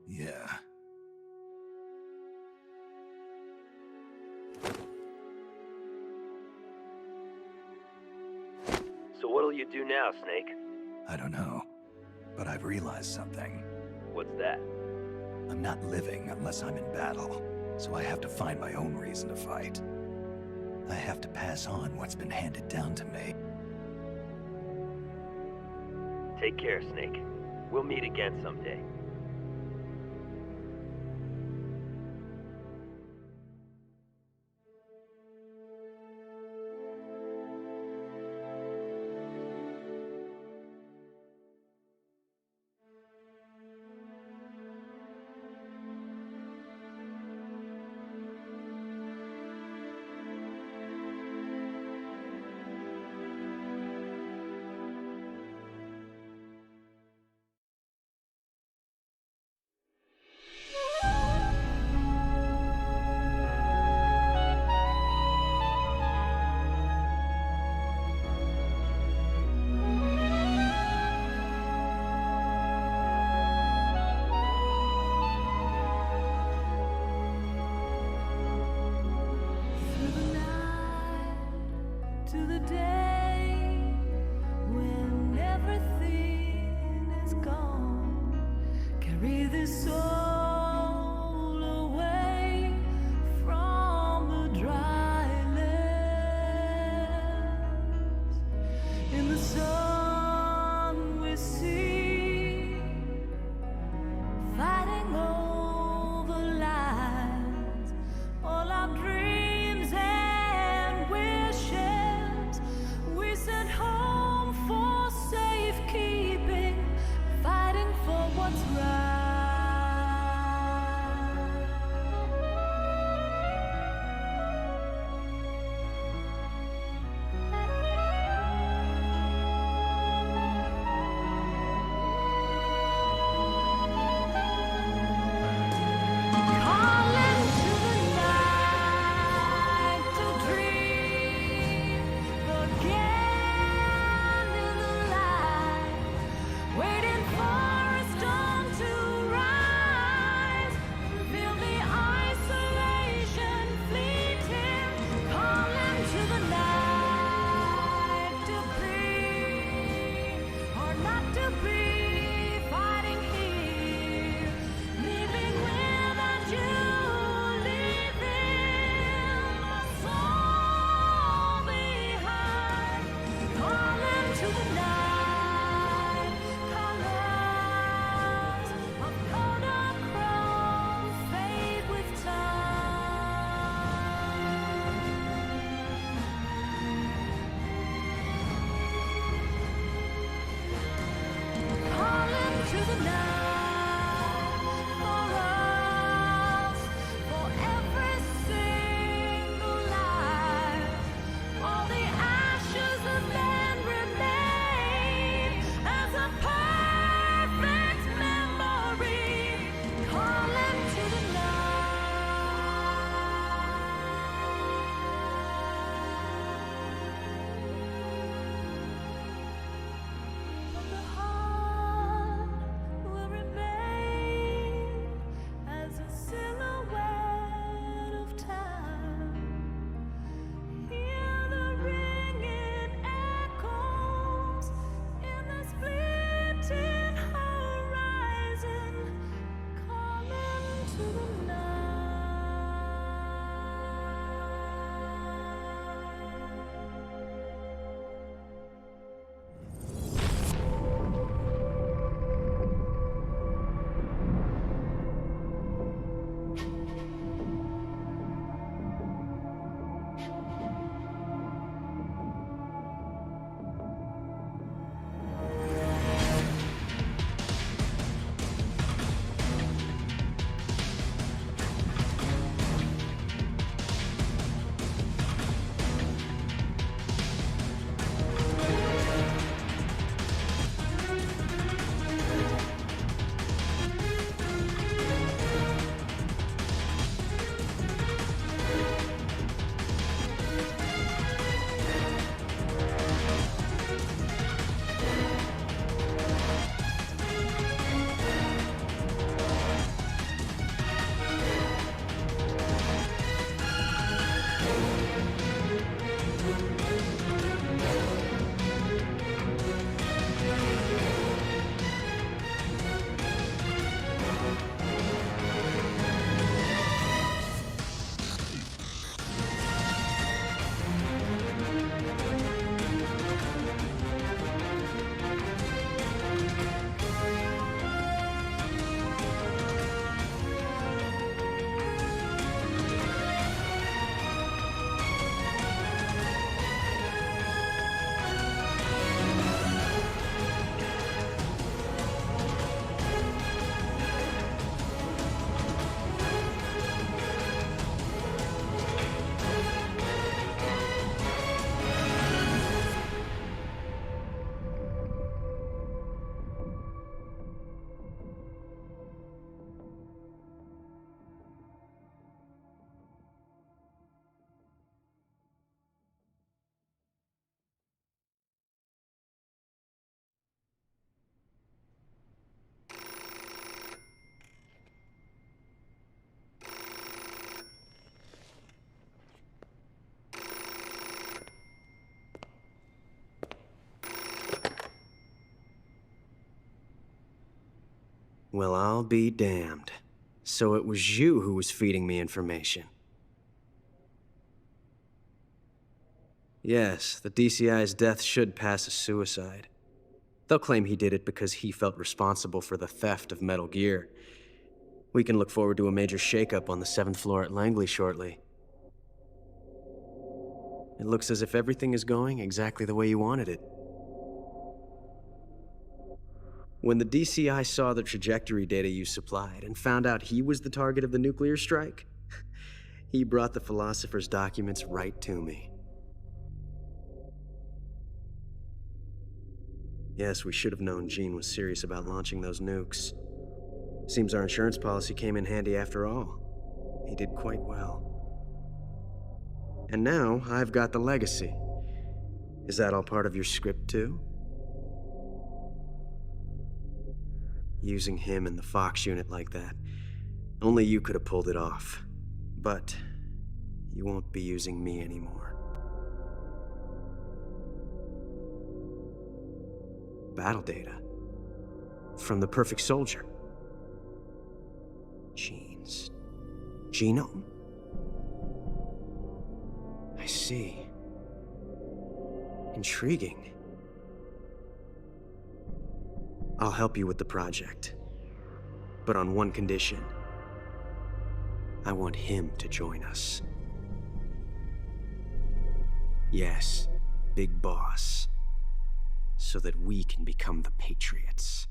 Yeah. So what'll you do now, Snake? I don't know. But I've realized something. What's that? I'm not living unless I'm in battle, so I have to find my own reason to fight. I have to pass on what's been handed down to me. Take care, Snake. We'll meet again someday. Carry this soul away from Well, I'll be damned. So it was you who was feeding me information. Yes, the DCI's death should pass as suicide. They'll claim he did it because he felt responsible for the theft of Metal Gear. We can look forward to a major shakeup on the 7th floor at Langley shortly. It looks as if everything is going exactly the way you wanted it. When the DCI saw the trajectory data you supplied and found out he was the target of the nuclear strike, he brought the philosopher's documents right to me. Yes, we should have known Gene was serious about launching those nukes. Seems our insurance policy came in handy after all. He did quite well. And now, I've got the legacy. Is that all part of your script, too? Using him in the Fox unit like that. Only you could have pulled it off. But you won't be using me anymore. Battle data. From the Perfect Soldier. Gene's genome? I see. Intriguing. I'll help you with the project. But on one condition. I want him to join us. Yes, Big Boss. So that we can become the Patriots.